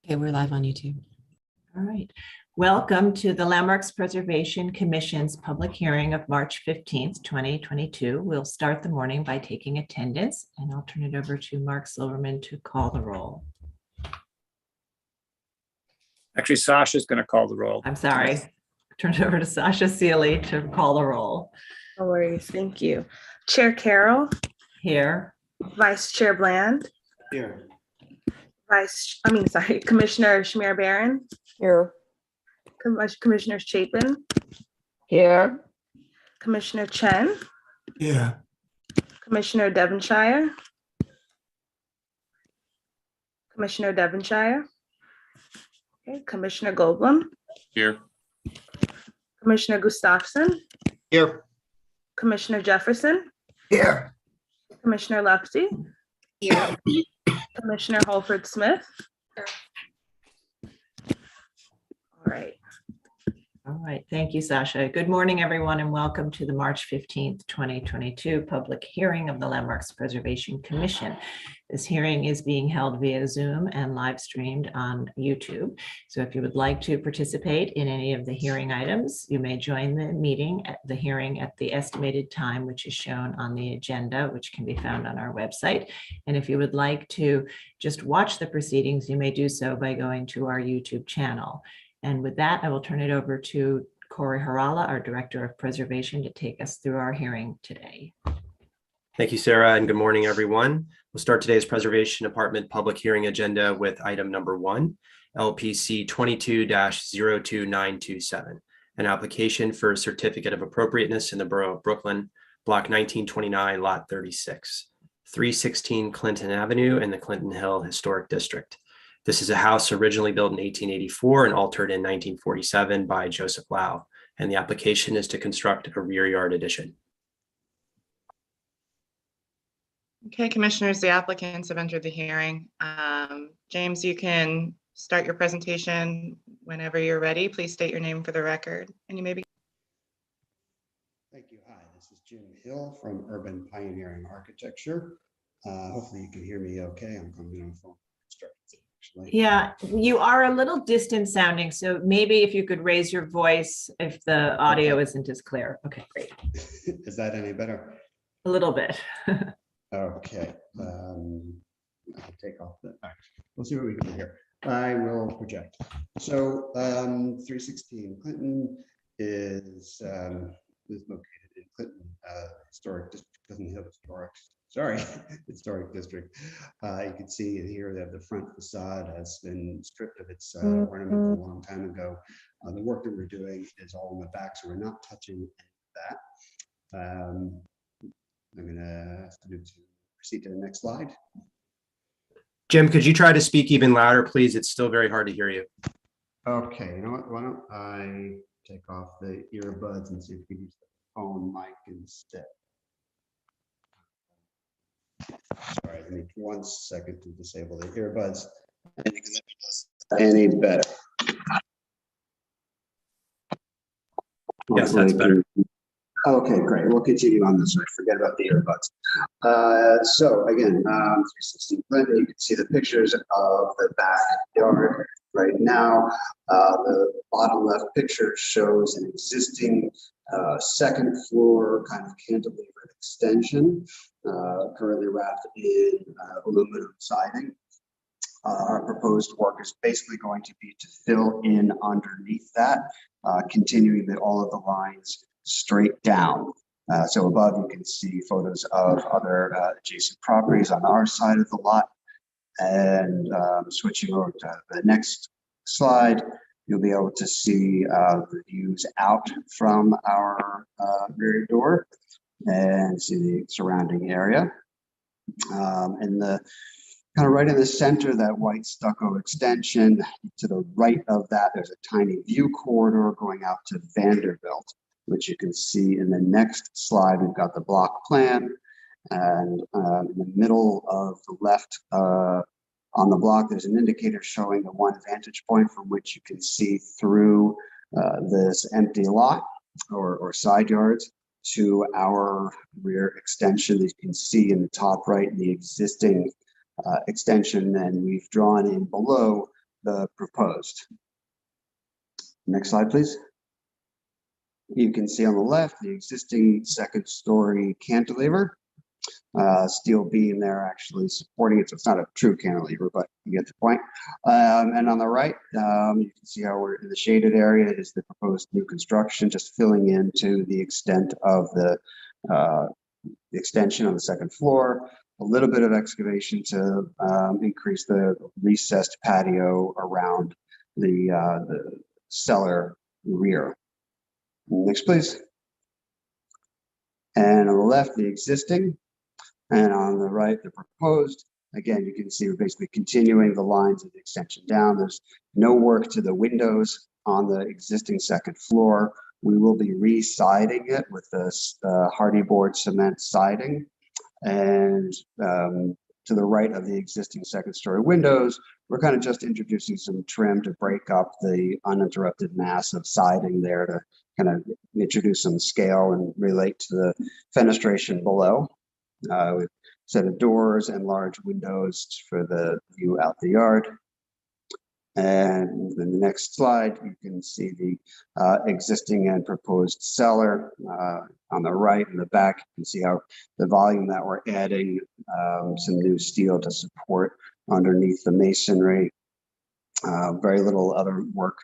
Okay, we're live on YouTube. All right. Welcome to the Landmarks Preservation Commission's public hearing of March 15th, 2022. We'll start the morning by taking attendance, and I'll turn it over to Mark Silverman to call the roll. Actually, Sasha's going to call the roll. I'm sorry. Turn it over to Sasha Seeley to call the roll. No worries. Thank you. Chair Carroll. Here. Vice Chair Bland. Here. Commissioner Shamir Barron. Here. Commissioner Chapin. Here. Commissioner Chen. Yeah. Commissioner Devonshire. Commissioner Devonshire. Okay. Commissioner Goldblum. Here. Commissioner Gustafson. Here. Commissioner Jefferson. Here. Commissioner Lefty. Here. Commissioner Holford Smith. All right. All right. Thank you, Sasha. Good morning, everyone, and welcome to the March 15th, 2022 public hearing of the Landmarks Preservation Commission. This hearing is being held via Zoom and live streamed on YouTube. So if you would like to participate in any of the hearing items, you may join the meeting at the hearing at the estimated time, which is shown on the agenda, which can be found on our website. And if you would like to just watch the proceedings, you may do so by going to our YouTube channel. And with that, I will turn it over to Corey Harala, our Director of Preservation, to take us through our hearing today. Thank you, Sarah, and good morning, everyone. We'll start today's Preservation Department public hearing agenda with item number 1, LPC 22-02927, an application for a certificate of appropriateness in the Borough of Brooklyn, Block 1929, Lot 36, 316 Clinton Avenue in the Clinton Hill Historic District. This is a house originally built in 1884 and altered in 1947 by Joseph Lau, and the application is to construct a rear yard addition. Okay, commissioners, the applicants have entered the hearing. James, you can start your presentation whenever you're ready. Please state your name for the record, and you may begin. Thank you. Hi, this is Jim Hill from Urban Pioneering Architecture. Hopefully you can hear me okay. I'm coming on the phone. Yeah, you are a little distant sounding, so maybe if you could raise your voice if the audio isn't as clear. Okay, great. Is that any better? A little bit. Okay. I'll take off the. We'll see what we can do here. I will project. So 316 Clinton is located in Clinton Historic District, Clinton Hill Historic District. You can see in here that the front facade has been stripped of its ornament a long time ago. The work that we're doing is all in the back, so we're not touching any of that. I'm going to have to proceed to the next slide. Jim, could you try to speak even louder, please? It's still very hard to hear you. Okay, you know what? Why don't I take off the earbuds and see if we can use the phone mic instead. Sorry, I need 1 second to disable the earbuds. Any better? Yes, that's better. Okay, great. We'll continue on this one. Forget about the earbuds. So again, 316 Clinton, you can see the pictures of the backyard right now. The bottom left picture shows an existing second floor kind of cantilever extension, currently wrapped in aluminum siding. Our proposed work is basically going to be to fill in underneath that, continuing all of the lines straight down. So above you can see photos of other adjacent properties on our side of the lot. And switching over to the next slide, you'll be able to see the views out from our rear door and see the surrounding area. And the kind of right in the center, that white stucco extension, to the right of that, there's a tiny view corridor going out to Vanderbilt, which you can see in the next slide. We've got the block plan, and in the middle of the left on the block, there's an indicator showing the one vantage point from which you can see through this empty lot or side yards to our rear extension. As you can see in the top right, the existing extension, and we've drawn in below the proposed. Next slide, please. You can see on the left the existing second story cantilever. Steel beam there actually supporting it, so it's not a true cantilever, but you get the point. And on the right, you can see how we're in the shaded area is the proposed new construction, just filling into the extent of the extension on the second floor. A little bit of excavation to increase the recessed patio around the cellar rear. Next, please. And on the left, the existing. And on the right, the proposed. Again, you can see we're basically continuing the lines of the extension down. There's no work to the windows on the existing second floor. We will be re-siding it with this hardy board cement siding. And to the right of the existing second story windows, we're kind of just introducing some trim to break up the uninterrupted mass of siding there to kind of introduce some scale and relate to the fenestration below. With set of doors and large windows for the view out the yard. And in the next slide, you can see the existing and proposed cellar on the right and the back. You can see how the volume that we're adding, some new steel to support underneath the masonry. Very little other work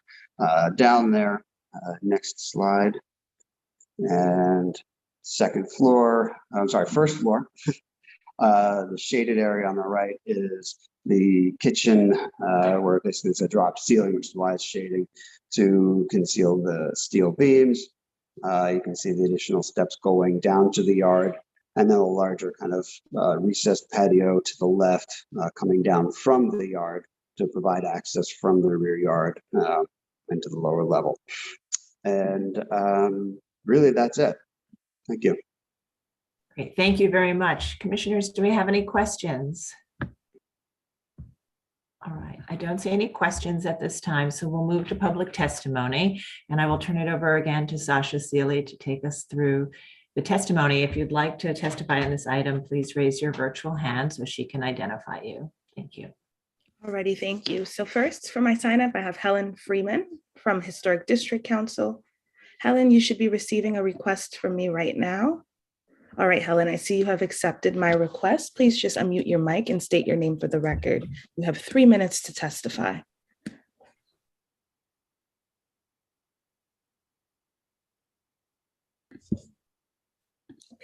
down there. Next slide. And second floor, I'm sorry, first floor. The shaded area on the right is the kitchen, where basically it's a dropped ceiling, which is why it's shading to conceal the steel beams. You can see the additional steps going down to the yard, and then a larger kind of recessed patio to the left, coming down from the yard to provide access from the rear yard into the lower level. And really, that's it. Thank you. Great, thank you very much. Commissioners, do we have any questions? All right, I don't see any questions at this time, so we'll move to public testimony, and I will turn it over again to Sasha Seeley to take us through the testimony. If you'd like to testify on this item, please raise your virtual hand so she can identify you. Thank you. Alrighty, thank you. So first, for my sign up, I have Helen Freeman from Historic District Council. Helen, you should be receiving a request from me right now. All right, Helen, I see you have accepted my request. Please just unmute your mic and state your name for the record. You have 3 minutes to testify.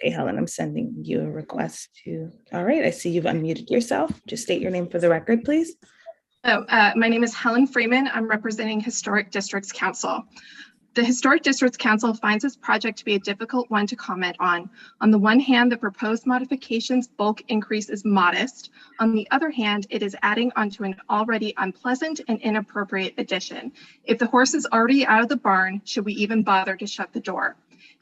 Okay, Helen, I'm sending you a request to, all right, I see you've unmuted yourself. Just state your name for the record, please. My name is Helen Freeman. I'm representing Historic Districts Council. The Historic Districts Council finds this project to be a difficult one to comment on. On the one hand, the proposed modifications bulk increase is modest. On the other hand, it is adding onto an already unpleasant and inappropriate addition. If the horse is already out of the barn, should we even bother to shut the door?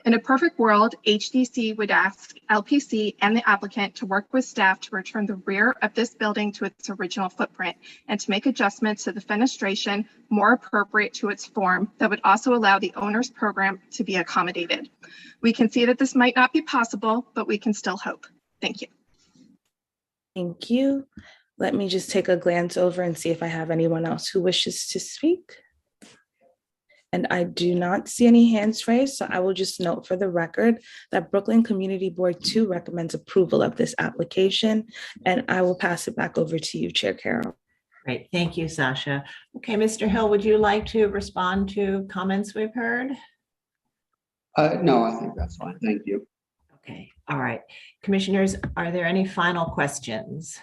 In a perfect world, HDC would ask LPC and the applicant to work with staff to return the rear of this building to its original footprint and to make adjustments to the fenestration more appropriate to its form that would also allow the owner's program to be accommodated. We can see that this might not be possible, but we can still hope. Thank you. Thank you. Let me just take a glance over and see if I have anyone else who wishes to speak. And I do not see any hands raised, so I will just note for the record that Brooklyn Community Board 2 recommends approval of this application, and I will pass it back over to you, Chair Carroll. Great, thank you, Sasha. Okay, Mr. Hill, would you like to respond to comments we've heard? No, I think that's fine. Thank you. Okay, all right. Commissioners, are there any final questions?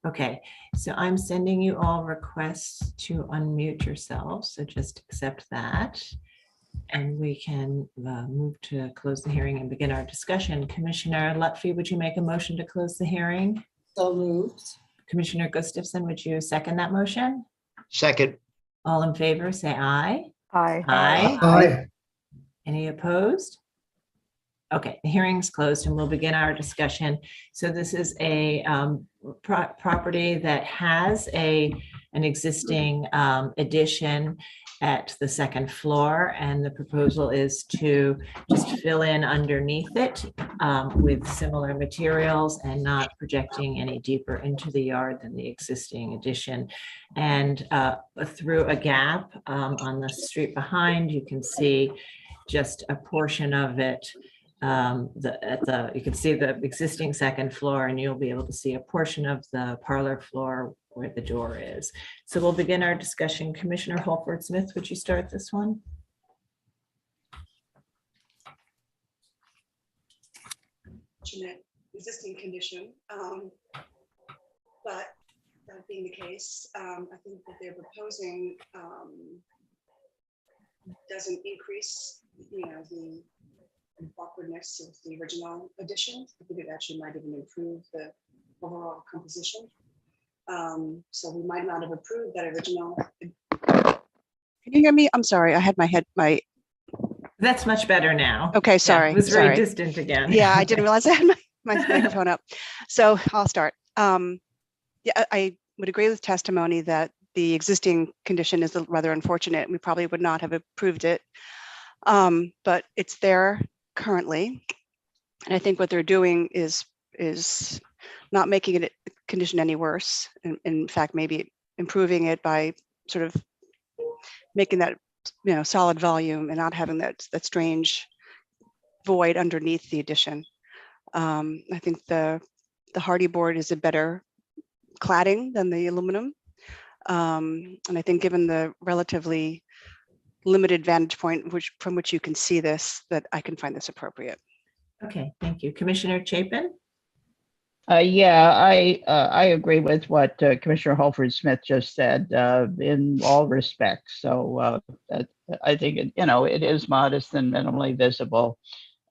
Okay, so I'm sending you all requests to unmute yourselves, so just accept that. And we can move to close the hearing and begin our discussion. Commissioner Lutfi, would you make a motion to close the hearing? So moved. Commissioner Gustafson, would you second that motion? Second. All in favor, say aye. Aye. Aye. Aye. Any opposed? Okay, the hearing's closed and we'll begin our discussion. So this is a property that has an existing addition at the second floor, and the proposal is to just fill in underneath it with similar materials and not projecting any deeper into the yard than the existing addition. And through a gap on the street behind, you can see just a portion of it. You can see the existing second floor, and you'll be able to see a portion of the parlor floor where the door is. So we'll begin our discussion. Commissioner Holford Smith, would you start this one? Existing condition, but that being the case, I think that they're proposing doesn't increase, the awkwardness of the original addition. I think it actually might even improve the overall composition. So we might not have approved that original. Can you hear me? I'm sorry, I had my. That's much better now. Okay, sorry. Yeah, it was sorry. very distant again. Yeah, I didn't realize I had my microphone up. So I'll start. Yeah, I would agree with testimony that the existing condition is rather unfortunate. We probably would not have approved it, but it's there currently. And I think what they're doing is not making it a condition any worse. And in fact, maybe improving it by sort of making that solid volume and not having that strange void underneath the addition. I think the hardy board is a better cladding than the aluminum. And I think given the relatively limited vantage point from which you can see this, that I can find this appropriate. Okay, thank you. Commissioner Chapin? Yeah, I agree with what Commissioner Holford Smith just said in all respects. So I think it is modest and minimally visible,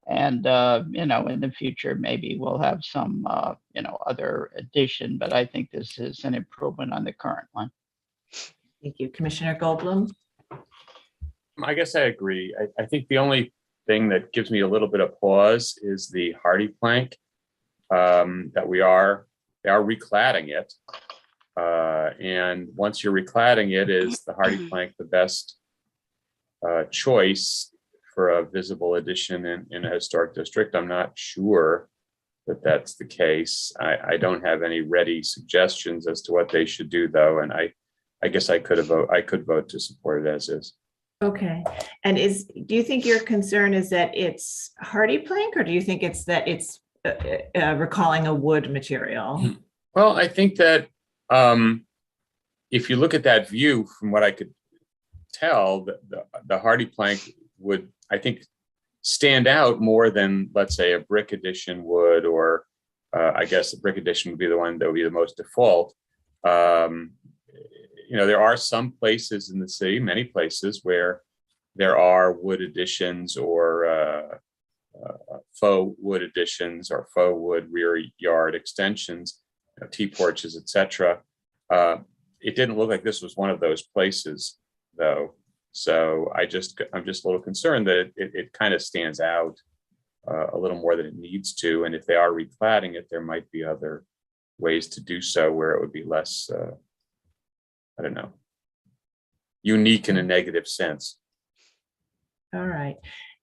and in the future maybe we'll have some other addition, but I think this is an improvement on the current one. Thank you. Commissioner Goldblum? I guess I agree. I think the only thing that gives me a little bit of pause is the hardy plank. That they are recladding it. And once you're recladding it, is the hardy plank the best choice for a visible addition in a historic district? I'm not sure that that's the case. I don't have any ready suggestions as to what they should do, though. And I guess I could vote to support it as is. Okay. And do you think your concern is that it's hardy plank, or do you think it's that it's recalling a wood material? Well, I think that if you look at that view, from what I could tell, the hardy plank would, I think, stand out more than, let's say, a brick addition would, or I guess a brick addition would be the one that would be the most default. There are some places in the city, many places, where there are wood additions or faux wood additions or faux wood rear yard extensions, T-porches, etc. It didn't look like this was one of those places, though. So I'm just a little concerned that it kind of stands out a little more than it needs to. And if they are recladding it, there might be other ways to do so where it would be less, I don't know, unique in a negative sense. All right.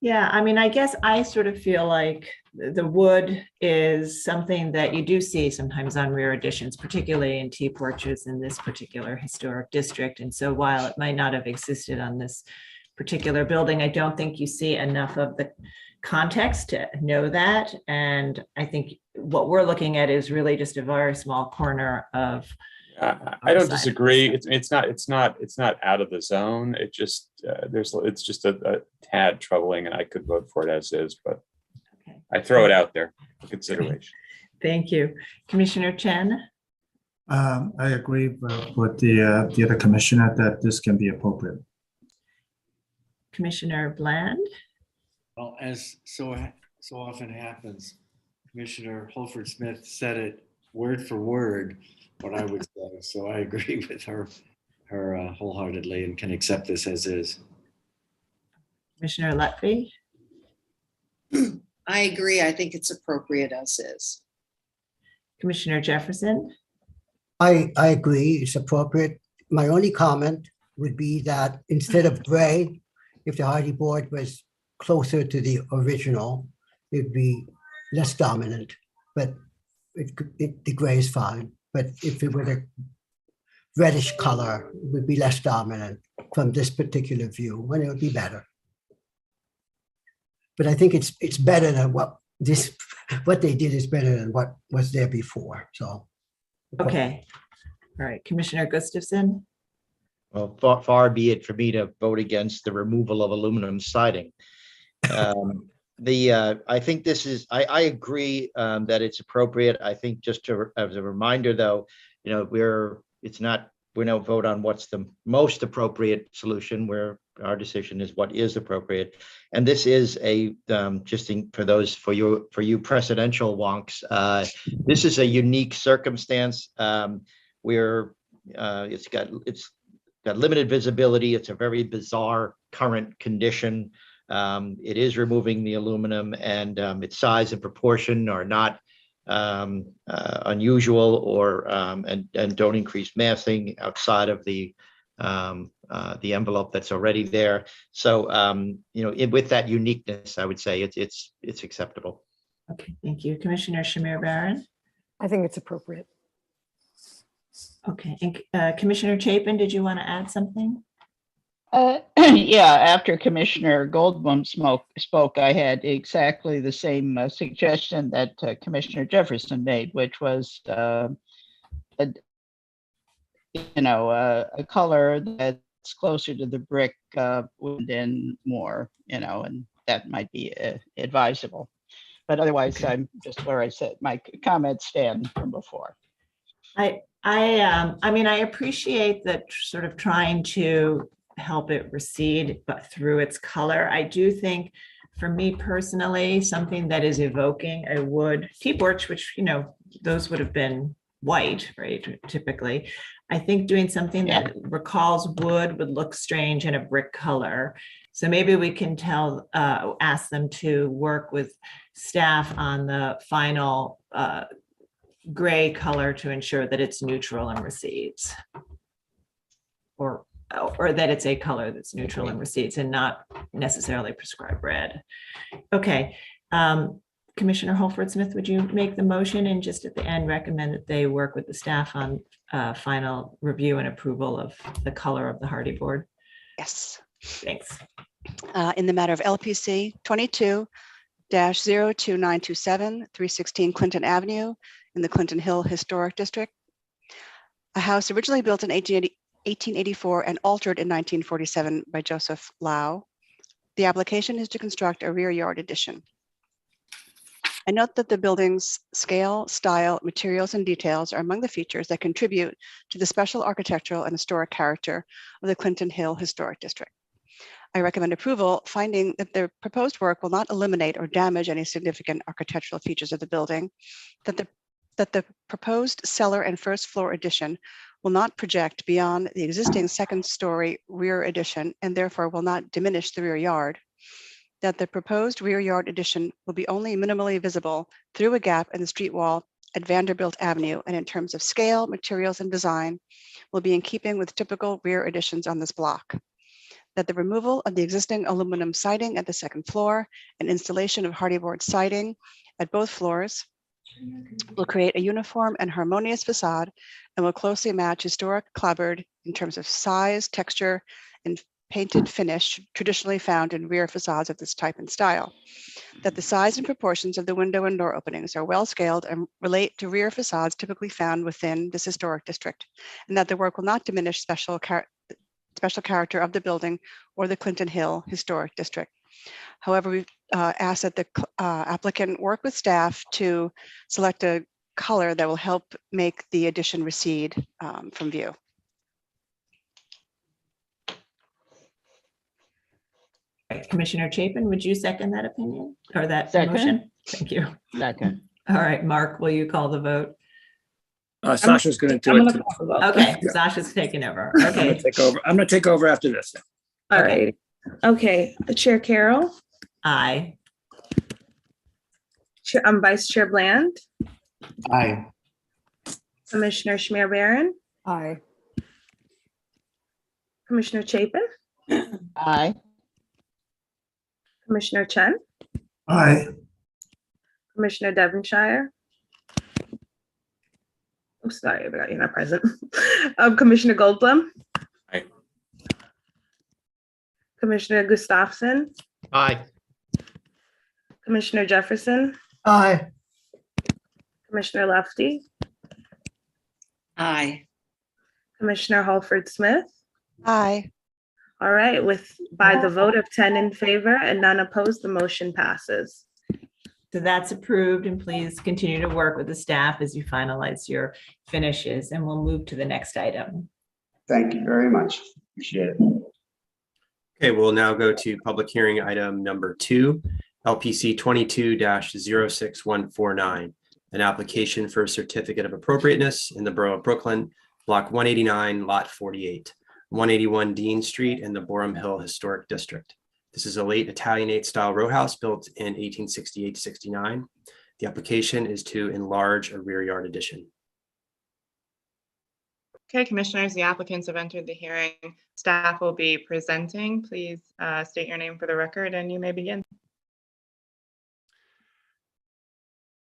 Yeah, I mean, I guess I sort of feel like the wood is something that you do see sometimes on rear additions, particularly in T-porches in this particular historic district. And so while it might not have existed on this particular building, I don't think you see enough of the context to know that. And I think what we're looking at is really just a very small corner of. I don't disagree. It's not out of the zone. It just it's just a tad troubling, and I could vote for it as is, but okay. I throw it out there for consideration. Thank you. Commissioner Chen? I agree with the other commissioner that this can be appropriate. Commissioner Bland? Well, as so often happens, Commissioner Holford Smith said it word for word what I would say. So I agree with her wholeheartedly and can accept this as is. Commissioner Lutfi? I agree. I think it's appropriate as is. Commissioner Jefferson? I agree. It's appropriate. My only comment would be that instead of gray, if the hardy board was closer to the original, it'd be less dominant, but the gray is fine. But if it were a reddish color, it would be less dominant from this particular view, and it would be better. But I think it's better than what they did is better than what was there before. So. Okay. All right, Commissioner Gustafson. Well, far be it for me to vote against the removal of aluminum siding. I think this is, I agree that it's appropriate. I think just as a reminder, though, you know, we don't vote on what's the most appropriate solution, where our decision is what is appropriate. And this is a for you presidential wonks. This is a unique circumstance where it's got limited visibility. It's a very bizarre current condition. It is removing the aluminum, and its size and proportion are not unusual or and don't increase massing outside of the envelope that's already there. So you know, with that uniqueness, I would say it's acceptable. Okay, thank you. Commissioner Shamir Barron. I think it's appropriate. Okay, and Commissioner Chapin, did you want to add something? Yeah, after Commissioner Goldblum spoke, I had exactly the same suggestion that Commissioner Jefferson made, which was, a color that's closer to the brick within more, and that might be advisable. But otherwise, okay. I'm just where I said my comments stand from before. I mean, I appreciate that sort of trying to help it recede, but through its color. I do think, for me personally, something that is evoking a wood T-porch, which, you know, those would have been white, right? Typically, I think doing something that recalls wood would look strange in a brick color. So maybe we can ask them to work with staff on the final gray color to ensure that it's neutral and recedes, or that it's a color that's neutral and recedes and not necessarily prescribe red. Okay, Commissioner Holford Smith, would you make the motion and just at the end recommend that they work with the staff on final review and approval of the color of the hardy board? Yes. Thanks. In the matter of LPC 22-02927, 316 Clinton Avenue in the Clinton Hill Historic District, a house originally built in 1884 and altered in 1947 by Joseph Lau. The application is to construct a rear yard addition. I note that the building's scale, style, materials, and details are among the features that contribute to the special architectural and historic character of the Clinton Hill Historic District. I recommend approval, finding that the proposed work will not eliminate or damage any significant architectural features of the building, that the proposed cellar and first floor addition will not project beyond the existing second story rear addition and therefore will not diminish the rear yard, that the proposed rear yard addition will be only minimally visible through a gap in the street wall at Vanderbilt Avenue, and in terms of scale, materials, and design will be in keeping with typical rear additions on this block, that the removal of the existing aluminum siding at the second floor and installation of hardyboard siding at both floors will create a uniform and harmonious facade and will closely match historic clapboard in terms of size, texture, and painted finish traditionally found in rear facades of this type and style. That the size and proportions of the window and door openings are well scaled and relate to rear facades typically found within this historic district, and that the work will not diminish special character of the building or the Clinton Hill Historic District. However, we've asked that the applicant work with staff to select a color that will help make the addition recede from view. Commissioner Chapin, would you second that opinion or that Second. motion? Thank you. Second. All right, Mark, will you call the vote? Sasha's going to do it. Okay, Sasha's taking over. Okay. I'm going to take over after this. All right. Okay, Chair Carroll. Aye. Vice Chair Bland. Aye. Commissioner Shamir Barron. Aye. Commissioner Chapin. Aye. Commissioner Chen. Aye. Commissioner Devonshire. I'm sorry, I forgot you're not present. Commissioner Goldblum. Aye. Commissioner Gustafson. Aye. Commissioner Jefferson. Aye. Commissioner Lefty. Aye. Commissioner Holford Smith. Aye. All right, by the vote of 10 in favor and none opposed, the motion passes. So that's approved, and please continue to work with the staff as you finalize your finishes, and we'll move to the next item. Thank you very much. Appreciate it. Okay, we'll now go to public hearing item number 2, LPC 22-06149, an application for a certificate of appropriateness in the Borough of Brooklyn, Block 189, Lot 48, 181 Dean Street in the Borum Hill Historic District. This is a late Italianate style row house built in 1868-69. The application is to enlarge a rear yard addition. Okay, commissioners, the applicants have entered the hearing. Staff will be presenting. Please state your name for the record and you may begin.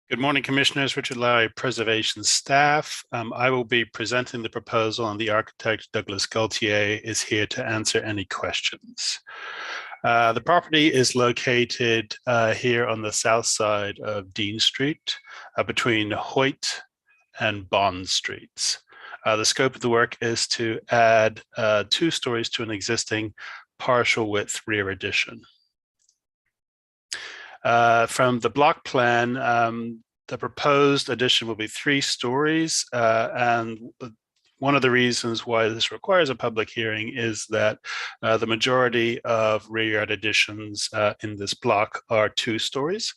Good morning, Commissioners. Richard Lowry, Preservation Staff. I will be presenting the proposal, and the architect, Douglas Gaultier, is here to answer any questions. The property is located here on the south side of Dean Street, between Hoyt and Bond Streets. The scope of the work is to add 2 stories to an existing partial width rear addition. From the block plan, the proposed addition will be 3 stories, and one of the reasons why this requires a public hearing is that the majority of rear yard additions in this block are 2 stories.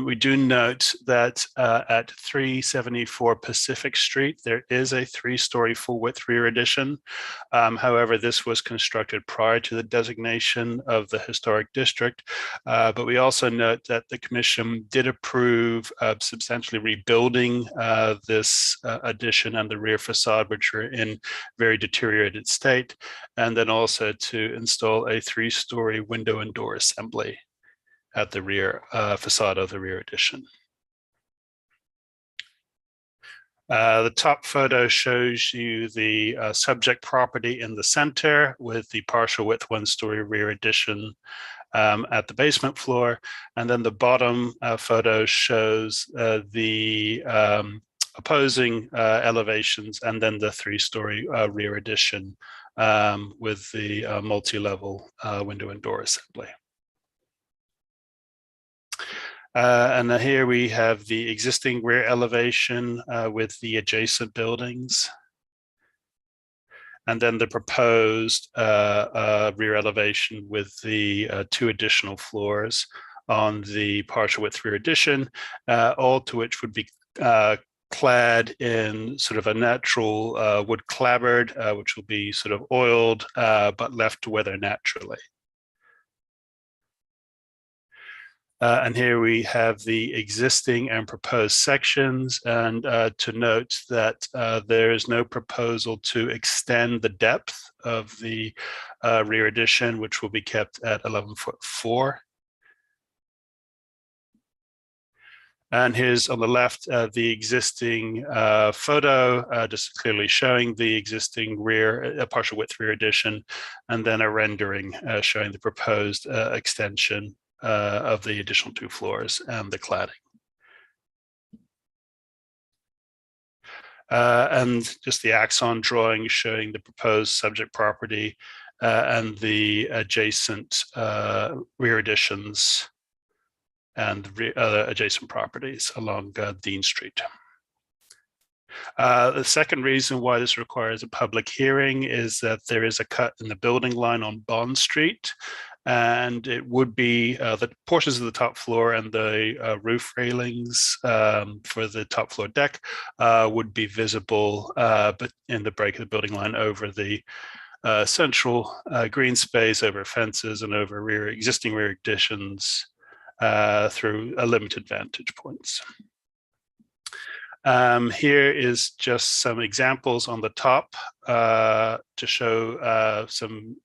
We do note that at 374 Pacific Street, there is a 3-story full width rear addition. However, this was constructed prior to the designation of the historic district. But we also note that the commission did approve substantially rebuilding this addition and the rear facade, which are in very deteriorated state, and then also to install a 3-story window and door assembly at the rear facade of the rear addition. The top photo shows you the subject property in the center with the partial width 1-story rear addition at the basement floor, and then the bottom photo shows the opposing elevations, and then the 3-story rear addition with the multi-level window and door assembly. And here we have the existing rear elevation with the adjacent buildings, and then the proposed rear elevation with the 2 additional floors on the partial width rear addition, all to which would be clad in sort of a natural wood clapboard, which will be sort of oiled but left to weather naturally. And here we have the existing and proposed sections, and to note that there is no proposal to extend the depth of the rear addition, which will be kept at 11'4". And here's on the left, the existing photo, just clearly showing the existing rear, partial width rear addition, and then a rendering showing the proposed extension of the additional 2 floors and the cladding. And just the axon drawing showing the proposed subject property and the adjacent rear additions and other adjacent properties along Dean Street. The second reason why this requires a public hearing is that there is a cut in the building line on Bond Street, and it would be the portions of the top floor and the roof railings for the top floor deck would be visible, but in the break of the building line over the central green space, over fences, and over existing rear additions through a limited vantage points. Here is just some examples on the top to show some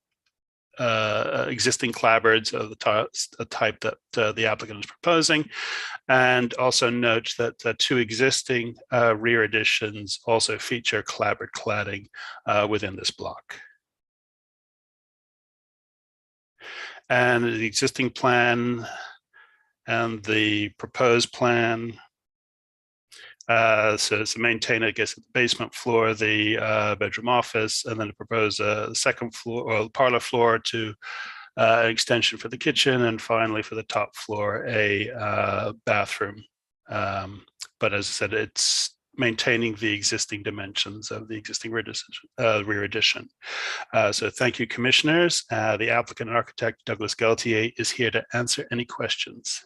existing clapboards of the type that the applicant is proposing. And also note that the two existing rear additions also feature clapboard cladding within this block. And the existing plan and the proposed plan. So it's to maintain, I guess, the basement floor, the bedroom office, and then to propose a second floor or parlor floor to an extension for the kitchen, and finally for the top floor, a bathroom. But as I said, it's maintaining the existing dimensions of the existing rear addition. So thank you, commissioners. The applicant and architect, Douglas Gaultier, is here to answer any questions.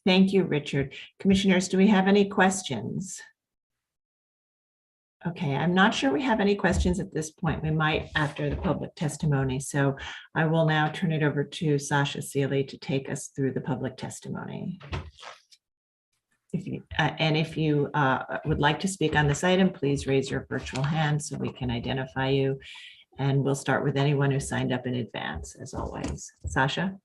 Thank you, Richard. Commissioners, do we have any questions? Okay, I'm not sure we have any questions at this point. We might after the public testimony. So I will now turn it over to Sasha Seeley to take us through the public testimony. If you would like to speak on this item, please raise your virtual hand so we can identify you. And we'll start with anyone who signed up in advance, as always. Sasha?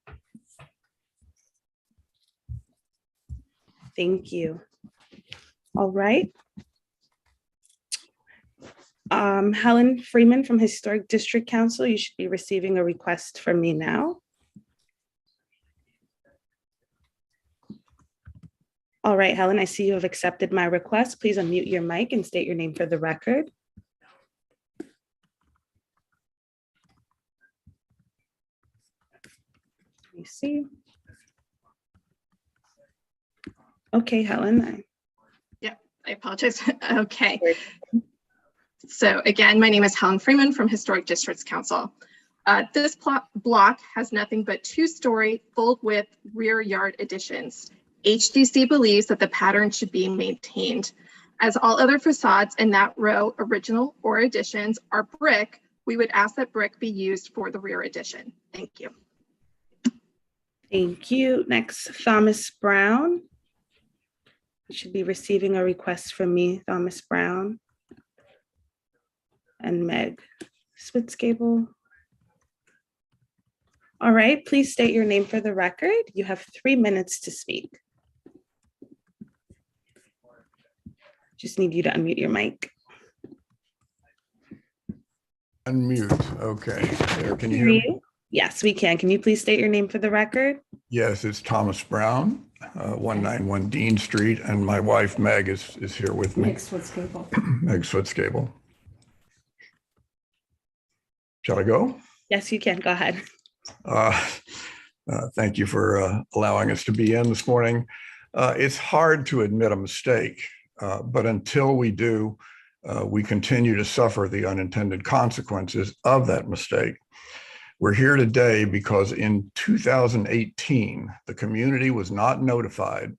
Thank you. All right. Helen Freeman from Historic District Council, you should be receiving a request from me now. All right, Helen, I see you have accepted my request. Please unmute your mic and state your name for the record. Let me see. Okay, Helen. Yeah, I apologize. Okay. So again, my name is Helen Freeman from Historic Districts Council. This block has nothing but two-story full width rear yard additions. HDC believes that the pattern should be maintained. As all other facades in that row, original or additions, are brick, we would ask that brick be used for the rear addition. Thank you. Thank you. Next, Thomas Brown. You should be receiving a request from me, Thomas Brown. And Meg Spitzgable. All right, please state your name for the record. You have 3 minutes to speak. Just need you to unmute your mic. Unmute, okay. There, can you hear me? Yes, we can. Can you please state your name for the record? Yes, it's Thomas Brown, 191 Dean Street, and my wife Meg is here with me. Meg Spitzgable. Meg Spitzgable. Shall I go? Yes, you can. Go ahead. Thank you for allowing us to be in this morning. It's hard to admit a mistake, but until we do, we continue to suffer the unintended consequences of that mistake. We're here today because in 2018, the community was not notified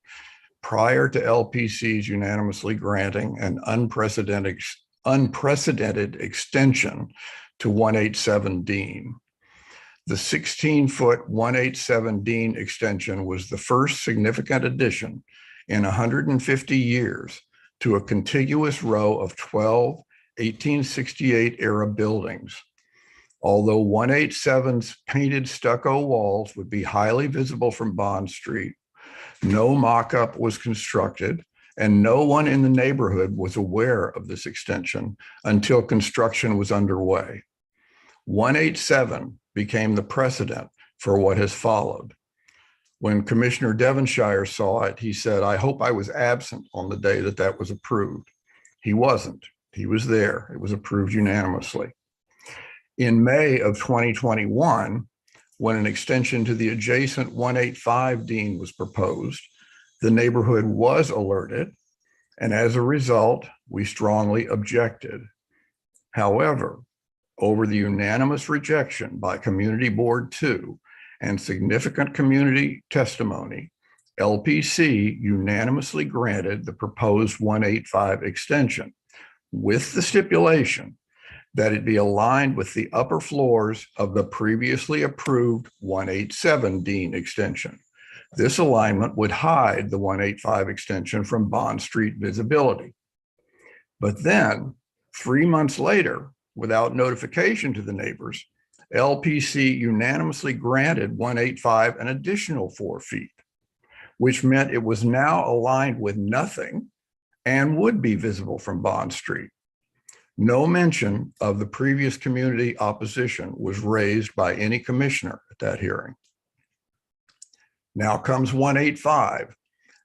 prior to LPC's unanimously granting an unprecedented extension to 187 Dean. The 16-foot 187 Dean extension was the first significant addition in 150 years to a contiguous row of 12 1868 era buildings. Although 187's painted stucco walls would be highly visible from Bond Street, no mock-up was constructed and no one in the neighborhood was aware of this extension until construction was underway. 187 became the precedent for what has followed. When Commissioner Devonshire saw it, he said, "I hope I was absent on the day that that was approved." He wasn't. He was there. It was approved unanimously. In May of 2021, when an extension to the adjacent 185 Dean was proposed, the neighborhood was alerted, and as a result, we strongly objected. However, over the unanimous rejection by Community Board 2 and significant community testimony, LPC unanimously granted the proposed 185 extension with the stipulation that it be aligned with the upper floors of the previously approved 187 Dean extension. This alignment would hide the 185 extension from Bond Street visibility. But then 3 months later, without notification to the neighbors, LPC unanimously granted 185 an additional 4 feet, which meant it was now aligned with nothing and would be visible from Bond Street. No mention of the previous community opposition was raised by any commissioner at that hearing. Now comes 185,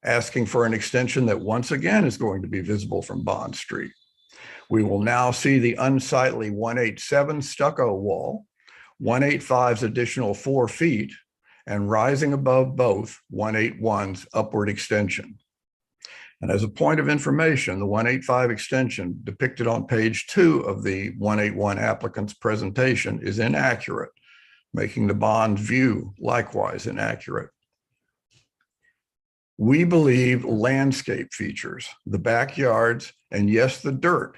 asking for an extension that once again is going to be visible from Bond Street. We will now see the unsightly 187 stucco wall, 185's additional 4 feet, and rising above both 181's upward extension. And as a point of information, the 185 extension depicted on page 2 of the 181 applicant's presentation is inaccurate, making the Bond view likewise inaccurate. We believe landscape features, the backyards, and yes, the dirt,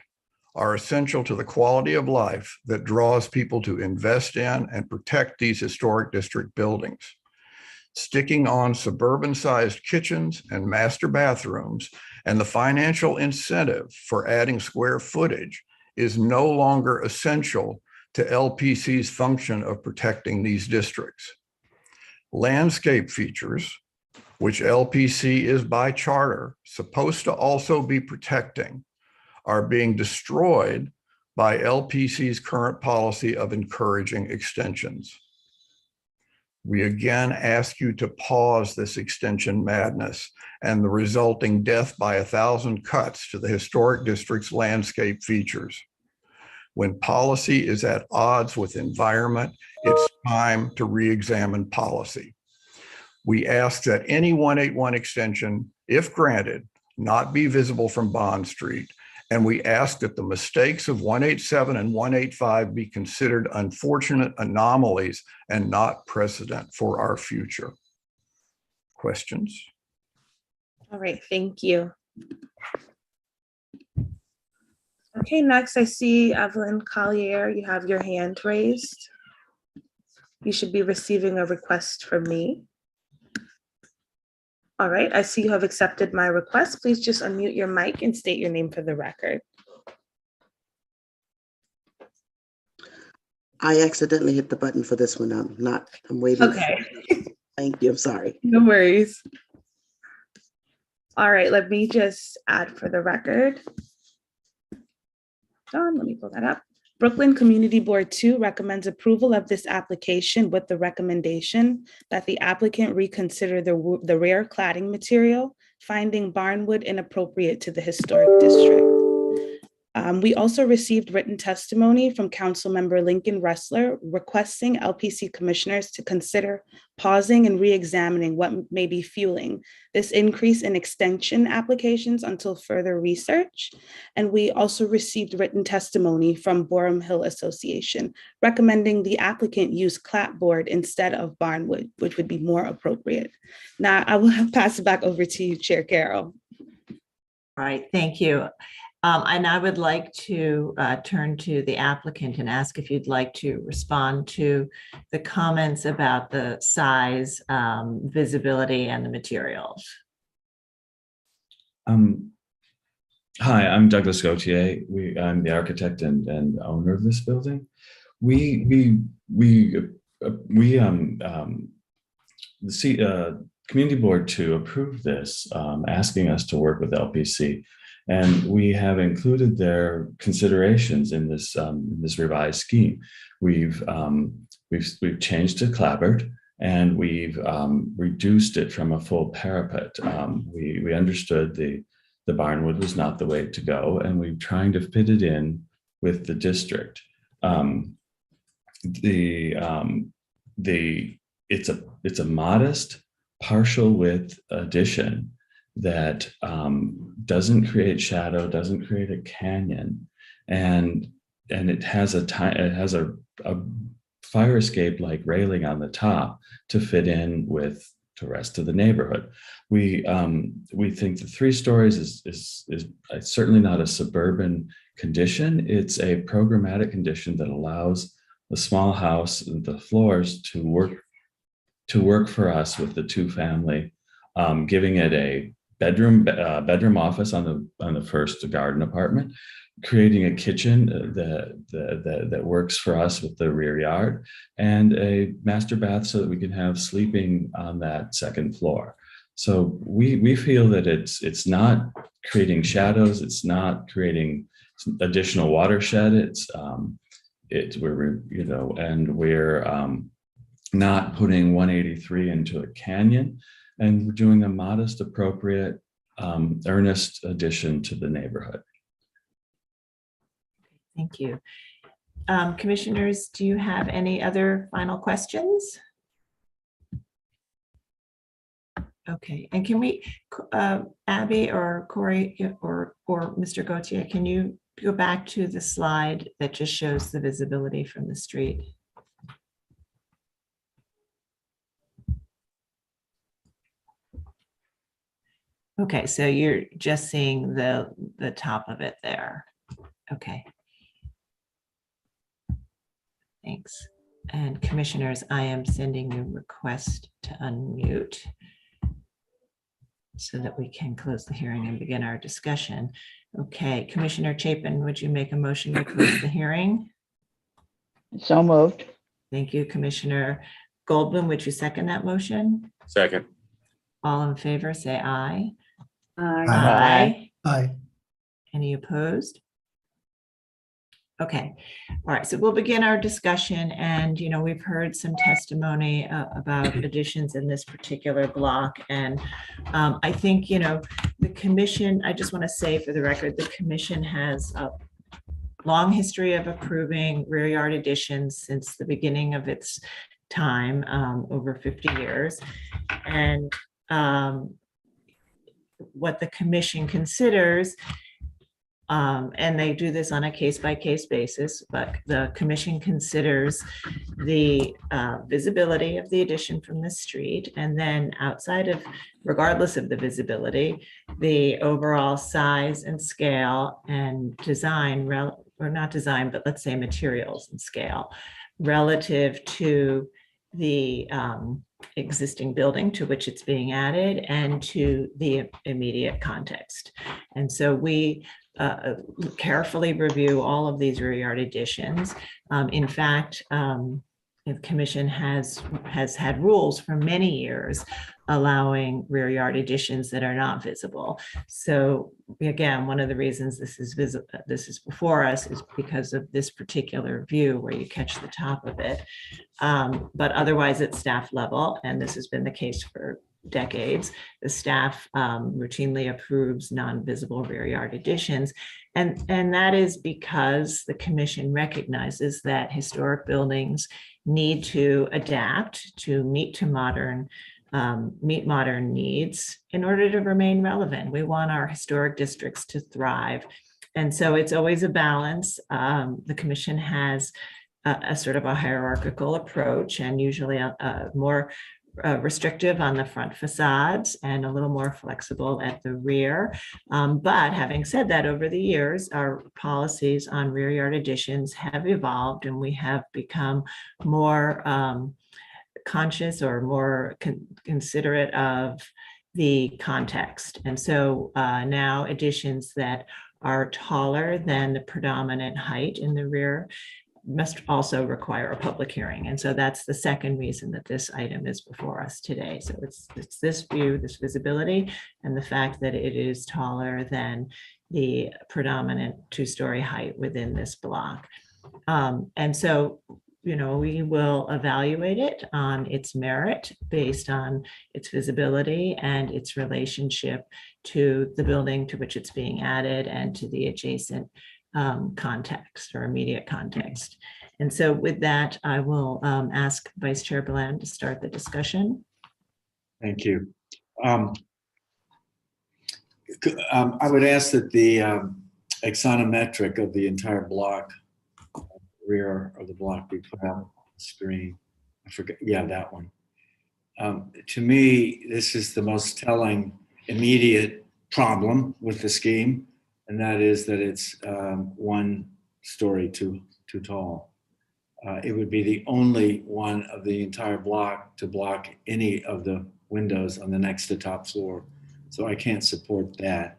are essential to the quality of life that draws people to invest in and protect these historic district buildings. Sticking on suburban-sized kitchens and master bathrooms and the financial incentive for adding square footage is no longer essential to LPC's function of protecting these districts. Landscape features, which LPC is by charter supposed to also be protecting, are being destroyed by LPC's current policy of encouraging extensions. We again ask you to pause this extension madness and the resulting death by 1,000 cuts to the historic district's landscape features. When policy is at odds with environment, it's time to re-examine policy. We ask that any 181 extension, if granted, not be visible from Bond Street, and we ask that the mistakes of 187 and 185 be considered unfortunate anomalies and not precedent for our future. Questions? All right, thank you. Okay, next I see Evelyn Collier. You have your hand raised. You should be receiving a request from me. All right, I see you have accepted my request. Please just unmute your mic and state your name for the record. I accidentally hit the button for this one. I'm waiting. Okay. Thank you, I'm sorry. No worries. All right, let me just add for the record. Let me pull that up. Brooklyn Community Board 2 recommends approval of this application with the recommendation that the applicant reconsider the rear cladding material, finding barnwood inappropriate to the historic district. We also received written testimony from Councilmember Lincoln Ressler requesting LPC commissioners to consider pausing and re-examining what may be fueling this increase in extension applications until further research. And we also received written testimony from Borum Hill Association recommending the applicant use clapboard instead of barnwood, which would be more appropriate. Now I will pass it back over to you, Chair Carroll. All right, thank you. And I would like to turn to the applicant and ask if you'd like to respond to the comments about the size, visibility, and the materials. Hi, I'm Douglas Gauthier. I'm the architect and owner of this building. Community Board 2 approved this, asking us to work with LPC. And we have included their considerations in this revised scheme. We've changed to clapboard, and we've reduced it from a full parapet. We understood the barnwood was not the way to go, and we're trying to fit it in with the district. It's a modest partial width addition that doesn't create shadow, doesn't create a canyon, and it has a fire escape like railing on the top to fit in with the rest of the neighborhood. We think the 3 stories is certainly not a suburban condition. It's a programmatic condition that allows the small house and the floors to work for us with the 2-family, giving it a bedroom office on the first garden apartment, creating a kitchen that works for us with the rear yard, and a master bath so that we can have sleeping on that second floor. So we feel that it's not creating shadows, it's not creating additional watershed. We're not putting 183 into a canyon, and we're doing a modest, appropriate, earnest addition to the neighborhood. Thank you. Commissioners, do you have any other final questions? Okay, and can we, Abby or Corey or Mr. Gauthier, can you go back to the slide that just shows the visibility from the street? Okay, so you're just seeing the top of it there. Okay. Thanks. And commissioners, I am sending you a request to unmute so that we can close the hearing and begin our discussion. Okay, Commissioner Chapin, would you make a motion to close the hearing? So moved. Thank you, Commissioner Goldblum. Would you second that motion? Second. All in favor, say aye. Aye. Aye. Any opposed? Okay, all right, so we'll begin our discussion, and we've heard some testimony about additions in this particular block, and I think the commission, I just want to say for the record, the commission has a long history of approving rear yard additions since the beginning of its time, over 50 years, and what the commission considers, and they do this on a case-by-case basis, but the commission considers the visibility of the addition from the street, and then outside of, regardless of the visibility, the overall size and scale and design, or not design, but let's say materials and scale, relative to the existing building to which it's being added and to the immediate context. And so we carefully review all of these rear yard additions. In fact, the commission has had rules for many years allowing rear yard additions that are not visible. So again, one of the reasons this is before us is because of this particular view where you catch the top of it. But otherwise at staff level, and this has been the case for decades, the staff routinely approves non-visible rear yard additions. And that is because the commission recognizes that historic buildings need to adapt to meet modern needs in order to remain relevant. We want our historic districts to thrive. And so it's always a balance. The commission has a sort of a hierarchical approach, and usually a more restrictive on the front facades and a little more flexible at the rear. But having said that, over the years, our policies on rear yard additions have evolved, and we have become more conscious or more considerate of the context. And so now additions that are taller than the predominant height in the rear must also require a public hearing. And so that's the second reason that this item is before us today. So it's this view, this visibility, and the fact that it is taller than the predominant two-story height within this block. And so, we will evaluate it on its merit based on its visibility and its relationship to the building to which it's being added and to the adjacent context or immediate context. And so with that, I will ask Vice Chair Bland to start the discussion. Thank you. I would ask that the axonometric of the entire block, rear of the block, be put on the screen. I forget, yeah, that one. To me, this is the most telling immediate problem with the scheme, and that is that it's 1 story too tall. It would be the only one of the entire block to block any of the windows on the next to top floor. So I can't support that.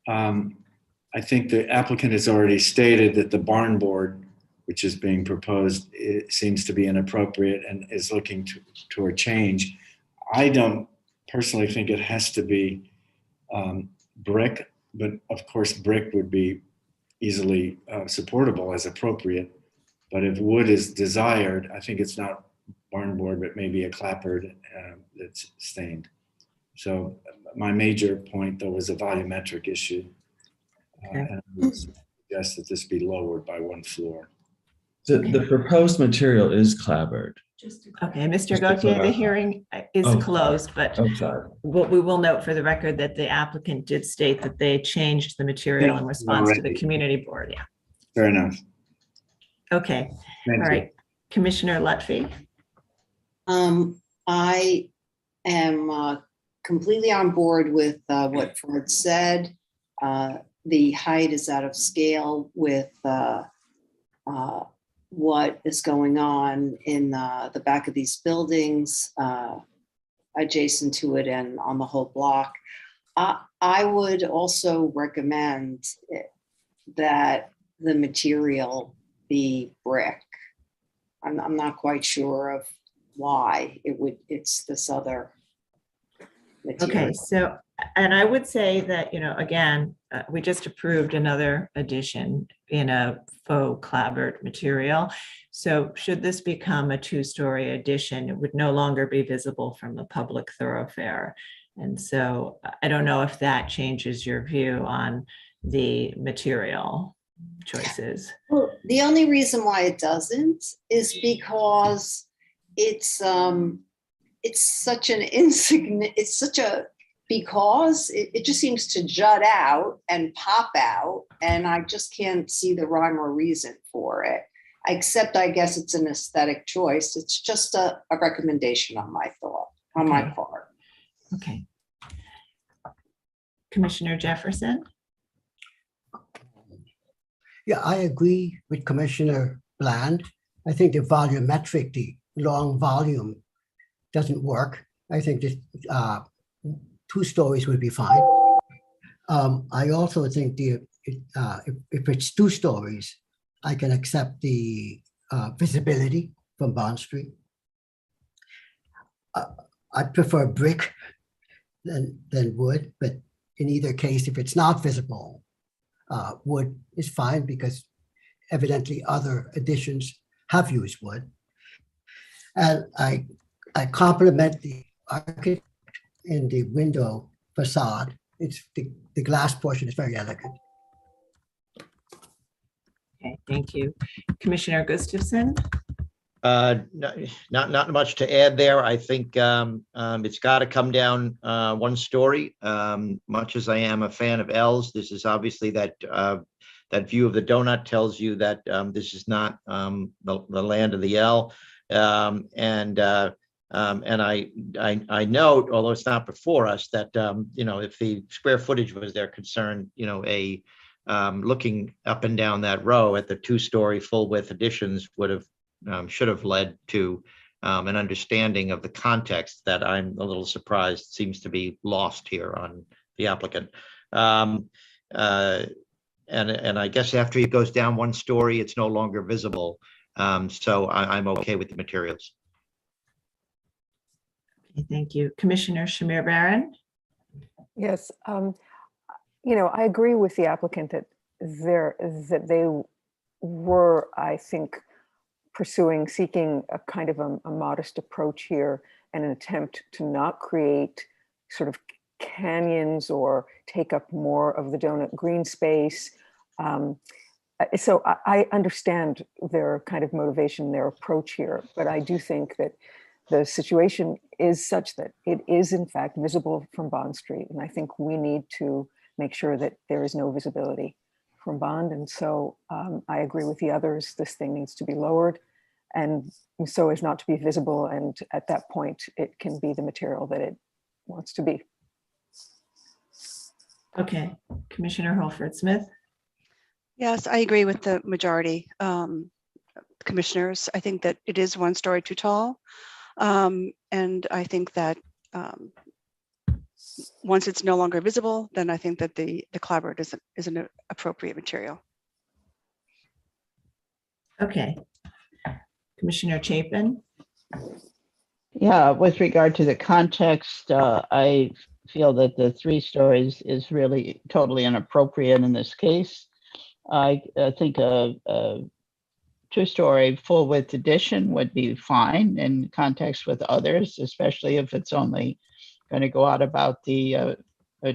I think the applicant has already stated that the barn board, which is being proposed, it seems to be inappropriate and is looking toward change. I don't personally think it has to be brick, but of course brick would be easily supportable as appropriate. But if wood is desired, I think it's not barn board, but maybe a clapboard that's stained. So my major point though was a volumetric issue. And I would suggest that this be lowered by 1 floor. The proposed material is clapboard. Okay, Mr. Gauthier, the hearing is closed, but we will note for the record that the applicant did state that they changed the material in response to the community board. Yeah. Fair enough. Okay. All right. Commissioner Lutfi. I am completely on board with what Fred said. The height is out of scale with what is going on in the back of these buildings adjacent to it and on the whole block. I would also recommend that the material be brick. I'm not quite sure of why it's this other material. Okay, so, and I would say that, again, we just approved another addition in a faux clapboard material. So should this become a 2-story addition, it would no longer be visible from the public thoroughfare. And so I don't know if that changes your view on the material choices. Well, the only reason why it doesn't is because it's such an insignificant, because it just seems to jut out and pop out, and I just can't see the rhyme or reason for it, except I guess it's an aesthetic choice. It's just a recommendation on my part. Okay. Commissioner Jefferson? Yeah, I agree with Commissioner Bland. I think the volumetric, the long volume doesn't work. I think just 2 stories would be fine. I also think if it's 2 stories, I can accept the visibility from Bond Street. I prefer brick than wood, but in either case, if it's not visible, wood is fine because evidently other additions have used wood. And I compliment the architect in the window facade. It's the glass portion is very elegant. Okay, thank you. Commissioner Gustafson? Not much to add there. I think it's got to come down 1 story. Much as I am a fan of L's, this is obviously that view of the donut tells you that this is not the land of the L. And I note, although it's not before us, that if the square footage was their concern, looking up and down that row at the 2-story full width additions should have led to an understanding of the context that I'm a little surprised seems to be lost here on the applicant. And I guess after it goes down 1 story, it's no longer visible. So I'm okay with the materials. Okay, thank you. Commissioner Shamir Baran? Yes, I agree with the applicant that they were, I think, seeking a kind of a modest approach here and an attempt to not create sort of canyons or take up more of the donut green space. So I understand their kind of motivation, their approach here, but I do think that the situation is such that it is in fact visible from Bond Street. And I think we need to make sure that there is no visibility from Bond. And so I agree with the others, this thing needs to be lowered and so as not to be visible. And at that point, it can be the material that it wants to be. Okay, Commissioner Holford Smith? Yes, I agree with the majority commissioners. I think that it is 1 story too tall. And I think that once it's no longer visible, then I think that the clapboard is an appropriate material. Okay. Commissioner Chapin? Yeah, with regard to the context, I feel that the 3 stories is really totally inappropriate in this case. I think a 2-story full width addition would be fine in context with others, especially if it's only going to go out about the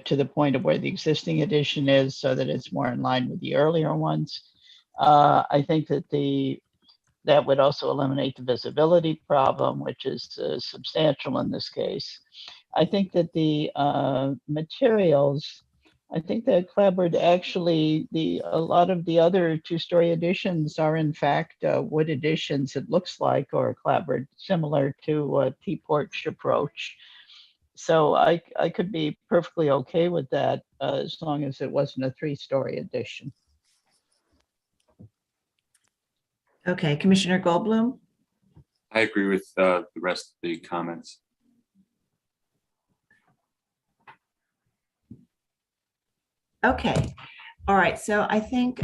to the point of where the existing addition is, so that it's more in line with the earlier ones. I think that that would also eliminate the visibility problem, which is substantial in this case. I think that the materials, I think that clapboard actually, a lot of the other 2-story additions are in fact wood additions, it looks like, or clapboard, similar to a T-porch approach. So I could be perfectly okay with that as long as it wasn't a 3-story addition. Okay, Commissioner Goldblum? I agree with the rest of the comments. Okay, all right, so I think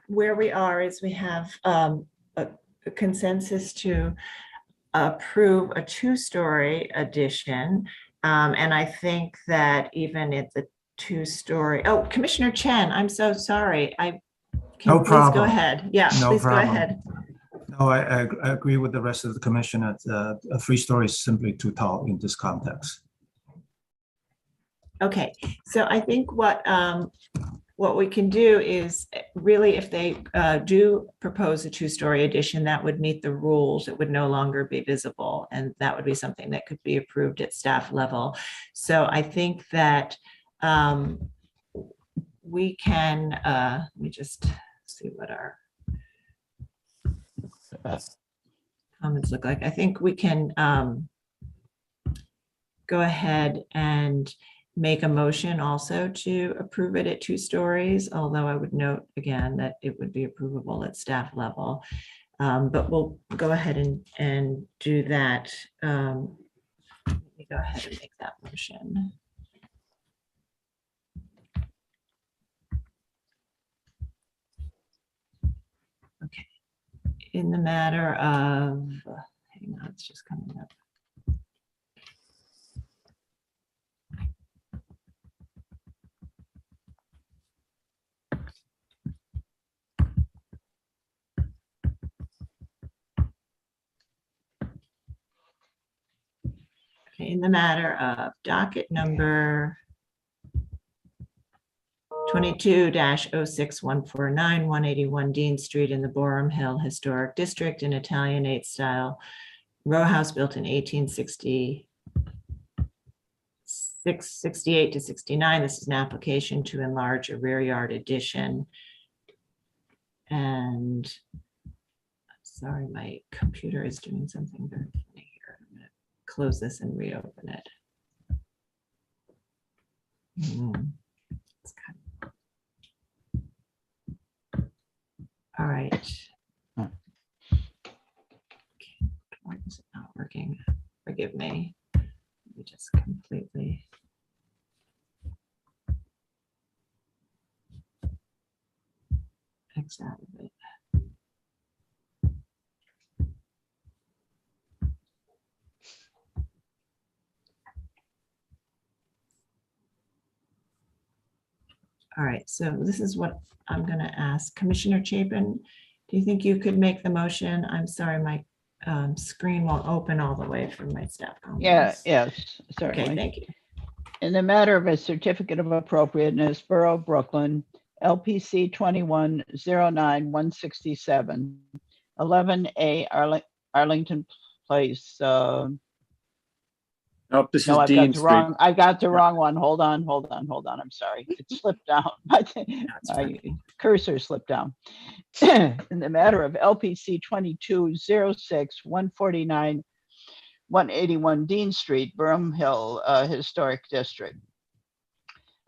where we are is we have a consensus to approve a 2-story addition. And I think that even if the 2-story, oh, Commissioner Chen, I'm so sorry. No problem. Please go ahead. Yeah, No please problem. go ahead. No, I agree with the rest of the commission that a 3-story is simply too tall in this context. Okay, so I think what we can do is really, if they do propose a 2-story addition, that would meet the rules. It would no longer be visible, and that would be something that could be approved at staff level. So I think that we can, let me just see what our comments look like. I think we can go ahead and make a motion also to approve it at 2 stories, although I would note again that it would be approvable at staff level. But we'll go ahead and do that. Let me go ahead and make that motion. Okay. In the matter of, hang on, it's just coming up. In the matter of docket number 22-06149, 181 Dean Street in the Borum Hill Historic District, in Italianate style row house built in 1868 to 69. This is an application to enlarge a rear yard addition. And sorry, my computer is doing something very funny here. Close this and reopen it. It's kind of... All right. Why is it not working? Forgive me. Let me just completely... X out of it. All right, so this is what I'm going to ask. Commissioner Chapin, do you think you could make the motion? I'm sorry, my screen won't open all the way from my staff comments. Yeah, yes, certainly. Okay, thank you. In the matter of a certificate of appropriateness, Borough of Brooklyn, LPC 2109-167, 11A Arlington Place. Nope, this is No, Dean Street. I've got the wrong one. Hold on. I'm sorry. It slipped down. My cursor slipped down. In the matter of LPC 2206-149, 181 Dean Street, Borum Hill Historic District.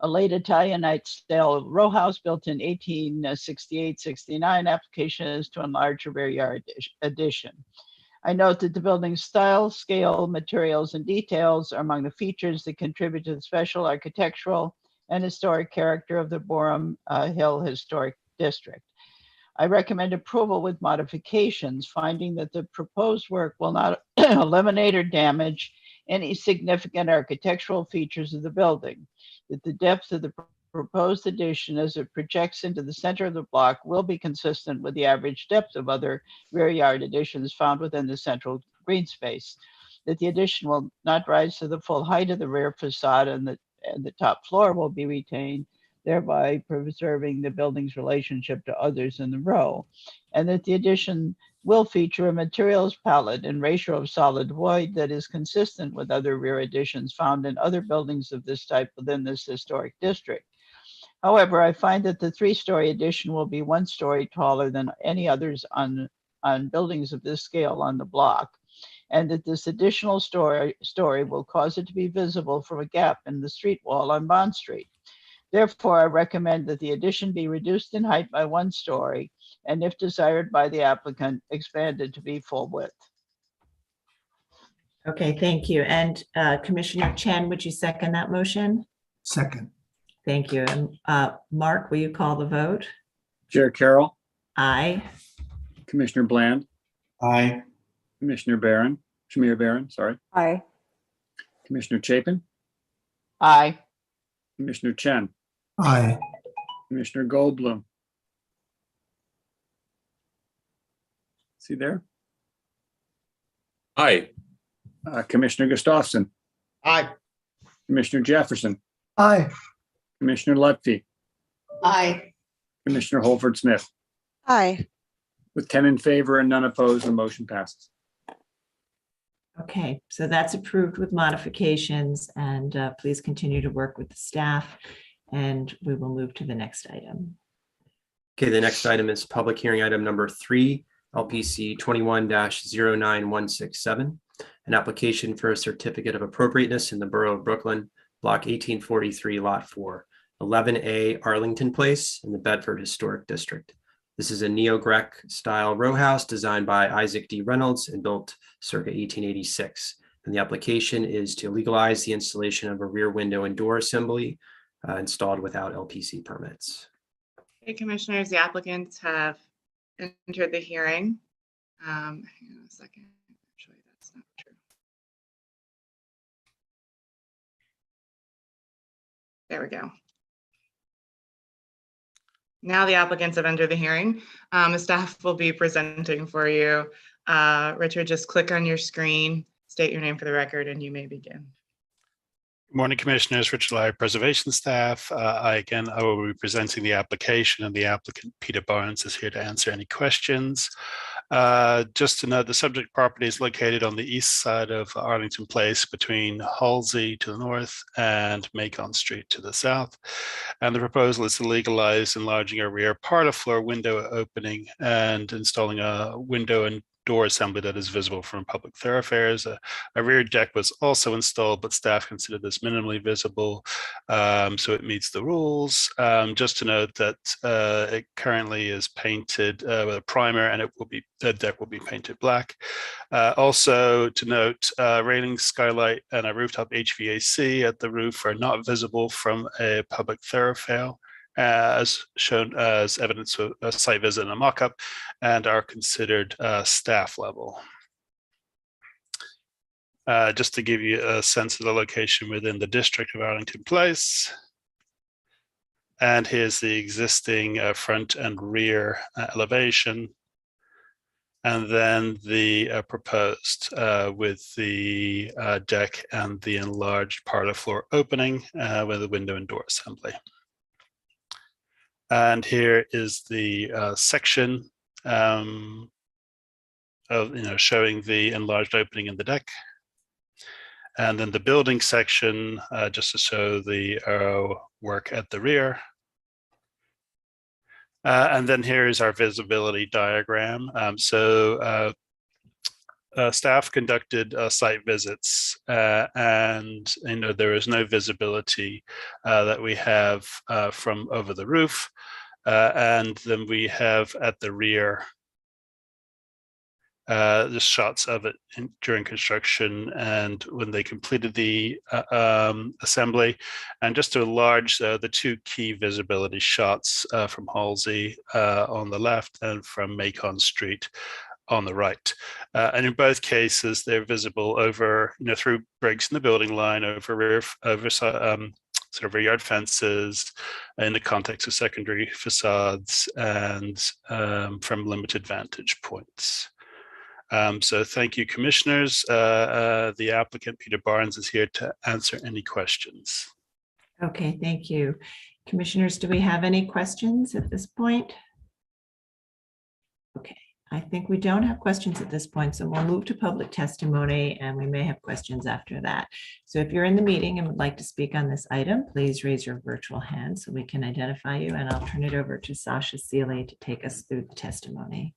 A late Italianate style row house built in 1868-69. Application is to enlarge a rear yard addition. I note that the building's style, scale, materials, and details are among the features that contribute to the special architectural and historic character of the Borum Hill Historic District. I recommend approval with modifications, finding that the proposed work will not eliminate or damage any significant architectural features of the building, that the depth of the proposed addition as it projects into the center of the block will be consistent with the average depth of other rear yard additions found within the central green space, that the addition will not rise to the full height of the rear facade and the top floor will be retained, thereby preserving the building's relationship to others in the row, and that the addition will feature a materials palette and ratio of solid void that is consistent with other rear additions found in other buildings of this type within this historic district. However, I find that the 3-story addition will be 1 story taller than any others on buildings of this scale on the block, and that this additional story will cause it to be visible from a gap in the street wall on Bond Street. Therefore, I recommend that the addition be reduced in height by 1 story, and if desired by the applicant, expanded to be full width. Okay, thank you. And Commissioner Chen, would you second that motion? Second. Thank you. And Mark, will you call the vote? Chair Carroll, Aye. Commissioner Bland, Aye. Commissioner Shamir Barron, sorry, Aye. Commissioner Chapin, Aye. Commissioner Chen, Aye. Commissioner Goldblum. Is he there? Aye. Commissioner Gustafson, Aye. Commissioner Jefferson, Aye. Commissioner Lutfi, Aye. Commissioner Holford Smith. Aye. With 10 in favor and none opposed, the motion passes. Okay, so that's approved with modifications, and please continue to work with the staff, and we will move to the next item. Okay, the next item is public hearing item number 3, LPC 21-09167, an application for a certificate of appropriateness in the Borough of Brooklyn, Block 1843, Lot 4, 11A Arlington Place in the Bedford Historic District. This is a neo-Grec style row house designed by Isaac D. Reynolds and built circa 1886. And the application is to legalize the installation of a rear window and door assembly installed without LPC permits. Okay, commissioners, the applicants have entered the hearing. Hang on a second. Actually, that's not true. There we go. Now the applicants have entered the hearing. The staff will be presenting for you. Richard, just click on your screen, state your name for the record, and you may begin. Good morning, Commissioners. Richard Lyle, Preservation Staff. I will be presenting the application, and the applicant, Peter Barnes, is here to answer any questions. Just to note, the subject property is located on the east side of Arlington Place between Halsey to the north and Macon Street to the south. And the proposal is to legalize enlarging a rear parlor floor window opening and installing a window and door assembly that is visible from public thoroughfares. A rear deck was also installed, but staff considered this minimally visible, so it meets the rules. Just to note that it currently is painted with a primer, and the deck will be painted black. Also to note, railing, skylight, and a rooftop HVAC at the roof are not visible from a public thoroughfare, as shown as evidence of a site visit and a mock-up, and are considered staff level. Just to give you a sense of the location within the district of Arlington Place. And here's the existing front and rear elevation. And then the proposed with the deck and the enlarged parlor floor opening with a window and door assembly. And here is the section of showing the enlarged opening in the deck, and then the building section just to show the work at the rear. And then here is our visibility diagram. Staff conducted site visits, and there is no visibility that we have from over the roof, and then we have at the rear the shots of it during construction and when they completed the assembly, and just to enlarge the two key visibility shots from Halsey on the left and from Macon Street on the right. And in both cases, they're visible over, through breaks in the building line, over sort of rear yard fences, in the context of secondary facades, and from limited vantage points. So thank you, commissioners. The applicant, Peter Barnes, is here to answer any questions. Okay, thank you. Commissioners, do we have any questions at this point? Okay, I think we don't have questions at this point, so we'll move to public testimony, and we may have questions after that. So if you're in the meeting and would like to speak on this item, please raise your virtual hand so we can identify you, and I'll turn it over to Sasha Seeley to take us through the testimony.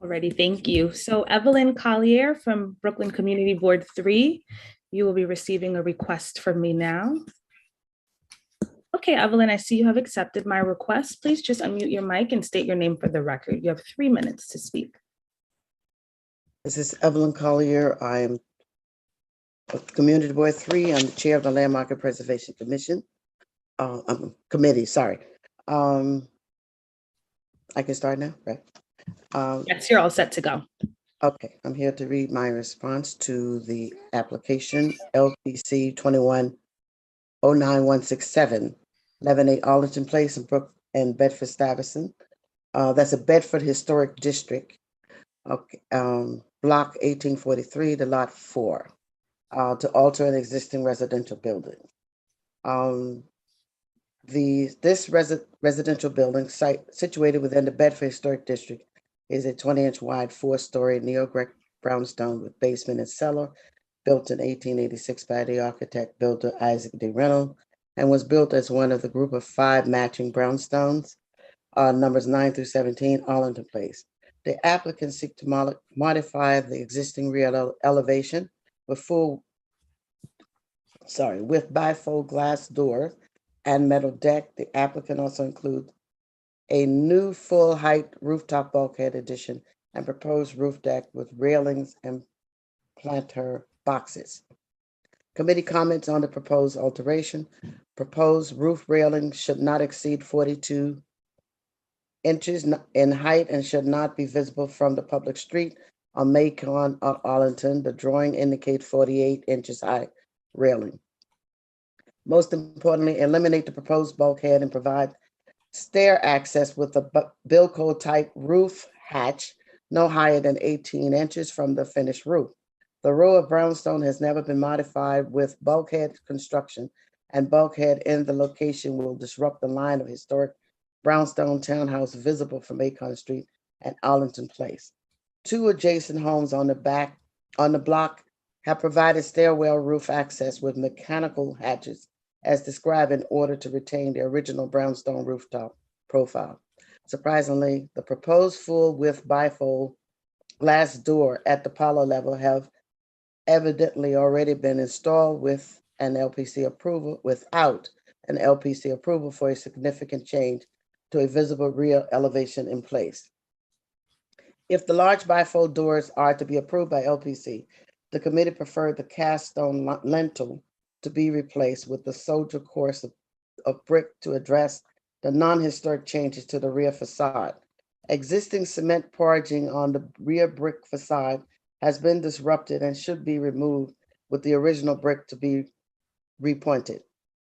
Alrighty, thank you. So Evelyn Collier from Brooklyn Community Board 3, you will be receiving a request from me now. Okay, Evelyn, I see you have accepted my request. Please just unmute your mic and state your name for the record. You have 3 minutes to speak. This is Evelyn Collier. I am Community Board 3. I'm the chair of the Land Market Preservation Commission. Committee, sorry. I can start now, right? Yes, you're all set to go. Okay, I'm here to read my response to the application LPC 21-09167, 118 Arlington Place in Bedford Stuyvesant. That's a Bedford Historic District. Okay, block 1843 to lot 4, to alter an existing residential building. This residential building site situated within the Bedford Historic District is a 20-inch wide 4-story neo-Greek brownstone with basement and cellar, built in 1886 by the architect builder Isaac D. Reynolds, and was built as one of the group of 5 matching brownstones, numbers 9 through 17, Arlington Place. The applicants seek to modify the existing rear elevation with bifold glass door and metal deck. The applicant also includes a new full height rooftop bulkhead addition and proposed roof deck with railings and planter boxes. Committee comments on the proposed alteration. Proposed roof railing should not exceed 42 inches in height and should not be visible from the public street on Macon or Arlington. The drawing indicates 48 inches high railing. Most importantly, eliminate the proposed bulkhead and provide stair access with a Bilco type roof hatch no higher than 18 inches from the finished roof. The row of brownstone has never been modified with bulkhead construction, and bulkhead in the location will disrupt the line of historic brownstone townhouse visible from Macon Street and Arlington Place. 2 adjacent homes on the block have provided stairwell roof access with mechanical hatches as described in order to retain the original brownstone rooftop profile. Surprisingly, the proposed full width bifold glass door at the parlor level have evidently already been installed without an LPC approval for a significant change to a visible rear elevation in place. If the large bifold doors are to be approved by LPC, the committee preferred the cast stone lintel to be replaced with the soldier course of brick to address the non-historic changes to the rear facade. Existing cement poraging on the rear brick facade has been disrupted and should be removed with the original brick to be repointed.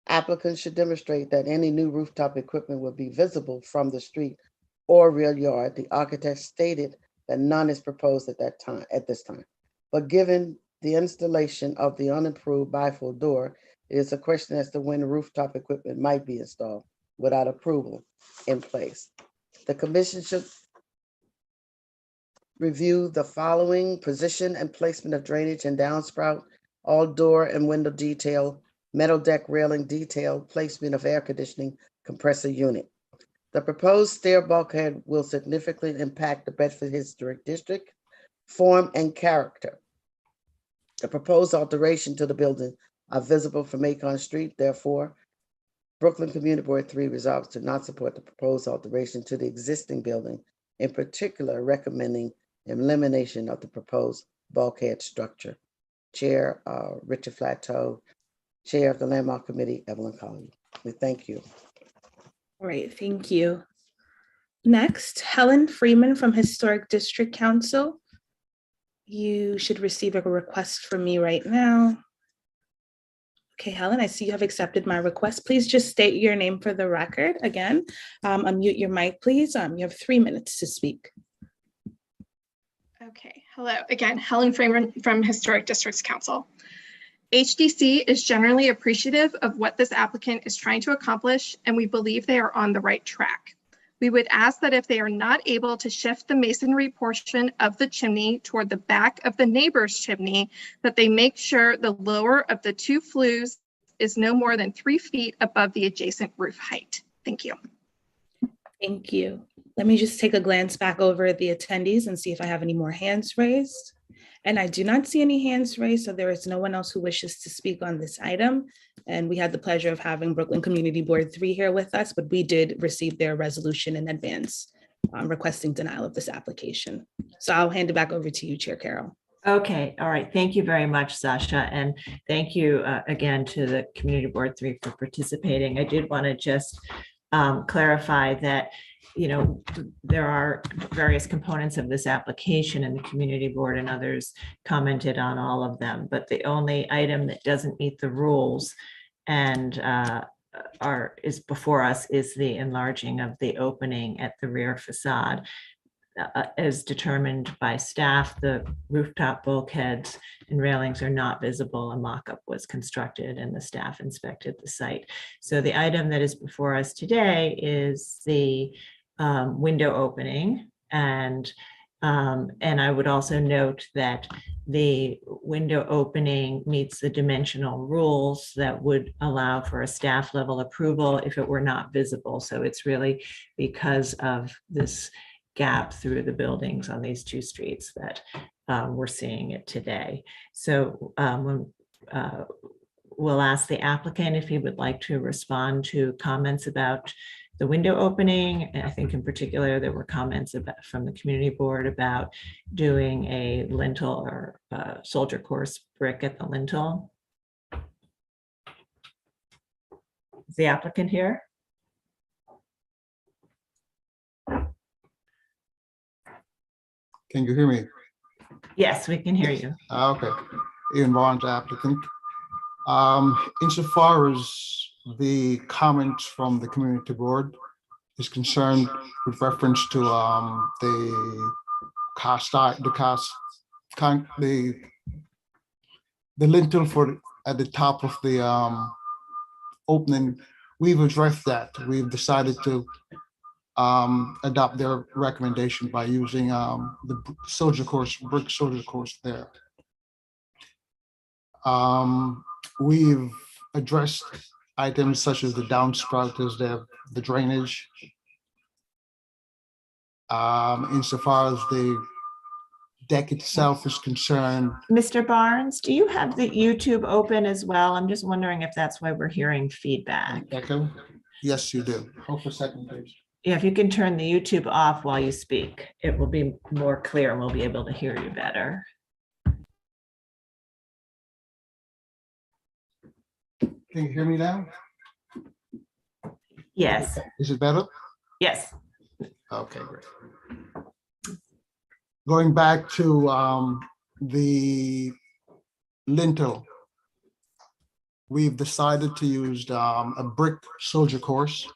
Applicants should demonstrate that any new rooftop equipment will be visible from the street or rear yard. The architect stated that none is proposed at this time. But given the installation of the unimproved bifold door, it is a question as to when rooftop equipment might be installed without approval in place. The commission should review the following: position and placement of drainage and downspout, all door and window detail, metal deck railing detail, placement of air conditioning compressor unit. The proposed stair bulkhead will significantly impact the Bedford Historic District form and character. The proposed alteration to the building are visible from Macon Street. Therefore, Brooklyn Community Board 3 resolves to not support the proposed alteration to the existing building, in particular recommending elimination of the proposed bulkhead structure. Chair Richard Flattow, Chair of the Landmark Committee, Evelyn Collins. We thank you. All right, thank you. Next, Helen Freeman from Historic District Council. You should receive a request from me right now. Okay, Helen, I see you have accepted my request. Please just state your name for the record again. Unmute your mic, please. You have 3 minutes to speak. Okay, hello again, Helen Freeman from Historic Districts Council. HDC is generally appreciative of what this applicant is trying to accomplish, and we believe they are on the right track. We would ask that if they are not able to shift the masonry portion of the chimney toward the back of the neighbor's chimney, that they make sure the lower of the two flues is no more than 3 feet above the adjacent roof height. Thank you. Thank you. Let me just take a glance back over the attendees and see if I have any more hands raised. And I do not see any hands raised, so there is no one else who wishes to speak on this item. And we had the pleasure of having Brooklyn Community Board 3 here with us, but we did receive their resolution in advance requesting denial of this application. So I'll hand it back over to you, Chair Carroll. Okay, all right. Thank you very much, Sasha. And thank you again to the Community Board 3 for participating. I did want to just clarify that there are various components of this application, and the community board and others commented on all of them. But the only item that doesn't meet the rules and is before us is the enlarging of the opening at the rear facade. As determined by staff, the rooftop bulkheads and railings are not visible. A mock-up was constructed and the staff inspected the site. So the item that is before us today is the window opening, and I would also note that the window opening meets the dimensional rules that would allow for a staff level approval if it were not visible. So it's really because of this gap through the buildings on these 2 streets that we're seeing it today. So we'll ask the applicant if he would like to respond to comments about the window opening. And I think in particular, there were comments from the community board about doing a lintel or soldier course brick at the lintel. Is the applicant here? Can you hear me? Yes, we can hear you. Okay. Ian Barnes, applicant. Insofar as the comments from the community board is concerned with reference to the lintel for at the top of the opening, we've addressed that. We've decided to adopt their recommendation by using the brick soldier course there. We've addressed items such as the downspout, as the drainage. Insofar as the deck itself is concerned. Mr. Barnes, do you have the YouTube open as well? I'm just wondering if that's why we're hearing feedback. Echo? Yes, you do. Hold for a second, please. Yeah, if you can turn the YouTube off while you speak, it will be more clear and we'll be able to hear you better. Can you hear me now? Yes. Is it better? Yes. Okay, great. Going back to the lintel, we've decided to use a brick soldier course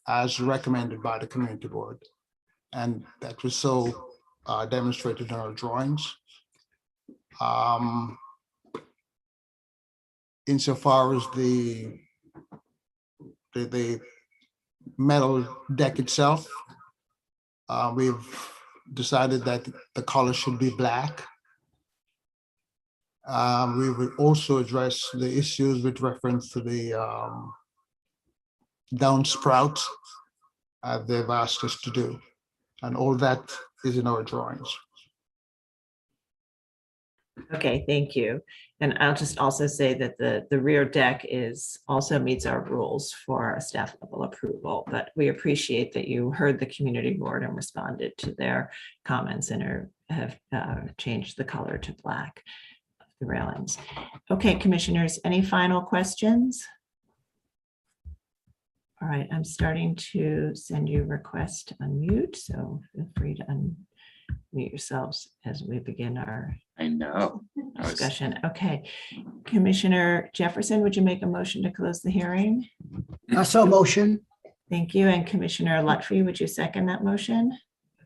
as recommended by the community board. And that was so demonstrated in our drawings. Insofar as the metal deck itself, we've decided that the color should be black. We will also address the issues with reference to the downspout they've asked us to do. And all that is in our drawings. Okay, thank you. And I'll just also say that the rear deck also meets our rules for a staff level approval, but we appreciate that you heard the community board and responded to their comments and have changed the color to black of the railings. Okay, commissioners, any final questions? All right, I'm starting to send you requests to unmute, so feel free to unmute yourselves as we begin our discussion. Okay, Commissioner Jefferson, would you make a motion to close the hearing? So motion. Thank you. And Commissioner Lutfi, would you second that motion?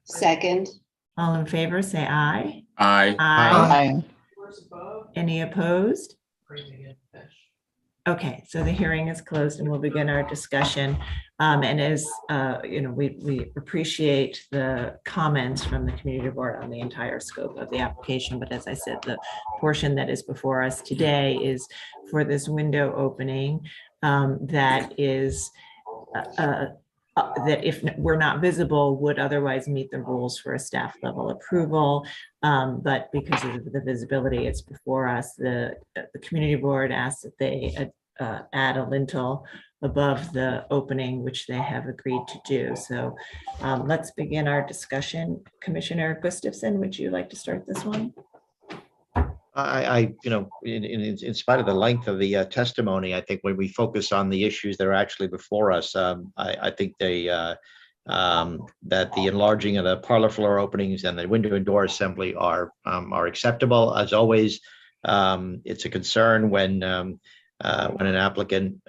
Second. All in favor, say aye. Aye. Aye. Any opposed? Okay, so the hearing is closed and we'll begin our discussion. And as we appreciate the comments from the community board on the entire scope of the application. But as I said, the portion that is before us today is for this window opening that is that if we're not visible would otherwise meet the rules for a staff level approval. But because of the visibility, it's before us. The community board asked that they add a lintel above the opening, which they have agreed to do. So let's begin our discussion. Commissioner Gustafson, would you like to start this one? In spite of the length of the testimony, I think when we focus on the issues that are actually before us, I think that the enlarging of the parlor floor openings and the window and door assembly are acceptable. As always, it's a concern when an applicant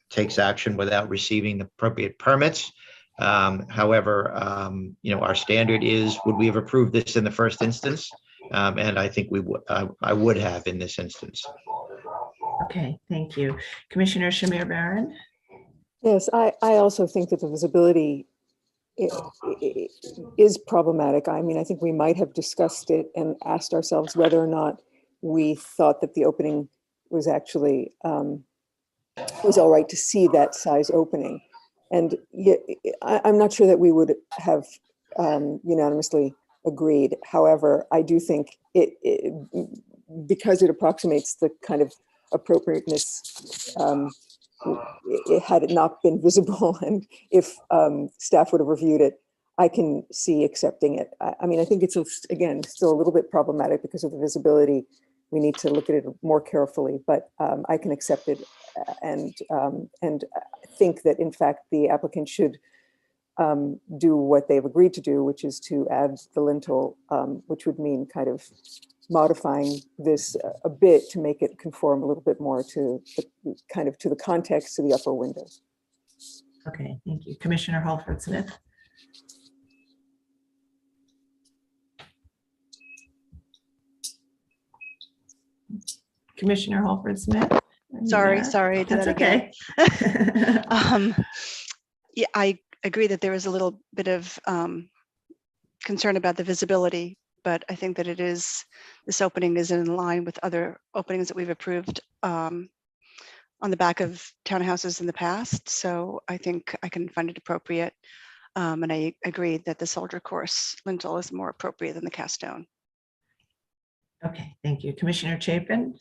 takes action without receiving the appropriate permits. However, our standard is, would we have approved this in the first instance? And I think I would have in this instance. Okay, thank you. Commissioner Shamir Baran? Yes, I also think that the visibility is problematic. I mean, I think we might have discussed it and asked ourselves whether or not we thought that the opening was actually was all right to see that size opening. And yet, I'm not sure that we would have unanimously agreed. However, I do think it because it approximates the kind of appropriateness, had it not been visible, and if staff would have reviewed it, I can see accepting it. I mean, I think it's, again, still a little bit problematic because of the visibility. We need to look at it more carefully, but I can accept it and think that, in fact, the applicant should do what they've agreed to do, which is to add the lintel, which would mean kind of modifying this a bit to make it conform a little bit more to the context of the upper windows. Okay, thank you. Commissioner Halford Smith. Commissioner Halford Smith. Sorry, I did That's that again. Okay. Yeah, I agree that there is a little bit of concern about the visibility, but I think that this opening is in line with other openings that we've approved on the back of townhouses in the past. So I think I can find it appropriate. And I agree that the soldier course lintel is more appropriate than the cast stone. Okay, thank you. Commissioner Chapin.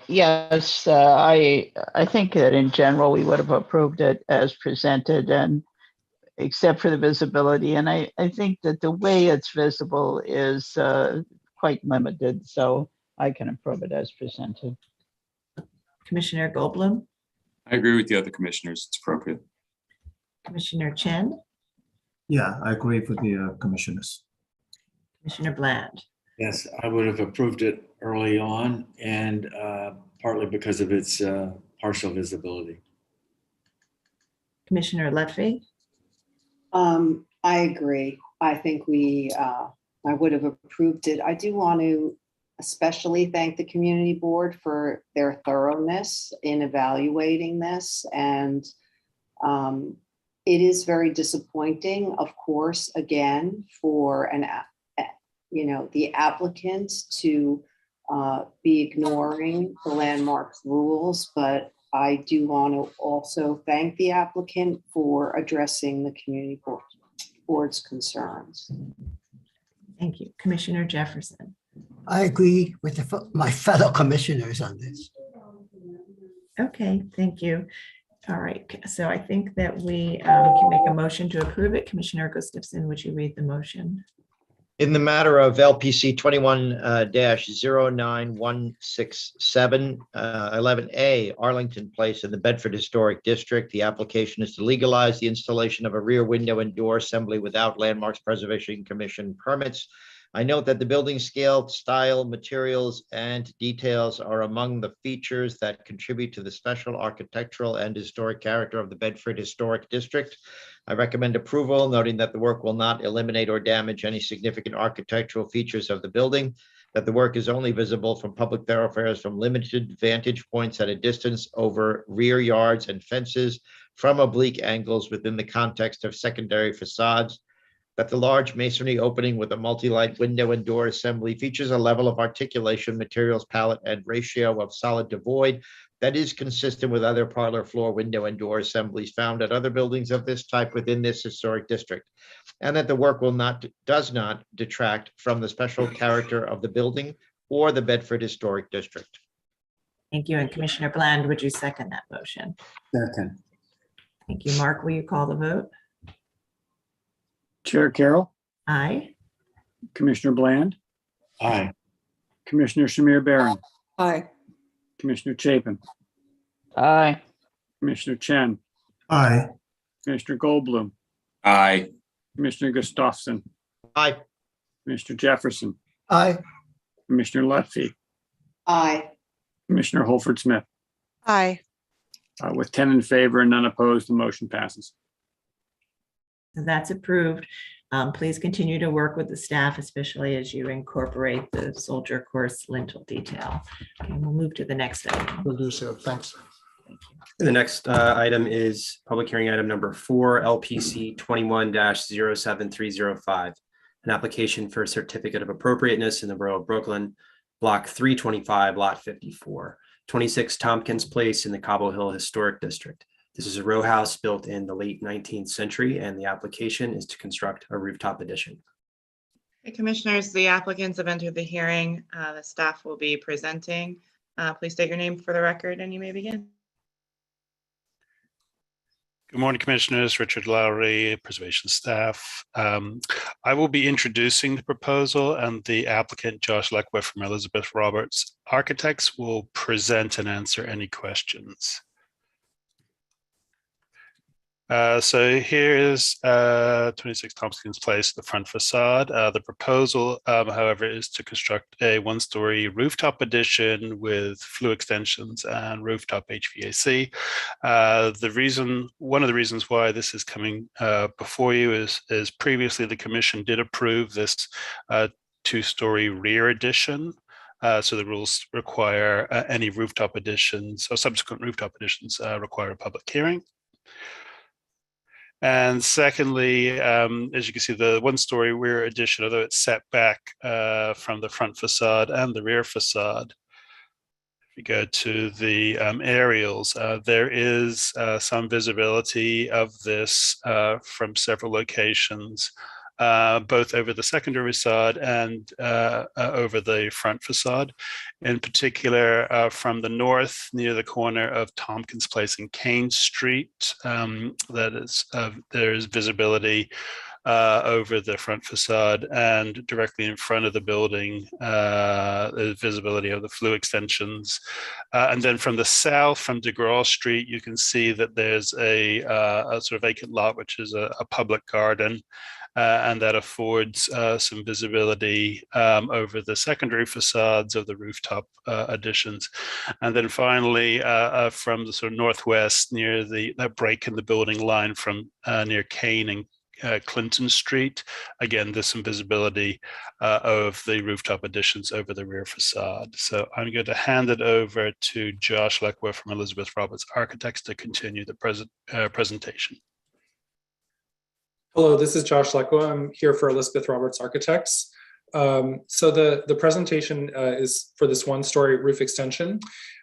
Yes, I think that in general, we would have approved it as presented, and except for the visibility. And I think that the way it's visible is quite limited, so I can approve it as presented. Commissioner Goldblum. I agree with the other commissioners. It's appropriate. Commissioner Chen. Yeah, I agree with the commissioners. Commissioner Bland. Yes, I would have approved it early on, and partly because of its partial visibility. Commissioner Lutfi. I agree. I think I would have approved it. I do want to especially thank the community board for their thoroughness in evaluating this. And it is very disappointing, of course, again, for the applicant to be ignoring the landmarks rules, but I do want to also thank the applicant for addressing the community board's concerns. Thank you. Commissioner Jefferson. I agree with my fellow commissioners on this. Okay, thank you. All right, so I think that we can make a motion to approve it. Commissioner Gustafson, would you read the motion? In the matter of LPC 21-09167, 11A Arlington Place in the Bedford Historic District, the application is to legalize the installation of a rear window and door assembly without Landmarks Preservation Commission permits. I note that the building scale, style, materials, and details are among the features that contribute to the special architectural and historic character of the Bedford Historic District. I recommend approval, noting that the work will not eliminate or damage any significant architectural features of the building, that the work is only visible from public thoroughfares from limited vantage points at a distance over rear yards and fences from oblique angles within the context of secondary facades, that the large masonry opening with a multi-light window and door assembly features a level of articulation, materials palette, and ratio of solid to void that is consistent with other parlor floor window and door assemblies found at other buildings of this type within this historic district, and that the work does not detract from the special character of the building or the Bedford Historic District. Thank you. And Commissioner Bland, would you second that motion? Second. Thank you. Mark, will you call the vote? Chair Carroll, Aye. Commissioner Bland, Aye. Commissioner Shamir Barron, Aye. Commissioner Chapin, Aye. Commissioner Chen, Aye. Commissioner Goldblum, Aye. Commissioner Gustafson, Aye. Commissioner Jefferson, Aye. Commissioner Lutfi, Aye. Commissioner Holford Smith. Aye. With 10 in favor and none opposed, the motion passes. So that's approved. Please continue to work with the staff, especially as you incorporate the soldier course lintel detail. Okay, we'll move to the next item. Will do so. Thanks. The next item is public hearing item number 4, LPC 21-07305, an application for a certificate of appropriateness in the borough of Brooklyn, block 325, lot 54, 26 Tompkins Place in the Cobble Hill Historic District. This is a row house built in the late 19th century, and the application is to construct a rooftop addition. Okay, Commissioners, the applicants have entered the hearing. The staff will be presenting. Please state your name for the record and you may begin. Good morning, Commissioners. Richard Lowry, Preservation staff. I will be introducing the proposal, and the applicant, Josh Leckwith from Elizabeth Roberts Architects, will present and answer any questions. So here is 26 Tompkins Place, the front facade. The proposal, however, is to construct a one-story rooftop addition with flue extensions and rooftop HVAC. One of the reasons why this is coming before you is previously the commission did approve this two-story rear addition. So the rules require any rooftop additions or subsequent rooftop additions require a public hearing. And secondly, as you can see, the one-story rear addition, although it's set back from the front facade and the rear facade, if you go to the aerials, there is some visibility of this from several locations, both over the secondary facade and over the front facade. In particular, from the north, near the corner of Tompkins Place and Kane Street, there is visibility over the front facade, and directly in front of the building, there's visibility of the flue extensions. And then from the south, from DeGraw Street, you can see that there's a sort of vacant lot, which is a public garden. And that affords some visibility over the secondary facades of the rooftop additions. And then finally, from the sort of northwest, near that break in the building line from near Kane and Clinton Street, again, there's some visibility of the rooftop additions over the rear facade. So I'm going to hand it over to Josh Leckwith from Elizabeth Roberts Architects to continue the presentation. Hello, this is Josh Leckwith. I'm here for Elizabeth Roberts Architects. So the presentation is for this one-story roof extension.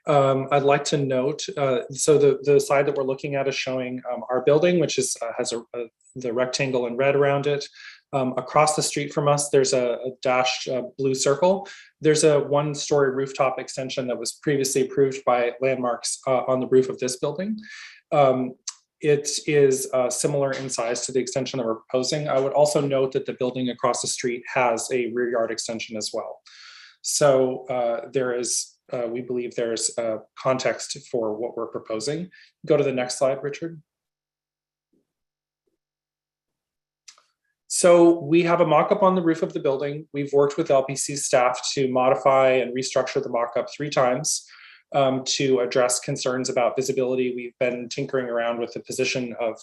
I'd like to note, so the slide that we're looking at is showing our building, which is has the rectangle in red around it. Across the street from us, there's a dashed blue circle. There's a one-story rooftop extension that was previously approved by Landmarks on the roof of this building. It is similar in size to the extension that we're proposing. I would also note that the building across the street has a rear yard extension as well. So we believe there's context for what we're proposing. Go to the next slide, Richard. So we have a mock-up on the roof of the building. We've worked with LPC staff to modify and restructure the mock-up 3 times. To address concerns about visibility. We've been tinkering around with the position of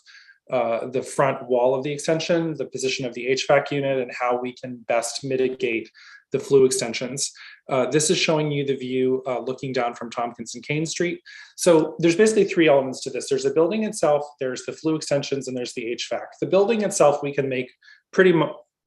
the front wall of the extension, the position of the HVAC unit, and how we can best mitigate the flue extensions. This is showing you the view looking down from Tompkins and Kane Street. So there's basically 3 elements to this. There's the building itself, there's the flue extensions, and there's the HVAC. The building itself we can make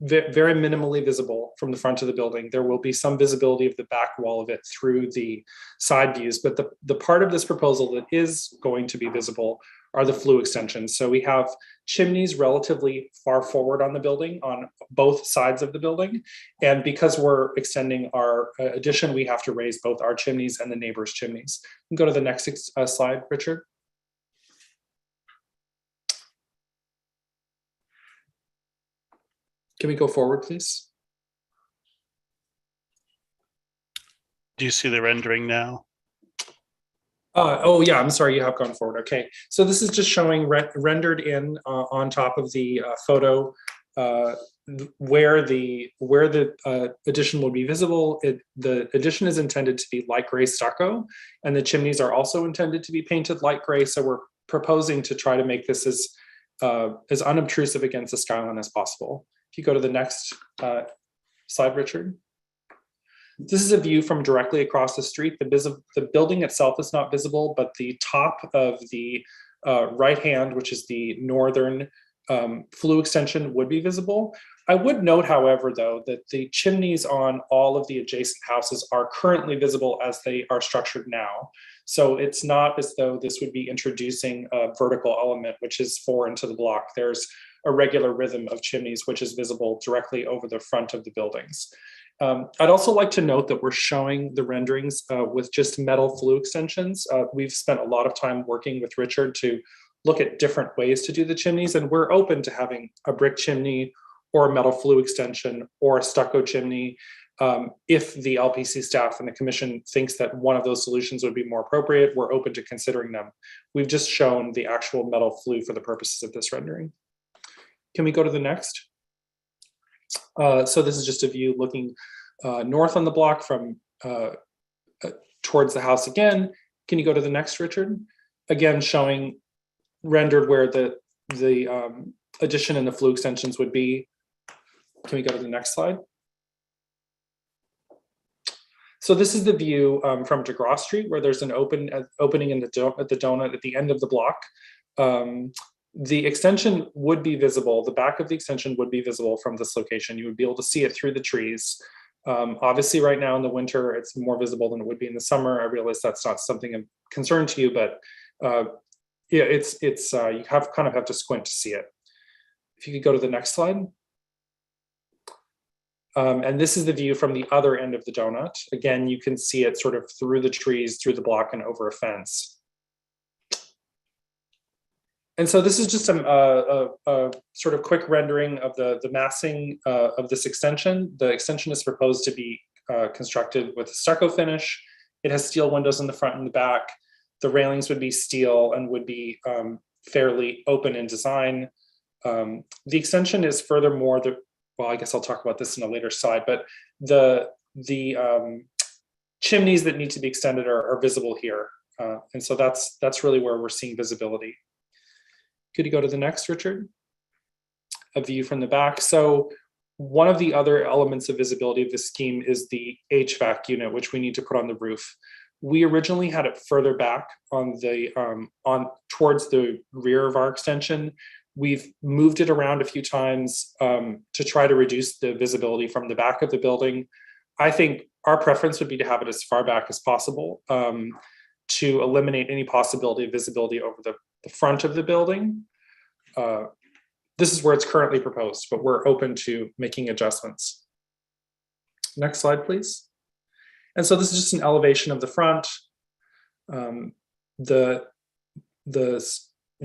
very minimally visible from the front of the building. There will be some visibility of the back wall of it through the side views, but the part of this proposal that is going to be visible are the flue extensions. So we have chimneys relatively far forward on the building on both sides of the building. And because we're extending our addition, we have to raise both our chimneys and the neighbors' chimneys. Go to the next slide, Richard. Can we go forward, please? Do you see the rendering now? Oh yeah, I'm sorry, you have gone forward. Okay, so this is just showing rendered in on top of the photo where the addition will be visible. The addition is intended to be light gray stucco, and the chimneys are also intended to be painted light gray. So we're proposing to try to make this as unobtrusive against the skyline as possible. If you go to the next slide, Richard. This is a view from directly across the street. The building itself is not visible, but the top of the right hand, which is the northern flue extension, would be visible. I would note, however, though, that the chimneys on all of the adjacent houses are currently visible as they are structured now. So it's not as though this would be introducing a vertical element, which is foreign to the block. There's a regular rhythm of chimneys, which is visible directly over the front of the buildings. I'd also like to note that we're showing the renderings with just metal flue extensions. We've spent a lot of time working with Richard to look at different ways to do the chimneys, and we're open to having a brick chimney or a metal flue extension or a stucco chimney. If the LPC staff and the commission thinks that one of those solutions would be more appropriate, we're open to considering them. We've just shown the actual metal flue for the purposes of this rendering. Can we go to the next? So this is just a view looking north on the block from towards the house again. Can you go to the next, Richard? Again, showing rendered where the addition and the flue extensions would be. Can we go to the next slide? So this is the view from DeGraw Street, where there's an opening in the donut at the end of the block. The extension would be visible. The back of the extension would be visible from this location. You would be able to see it through the trees. Obviously, right now in the winter, it's more visible than it would be in the summer. I realize that's not something of concern to you, but yeah, it's you kind of have to squint to see it. If you could go to the next slide. And this is the view from the other end of the donut. Again, you can see it sort of through the trees, through the block, and over a fence. And so this is just a sort of quick rendering of the massing of this extension. The extension is proposed to be constructed with a stucco finish. It has steel windows in the front and the back. The railings would be steel and would be fairly open in design. The extension is furthermore, well, I guess I'll talk about this in a later slide, but the chimneys that need to be extended are visible here. And so that's really where we're seeing visibility. Could you go to the next, Richard? A view from the back. So one of the other elements of visibility of this scheme is the HVAC unit, which we need to put on the roof. We originally had it further back on the towards the rear of our extension. We've moved it around a few times to try to reduce the visibility from the back of the building. I think our preference would be to have it as far back as possible to eliminate any possibility of visibility over the front of the building. This is where it's currently proposed, but we're open to making adjustments. Next slide, please. And so this is just an elevation of the front. The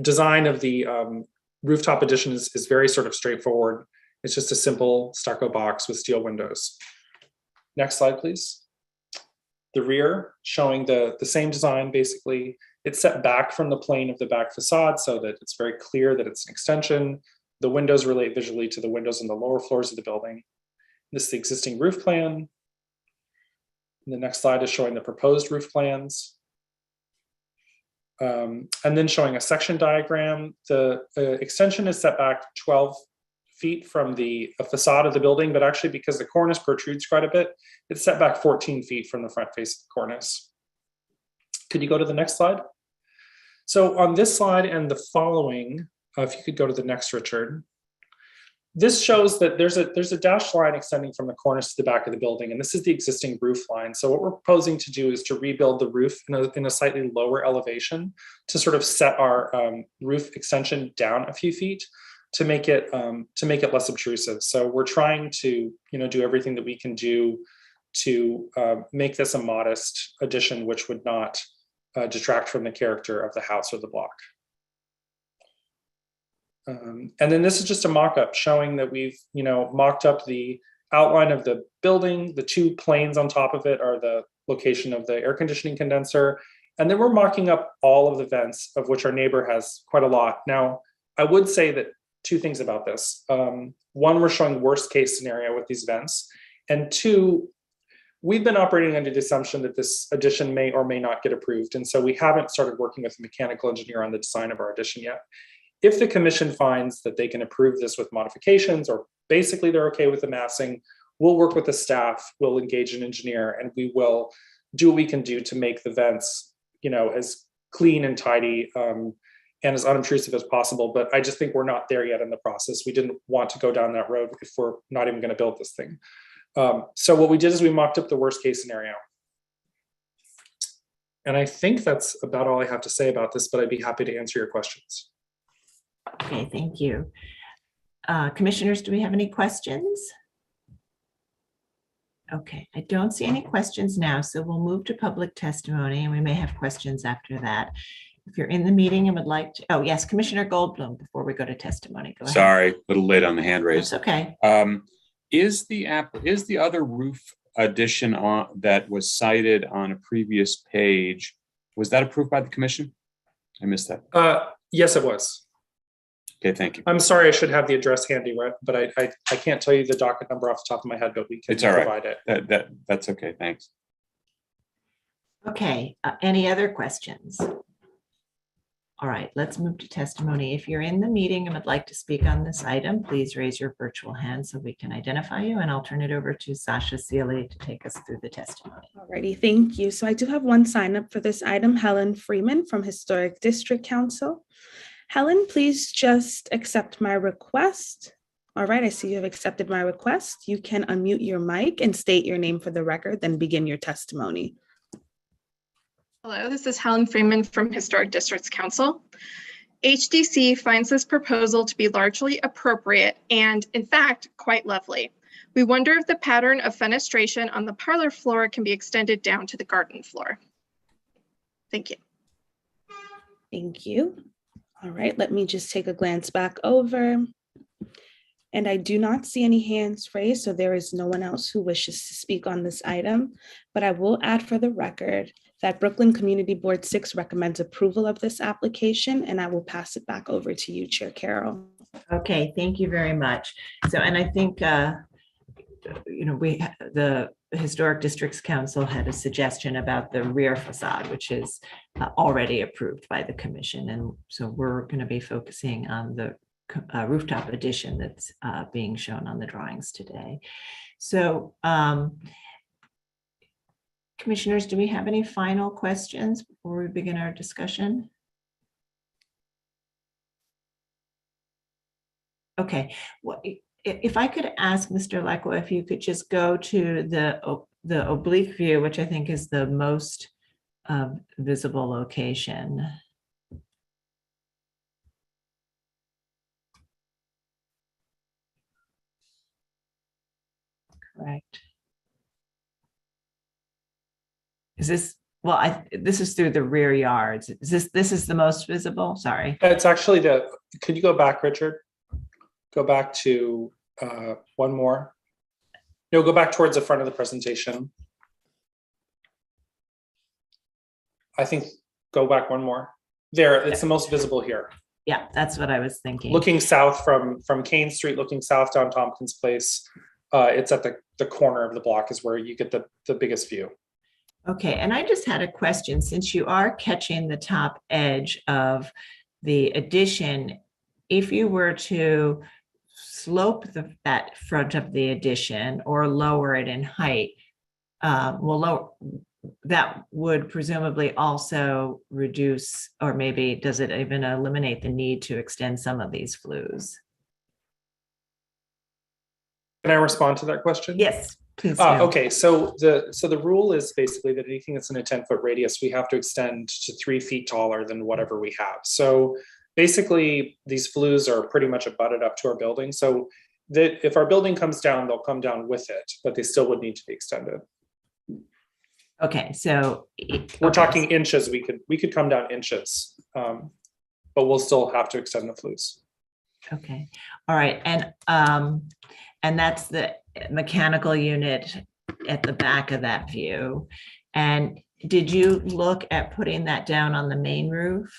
design of the rooftop addition is very sort of straightforward. It's just a simple stucco box with steel windows. Next slide, please. The rear, showing the same design, basically. It's set back from the plane of the back facade so that it's very clear that it's an extension. The windows relate visually to the windows on the lower floors of the building. This is the existing roof plan. And the next slide is showing the proposed roof plans. And then showing a section diagram. The extension is set back 12 feet from the facade of the building, but actually because the cornice protrudes quite a bit, it's set back 14 feet from the front face of the cornice. Could you go to the next slide? So on this slide and the following, if you could go to the next, Richard. This shows that there's a dashed line extending from the cornice to the back of the building, and this is the existing roof line. So what we're proposing to do is to rebuild the roof in a slightly lower elevation to sort of set our roof extension down a few feet to make it less obtrusive. So we're trying to do everything that we can do to make this a modest addition, which would not detract from the character of the house or the block. And then this is just a mock-up showing that we've mocked up the outline of the building. The two planes on top of it are the location of the air conditioning condenser. And then we're mocking up all of the vents, of which our neighbor has quite a lot. Now, I would say that two things about this. One, we're showing worst case scenario with these vents. And two, we've been operating under the assumption that this addition may or may not get approved. And so we haven't started working with a mechanical engineer on the design of our addition yet. If the commission finds that they can approve this with modifications, or basically they're okay with the massing, we'll work with the staff, we'll engage an engineer, and we will do what we can do to make the vents, as clean and tidy and as unobtrusive as possible. But I just think we're not there yet in the process. We didn't want to go down that road if we're not even going to build this thing. So what we did is we mocked up the worst case scenario. And I think that's about all I have to say about this, but I'd be happy to answer your questions. Okay, thank you. Commissioners, do we have any questions? Okay, I don't see any questions now, so we'll move to public testimony, and we may have questions after that. If you're in the meeting and would like to, oh yes, Commissioner Goldblum, before we go to testimony, go ahead. Sorry, a little late on the hand raise. That's okay. Is the other roof addition that was cited on a previous page, was that approved by the commission? I missed that. Yes, it was. Okay, thank you. I'm sorry, I should have the address handy, but I can't tell you the docket number off the top of my head, but we can provide it. That's okay, thanks. Okay, any other questions? All right, let's move to testimony. If you're in the meeting and would like to speak on this item, please raise your virtual hand so we can identify you, and I'll turn it over to Sasha Seeley to take us through the testimony. Alrighty, thank you. So I do have one sign up for this item, Helen Freeman from Historic District Council. Helen, please just accept my request. All right, I see you have accepted my request. You can unmute your mic and state your name for the record, then begin your testimony. Hello, this is Helen Freeman from Historic Districts Council. HDC finds this proposal to be largely appropriate and, in fact, quite lovely. We wonder if the pattern of fenestration on the parlor floor can be extended down to the garden floor. Thank you. Thank you. All right, let me just take a glance back over. And I do not see any hands raised, so there is no one else who wishes to speak on this item. But I will add for the record that Brooklyn Community Board 6 recommends approval of this application, and I will pass it back over to you, Chair Carroll. Okay, thank you very much. So, and I think, the Historic Districts Council had a suggestion about the rear facade, which is already approved by the commission. And so we're going to be focusing on the rooftop addition that's being shown on the drawings today. So, commissioners, do we have any final questions before we begin our discussion? Okay, well, if I could ask Mr. Lecqua, if you could just go to the oblique view, which I think is the most visible location. Correct. Is this, well, this is through the rear yards. Is this is the most visible? Sorry. It's actually could you go back, Richard? Go back to one more. No, go back towards the front of the presentation. I think go back one more. There, it's the most visible here. Yeah, that's what I was thinking. Looking south from Kane Street, looking south down Tompkins Place, it's at the corner of the block is where you get the biggest view. Okay, and I just had a question. Since you are catching the top edge of the addition, if you were to slope that front of the addition or lower it in height, that would presumably also reduce, or maybe does it even eliminate the need to extend some of these flues? Can I respond to that question? Yes, please. Okay, so the rule is basically that anything that's in a 10-foot radius, we have to extend to 3 feet taller than whatever we have. So basically, these flues are pretty much abutted up to our building. So that if our building comes down, they'll come down with it, but they still would need to be extended. Okay, so we're talking inches. We could come down inches, but we'll still have to extend the flues. Okay, all right, and that's the mechanical unit at the back of that view. And did you look at putting that down on the main roof?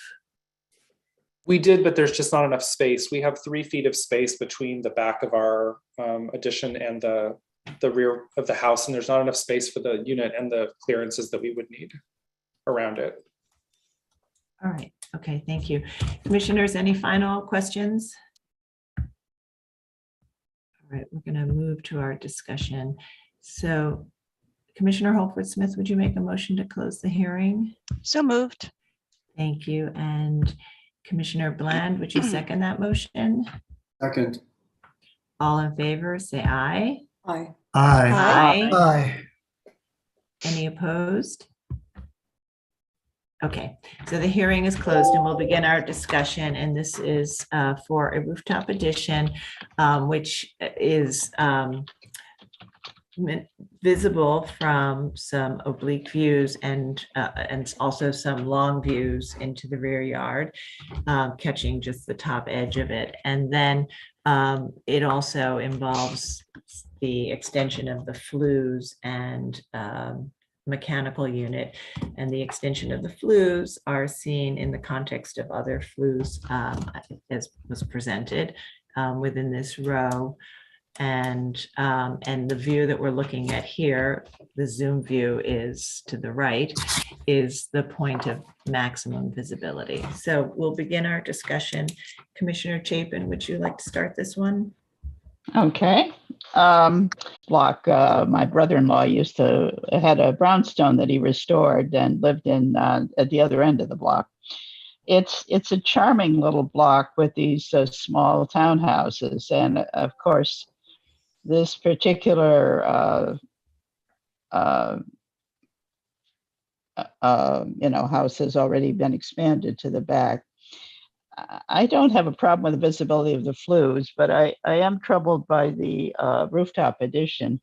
We did, but there's just not enough space. We have 3 feet of space between the back of our addition and the rear of the house, and there's not enough space for the unit and the clearances that we would need around it. All right, okay, thank you. Commissioners, any final questions? All right, we're going to move to our discussion. So Commissioner Holford Smith, would you make a motion to close the hearing? So moved. Thank you. And Commissioner Bland, would you second that motion? Second. All in favor, say aye. Aye. Aye. Aye. Any opposed? Okay, so the hearing is closed and we'll begin our discussion. And this is for a rooftop addition, which is visible from some oblique views and also some long views into the rear yard, catching just the top edge of it. And then it also involves the extension of the flues and mechanical unit, and the extension of the flues are seen in the context of other flues as was presented within this row. And the view that we're looking at here, the zoom view is to the right, is the point of maximum visibility. So we'll begin our discussion. Commissioner Chapin, would you like to start this one? Okay. Block, my brother-in-law had a brownstone that he restored and lived in at the other end of the block. It's a charming little block with these small townhouses, and of course, this particular house has already been expanded to the back. I don't have a problem with the visibility of the flues, but I am troubled by the rooftop addition,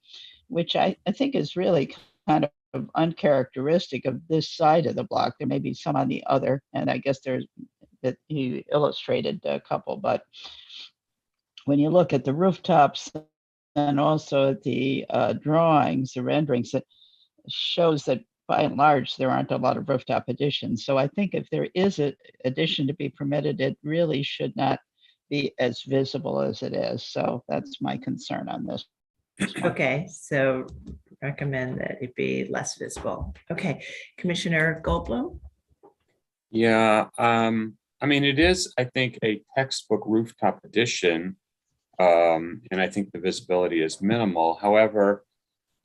which I think is really kind of uncharacteristic of this side of the block. There may be some on the other, and I guess that he illustrated a couple, but when you look at the rooftops and also at the drawings, the renderings, it shows that by and large, there aren't a lot of rooftop additions. So I think if there is an addition to be permitted, it really should not be as visible as it is. So that's my concern on this. Okay, so recommend that it be less visible. Okay, Commissioner Goldblum? Yeah, I mean, it is, I think, a textbook rooftop addition, and I think the visibility is minimal. However,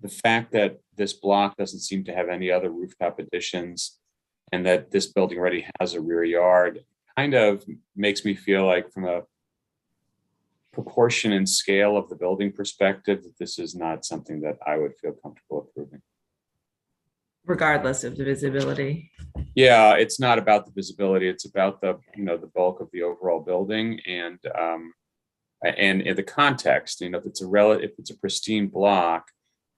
the fact that this block doesn't seem to have any other rooftop additions and that this building already has a rear yard kind of makes me feel like, from a proportion and scale of the building perspective, that this is not something that I would feel comfortable approving. Regardless of the visibility. Yeah, it's not about the visibility. It's about the, the bulk of the overall building and in the context. If it's a pristine block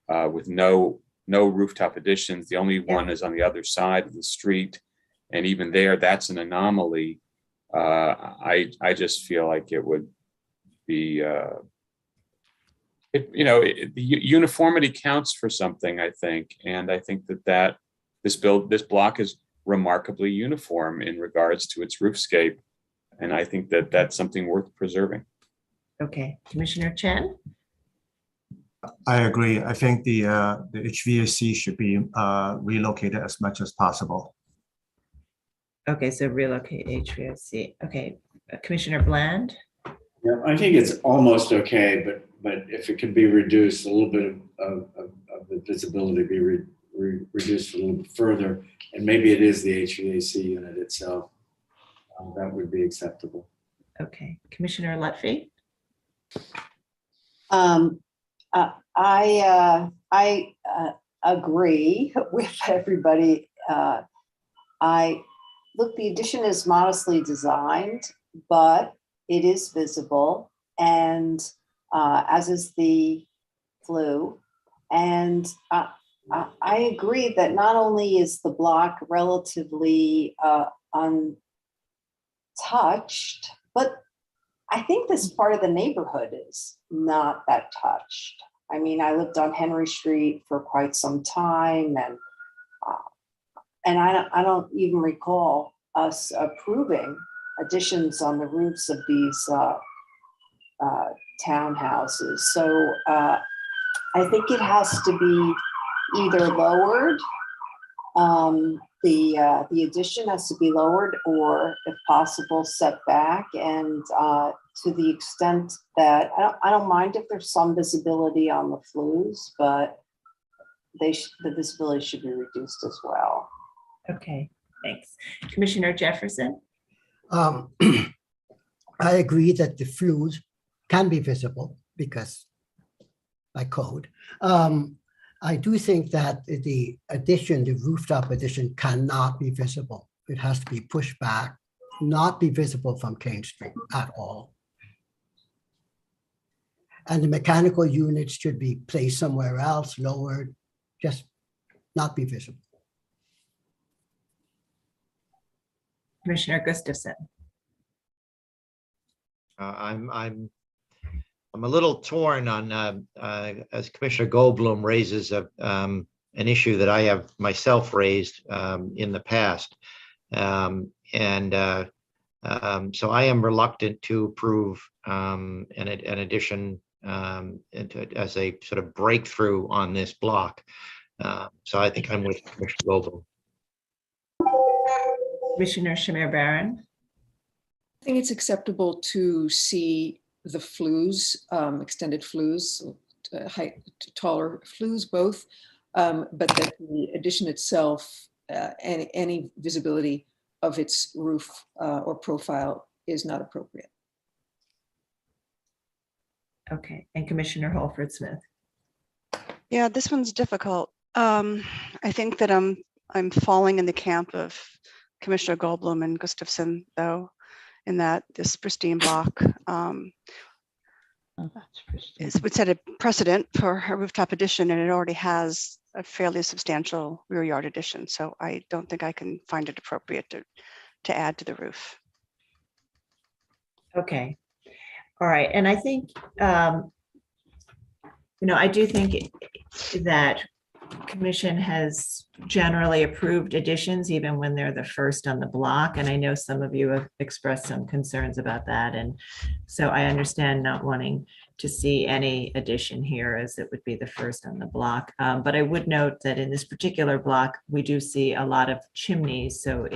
with no rooftop additions, the only one is on the other side of the street, and even there, that's an anomaly. I just feel like it would be, the uniformity counts for something, I think, and I think that this block is remarkably uniform in regards to its roofscape, and I think that that's something worth preserving. Okay, Commissioner Chen. I agree. I think the HVAC should be relocated as much as possible. Okay, so relocate HVAC. Okay, Commissioner Bland. Yeah, I think it's almost okay, but if it can be reduced, a little bit of the visibility be reduced a little bit further, and maybe it is the HVAC unit itself, that would be acceptable. Okay, Commissioner Lutfi. I agree with everybody. Look, the addition is modestly designed, but it is visible, and as is the flue. And I agree that not only is the block relatively untouched, but I think this part of the neighborhood is not that touched. I mean, I lived on Henry Street for quite some time, and I don't even recall us approving additions on the roofs of these townhouses. So I think it has to be either lowered, the addition has to be lowered, or if possible, set back. And to the extent that I don't mind if there's some visibility on the flues, but the visibility should be reduced as well. Okay, thanks. Commissioner Jefferson. I agree that the flues can be visible because by code. I do think that the addition, the rooftop addition, cannot be visible. It has to be pushed back, not be visible from King Street at all. And the mechanical units should be placed somewhere else, lowered, just not be visible. Commissioner Gustafson. I'm a little torn on as Commissioner Goldblum raises an issue that I have myself raised in the past, so I am reluctant to approve an addition as a sort of breakthrough on this block. So I think I'm with Commissioner Goldblum. Commissioner Shamir Baran. I think it's acceptable to see the flues, extended flues, taller flues, both, but that the addition itself, any visibility of its roof or profile is not appropriate. Okay, and Commissioner Holford Smith. Yeah, this one's difficult. I think that I'm falling in the camp of Commissioner Goldblum and Gustafson, though, in that this pristine block would set a precedent for a rooftop addition, and it already has a fairly substantial rear yard addition. So I don't think I can find it appropriate to add to the roof. Okay. All right. And I think, I do think that Commission has generally approved additions even when they're the first on the block. And I know some of you have expressed some concerns about that. And so I understand not wanting to see any addition here as it would be the first on the block. But I would note that in this particular block, we do see a lot of chimneys. So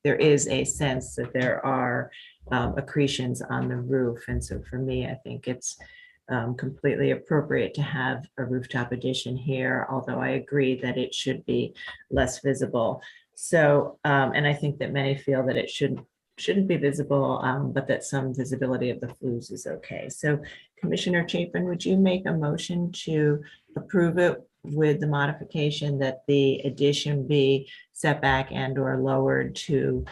there is a sense that there are accretions on the roof. And so for me, I think it's completely appropriate to have a rooftop addition here, although I agree that it should be less visible. So, and I think that many feel that it shouldn't be visible, but that some visibility of the flues is okay. So Commissioner Chapin, would you make a motion to approve it with the modification that the addition be set back and or lowered to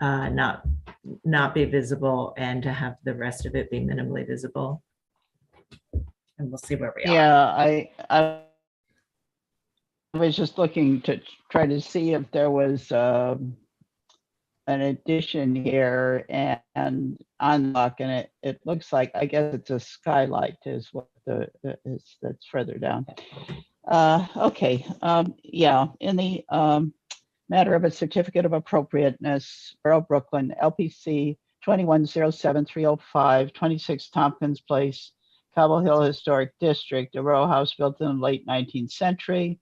not be visible and to have the rest of it be minimally visible? And we'll see where we are. Yeah, I was just looking to try to see if there was an addition here and unlock, and it looks like, I guess it's a skylight is what is that's further down. Okay, yeah, in the matter of a certificate of appropriateness, Borough of Brooklyn, LPC 2107305, 26 Tompkins Place, Cobble Hill Historic District, a row house built in the late 19th century.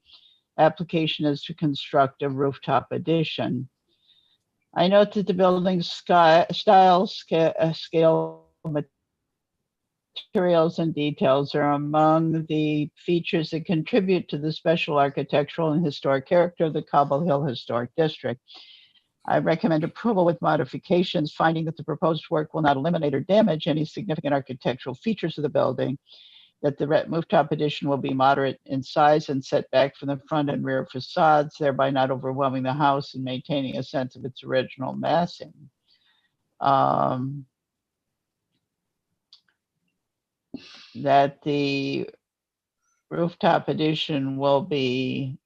Application is to construct a rooftop addition. I note that the building's style, scale, materials, and details are among the features that contribute to the special architectural and historic character of the Cobble Hill Historic District. I recommend approval with modifications, finding that the proposed work will not eliminate or damage any significant architectural features of the building, that the rooftop addition will be moderate in size and set back from the front and rear facades, thereby not overwhelming the house and maintaining a sense of its original massing. That the rooftop addition will be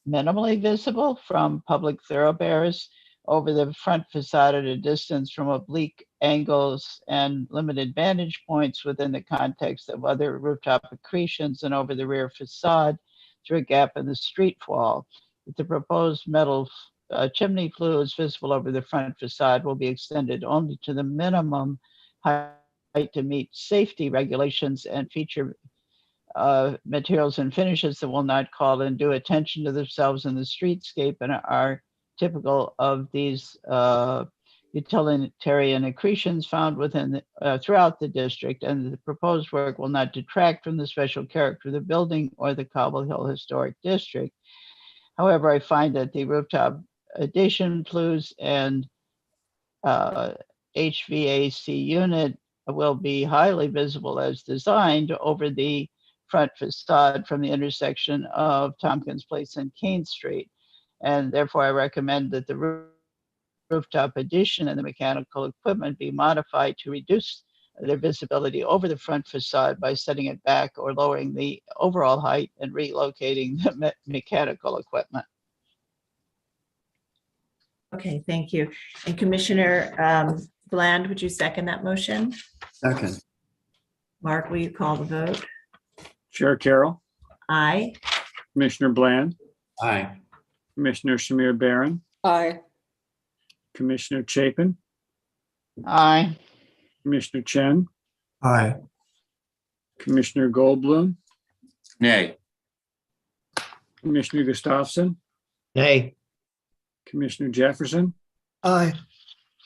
minimally visible from public thoroughfares over the front facade at a distance from oblique angles and limited vantage points within the context of other rooftop accretions and over the rear facade through a gap in the street wall. That the proposed metal chimney flue is visible over the front facade will be extended only to the minimum height to meet safety regulations and feature materials and finishes that will not call undue attention to themselves in the streetscape and are typical of these utilitarian accretions found within throughout the district, and the proposed work will not detract from the special character of the building or the Cobble Hill Historic District. However, I find that the rooftop addition, flues, and HVAC unit will be highly visible as designed over the front facade from the intersection of Tompkins Place and Kane Street. And therefore, I recommend that the rooftop addition and the mechanical equipment be modified to reduce their visibility over the front facade by setting it back or lowering the overall height and relocating the mechanical equipment. Okay, thank you. And Commissioner Bland, would you second that motion? Second. Mark, will you call the vote? Chair Carroll, Aye. Commissioner Bland, Aye. Commissioner Shamir Barron, Aye. Commissioner Chapin, Aye. Commissioner Chen, Aye. Commissioner Goldblum, Nay. Commissioner Gustafson, Nay. Commissioner Jefferson, Aye.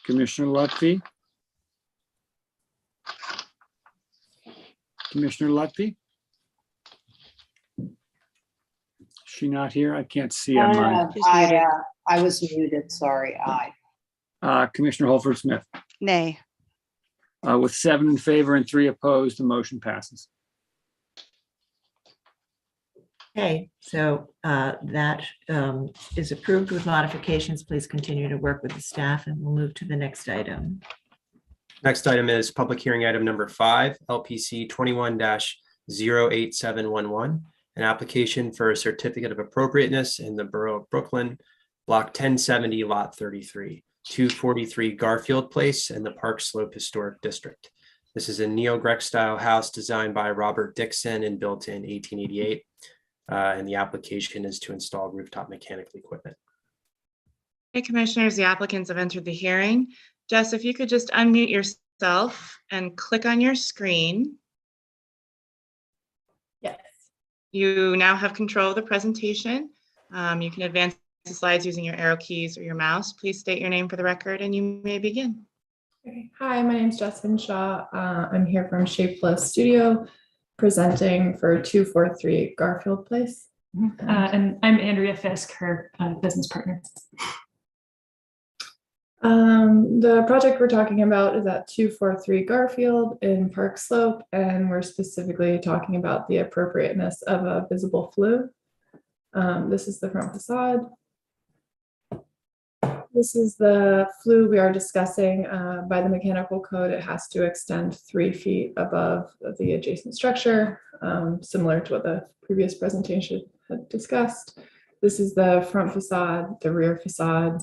Commissioner Lutfi. Commissioner Lutfi? She not here? I can't see on mine. I was muted, sorry, aye. Commissioner Holford Smith. Nay. With 7 in favor and 3 opposed, the motion passes. Okay, so that is approved with modifications. Please continue to work with the staff and we'll move to the next item. Next item is public hearing item number 5, LPC 21-08711, an application for a certificate of appropriateness in the Borough of Brooklyn, block 1070, lot 33, 243 Garfield Place in the Park Slope Historic District. This is a neo-Grec style house designed by Robert Dixon and built in 1888. And the application is to install rooftop mechanical equipment. Hey, commissioners, the applicants have entered the hearing. Jess, if you could just unmute yourself and click on your screen. Yes. You now have control of the presentation. You can advance the slides using your arrow keys or your mouse. Please state your name for the record and you may begin. Okay. Hi, my name is Jasmine Shaw. I'm here from Shapeless Studio, presenting for 243 Garfield Place. And I'm Andrea Fisk, her business partner. The project we're talking about is at 243 Garfield in Park Slope, and we're specifically talking about the appropriateness of a visible flue. This is the front facade. This is the flue we are discussing. By the mechanical code, it has to extend 3 feet above the adjacent structure, similar to what the previous presentation had discussed. This is the front facade, the rear facade.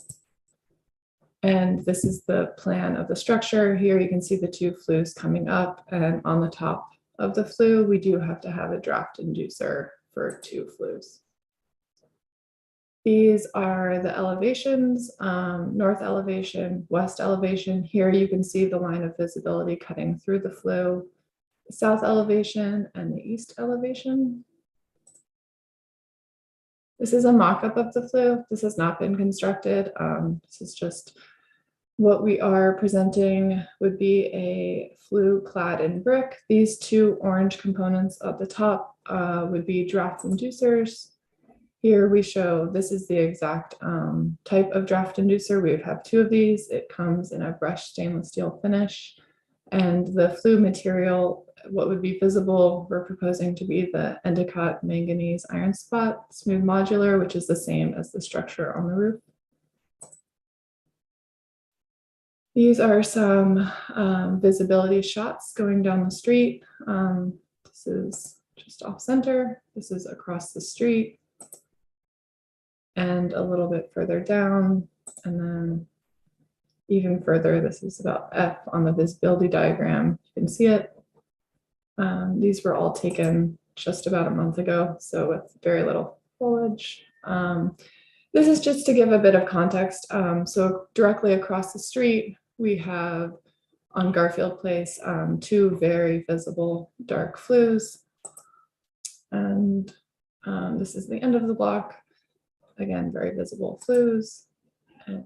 And this is the plan of the structure. Here you can see the 2 flues coming up, and on the top of the flue, we do have to have a draft inducer for 2 flues. These are the elevations, north elevation, west elevation. Here you can see the line of visibility cutting through the flue, the south elevation and the east elevation. This is a mock-up of the flue. This has not been constructed. This is just what we are presenting would be a flue clad in brick. These 2 orange components at the top would be draft inducers. Here we show this is the exact type of draft inducer. We have 2 of these. It comes in a brushed stainless steel finish. And the flue material, what would be visible, we're proposing to be the Endicott manganese iron spot smooth modular, which is the same as the structure on the roof. These are some visibility shots going down the street. This is just off center. This is across the street. And a little bit further down, and then even further, this is about F on the visibility diagram. You can see it. These were all taken just about a month ago, so with very little foliage. This is just to give a bit of context. So directly across the street, we have on Garfield Place 2 very visible dark flues. And this is the end of the block. Again, very visible flues, and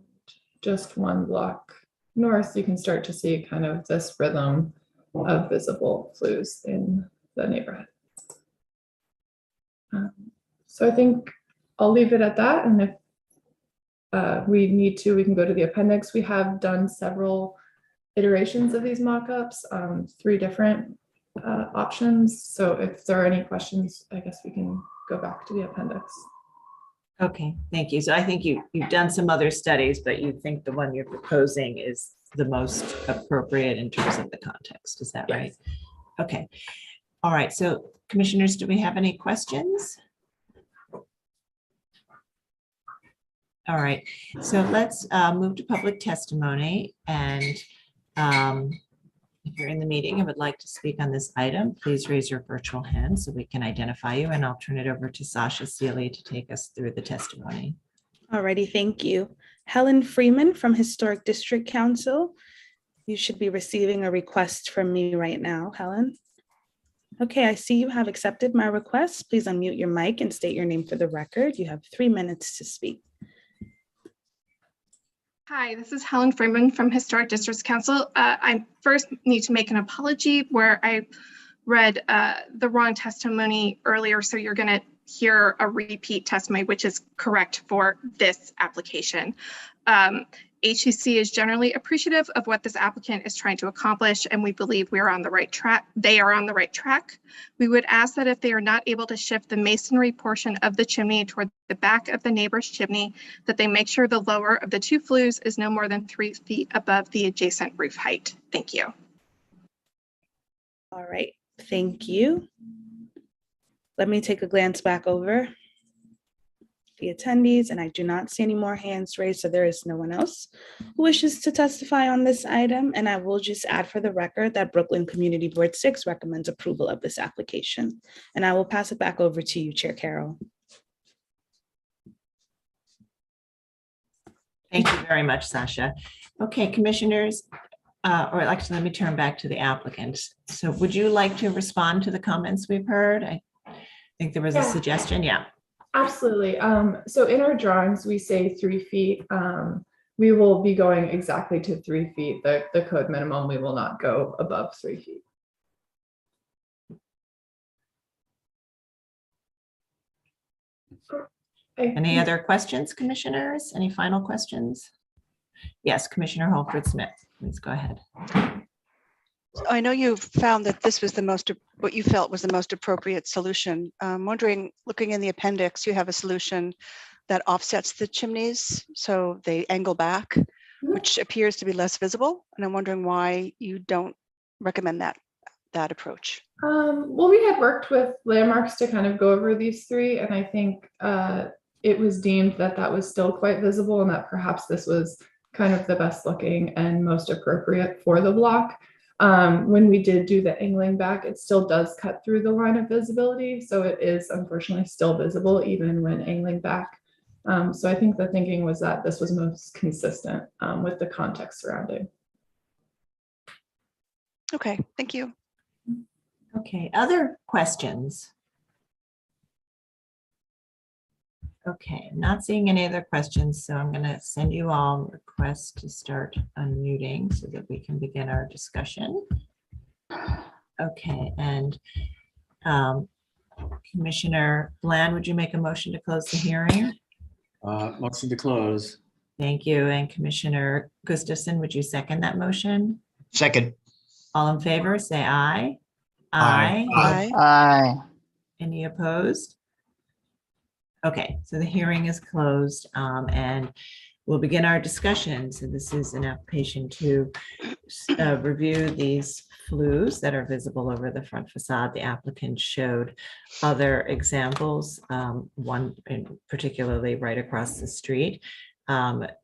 just 1 block north, you can start to see kind of this rhythm of visible flues in the neighborhood. So I think I'll leave it at that, and if we need to, we can go to the appendix. We have done several iterations of these mock-ups, 3 different options. So if there are any questions, I guess we can go back to the appendix. Okay, thank you. So I think you've done some other studies, but you think the one you're proposing is the most appropriate in terms of the context. Is that right? Okay. All right. So commissioners, do we have any questions? All right. So let's move to public testimony. And if you're in the meeting and would like to speak on this item, please raise your virtual hand so we can identify you, and I'll turn it over to Sasha Seeley to take us through the testimony. Alrighty, thank you. Helen Freeman from Historic District Council. You should be receiving a request from me right now, Helen. Okay, I see you have accepted my request. Please unmute your mic and state your name for the record. You have 3 minutes to speak. Hi, this is Helen Freeman from Historic Districts Council. I first need to make an apology where I read the wrong testimony earlier, so you're going to hear a repeat testimony, which is correct for this application. HCC is generally appreciative of what this applicant is trying to accomplish, and we believe we are on the right track. They are on the right track. We would ask that if they are not able to shift the masonry portion of the chimney toward the back of the neighbor's chimney, that they make sure the lower of the 2 flues is no more than 3 feet above the adjacent roof height. Thank you. All right, thank you. Let me take a glance back over the attendees, and I do not see any more hands raised, so there is no one else who wishes to testify on this item. And I will just add for the record that Brooklyn Community Board 6 recommends approval of this application. And I will pass it back over to you, Chair Carroll. Thank you very much, Sasha. Okay, commissioners, or actually, let me turn back to the applicant. So would you like to respond to the comments we've heard? I think there was a suggestion. Yeah. Absolutely. So in our drawings, we say 3 feet. We will be going exactly to 3 feet, the code minimum. We will not go above 3 feet. Any other questions, commissioners? Any final questions? Yes, Commissioner Holford Smith, please go ahead. I know you found that this was what you felt was the most appropriate solution. I'm wondering, looking in the appendix, you have a solution that offsets the chimneys, so they angle back, which appears to be less visible. And I'm wondering why you don't recommend that approach. Well, we had worked with Landmarks to kind of go over these three, and I think it was deemed that that was still quite visible and that perhaps this was kind of the best looking and most appropriate for the block. When we did do the angling back, it still does cut through the line of visibility. So it is unfortunately still visible even when angling back. So I think the thinking was that this was most consistent with the context surrounding. Okay, thank you. Okay, other questions? Okay, I'm not seeing any other questions, so I'm going to send you all a request to start unmuting so that we can begin our discussion. Okay, and Commissioner Bland, would you make a motion to close the hearing? Motion to close. Thank you. And Commissioner Gustafson, would you second that motion? Second. All in favor, say aye. Aye. Aye. Aye. Any opposed? Okay, so the hearing is closed and we'll begin our discussion. So this is an application to review these flues that are visible over the front facade. The applicant showed other examples, one particularly right across the street.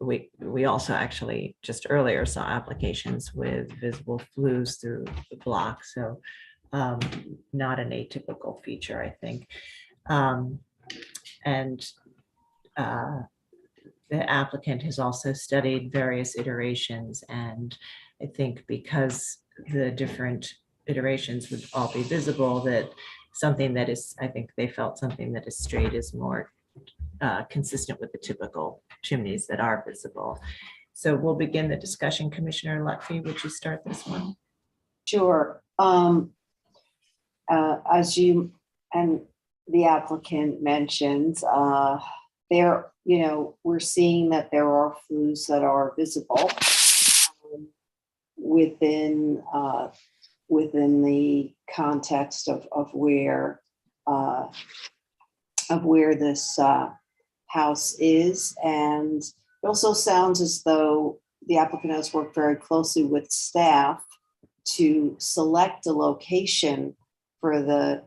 We also actually just earlier saw applications with visible flues through the block. So not an atypical feature, I think. The applicant has also studied various iterations, and I think because the different iterations would all be visible, that something that is, I think they felt something that is straight is more consistent with the typical chimneys that are visible. So we'll begin the discussion. Commissioner Lutfi, would you start this one? Sure. As you and the applicant mentions, we're seeing that there are flues that are visible within the context of where this house is, and it also sounds as though the applicant has worked very closely with staff to select a location for the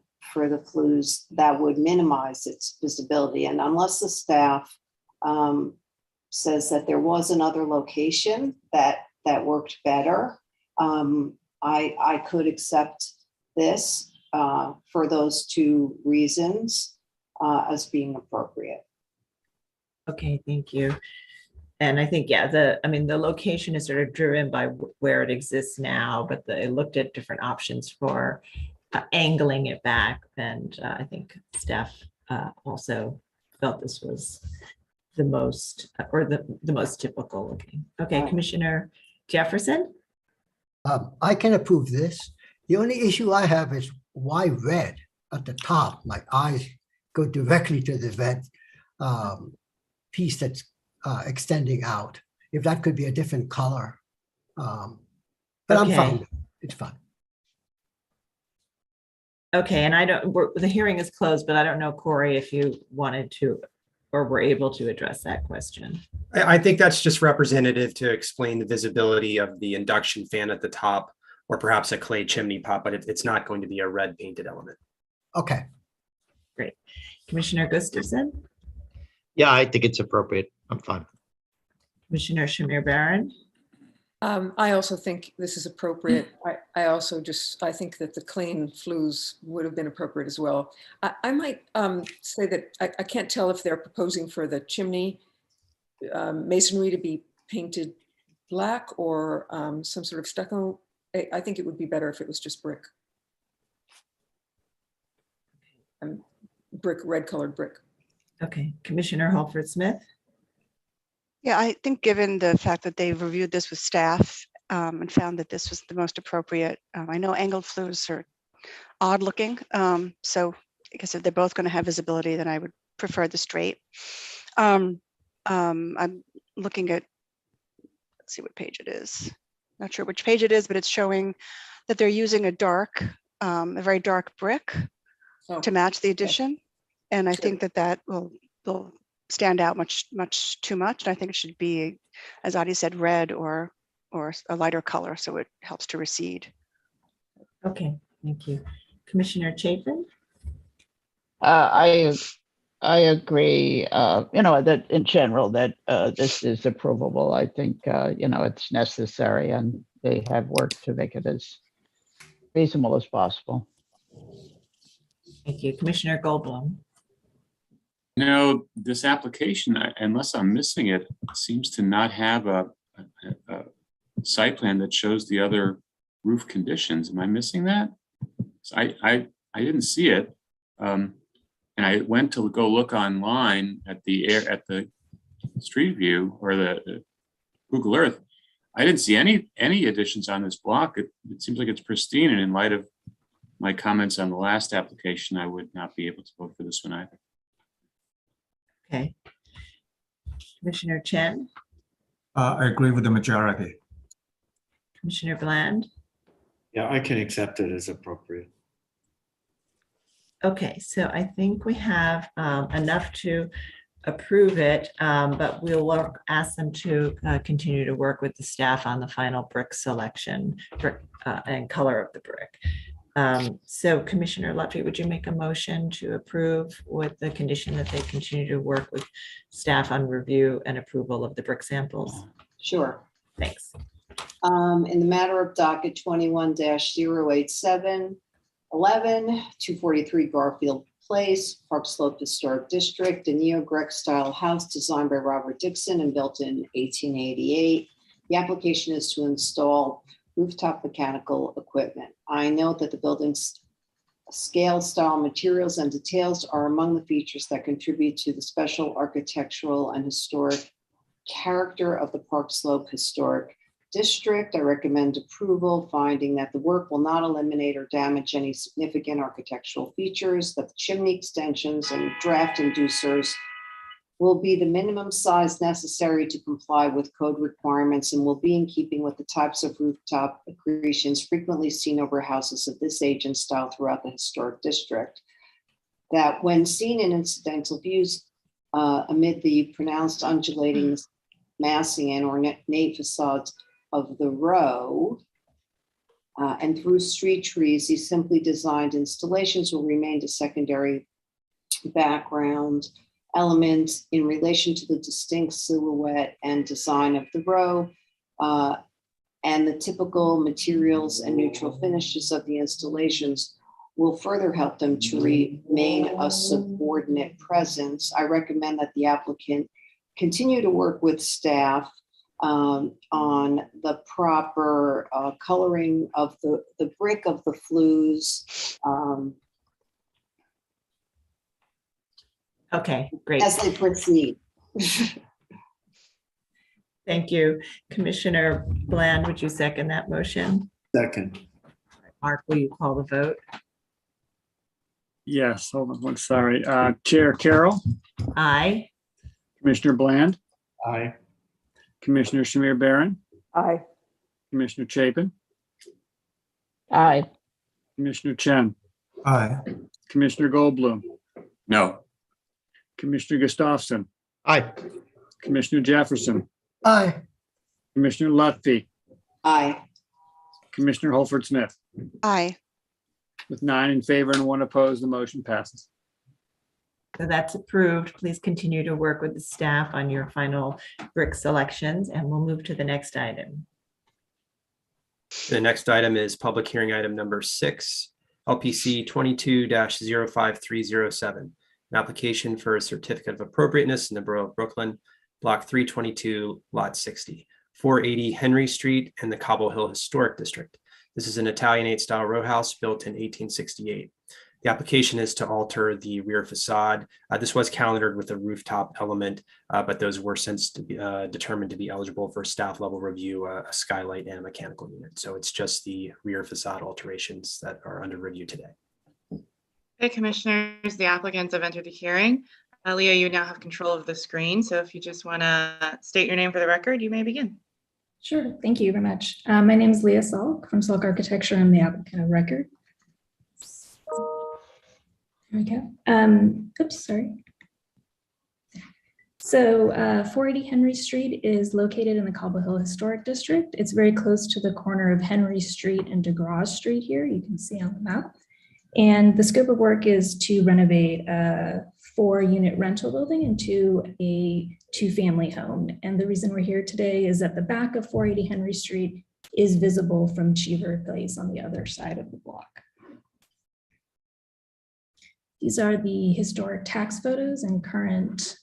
flues that would minimize its visibility. And unless the staff says that there was another location that worked better, I could accept this for those two reasons as being appropriate. Okay, thank you. And I think, yeah, the location is sort of driven by where it exists now, but they looked at different options for angling it back. And I think staff also felt this was the most, or the most typical looking. Okay, Commissioner Jefferson? I can approve this. The only issue I have is why red at the top? My eyes go directly to the red piece that's extending out. If that could be a different color. But I'm fine. It's fine. Okay, and the hearing is closed, but I don't know, Corey, if you wanted to or were able to address that question. I think that's just representative to explain the visibility of the induction fan at the top, or perhaps a clay chimney pot, but it's not going to be a red painted element. Okay. Great. Commissioner Gustafson? Yeah, I think it's appropriate. I'm fine. Commissioner Shamir Baron? I also think this is appropriate. I think that the clean flues would have been appropriate as well. I might say that I can't tell if they're proposing for the chimney masonry to be painted black or some sort of stucco. I think it would be better if it was just brick. Red colored brick. Okay, Commissioner Holford Smith? Yeah, I think given the fact that they've reviewed this with staff and found that this was the most appropriate, I know angled flues are odd looking. So I guess if they're both going to have visibility, then I would prefer the straight. I'm looking at let's see what page it is. Not sure which page it is, but it's showing that they're using a very dark brick to match the addition. And I think that will stand out much too much. And I think it should be, as Adi said, red or a lighter color, so it helps to recede. Okay, thank you. Commissioner Chapin? I agree, that in general, that this is approvable. I think, it's necessary and they have worked to make it as reasonable as possible. Thank you. Commissioner Goldblum? No, this application, unless I'm missing it, seems to not have a site plan that shows the other roof conditions. Am I missing that? So I didn't see it. And I went to go look online at the Street View or the Google Earth. I didn't see any additions on this block. It seems like it's pristine, and in light of my comments on the last application, I would not be able to vote for this one either. Okay. Commissioner Chen? I agree with the majority. Commissioner Bland? Yeah, I can accept it as appropriate. Okay, so I think we have enough to approve it, but we'll ask them to continue to work with the staff on the final brick selection and color of the brick. So Commissioner Lutfi, would you make a motion to approve with the condition that they continue to work with staff on review and approval of the brick samples? Sure. Thanks. In the matter of docket 21-087, 243 Garfield Place, Park Slope Historic District, a neo-Grec style house designed by Robert Dixon and built in 1888. The application is to install rooftop mechanical equipment. I note that the building's scale, style, materials, and details are among the features that contribute to the special architectural and historic character of the Park Slope Historic District. I recommend approval, finding that the work will not eliminate or damage any significant architectural features, that the chimney extensions and draft inducers will be the minimum size necessary to comply with code requirements and will be in keeping with the types of rooftop accretions frequently seen over houses of this age and style throughout the historic district. That when seen in incidental views amid the pronounced undulating massing and ornate facades of the row and through street trees, these simply designed installations will remain a secondary background element in relation to the distinct silhouette and design of the row and the typical materials and neutral finishes of the installations will further help them to remain a subordinate presence. I recommend that the applicant continue to work with staff on the proper coloring of the brick of the flues. Okay, great. As they proceed. Thank you. Commissioner Bland, would you second that motion? Second. Mark, will you call the vote? Yes, hold on, sorry. Chair Carroll, Aye. Commissioner Bland, Aye. Commissioner Shamir Barron, Aye. Commissioner Chapin, Aye. Commissioner Chen, Aye. Commissioner Goldblum, No. Commissioner Gustafson, Aye. Commissioner Jefferson, Aye. Commissioner Lutfi, Aye. Commissioner Holford Smith. Aye. With 9 in favor and 1 opposed, the motion passes. So that's approved. Please continue to work with the staff on your final brick selections, and we'll move to the next item. The next item is public hearing item number 6, LPC 22-05307, an application for a certificate of appropriateness in the Borough of Brooklyn, Block 322, Lot 60, 480 Henry Street in the Cobble Hill Historic District. This is an Italianate style row house built in 1868. The application is to alter the rear facade. This was calendared with a rooftop element, but those were since determined to be eligible for staff level review, a skylight and a mechanical unit. So it's just the rear facade alterations that are under review today. Okay, commissioners, the applicants have entered the hearing. Leah, you now have control of the screen. So if you just want to state your name for the record, you may begin. Sure, thank you very much. My name is Leah Salk from Salk Architecture. I'm the applicant of record. There we go. Oops, sorry. So 480 Henry Street is located in the Cobble Hill Historic District. It's very close to the corner of Henry Street and DeGraw Street here, you can see on the map. And the scope of work is to renovate a 4-unit rental building into a 2-family home. And the reason we're here today is that the back of 480 Henry Street is visible from Cheever Place on the other side of the block. These are the historic tax photos and current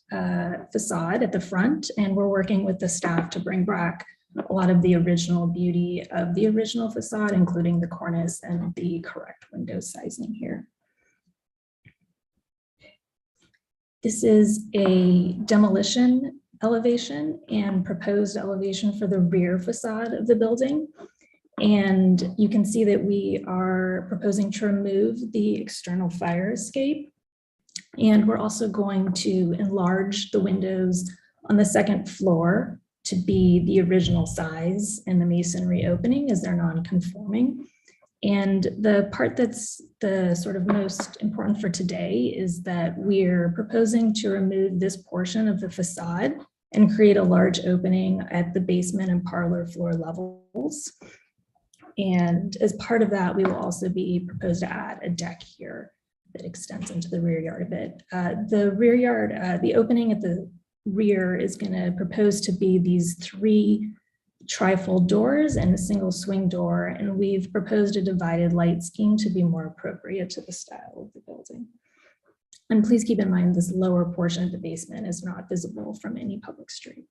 facade at the front, and we're working with the staff to bring back a lot of the original beauty of the original facade, including the cornice and the correct window sizing here. This is a demolition elevation and proposed elevation for the rear facade of the building. And you can see that we are proposing to remove the external fire escape. And we're also going to enlarge the windows on the second floor to be the original size and the masonry opening, as they're non-conforming. And the part that's the sort of most important for today is that we're proposing to remove this portion of the facade and create a large opening at the basement and parlor floor levels. And as part of that, we will also be proposed to add a deck here that extends into the rear yard a bit. The rear yard, the opening at the rear is going to propose to be these 3 trifold doors and a single swing door. And we've proposed a divided light scheme to be more appropriate to the style of the building. And please keep in mind this lower portion of the basement is not visible from any public street.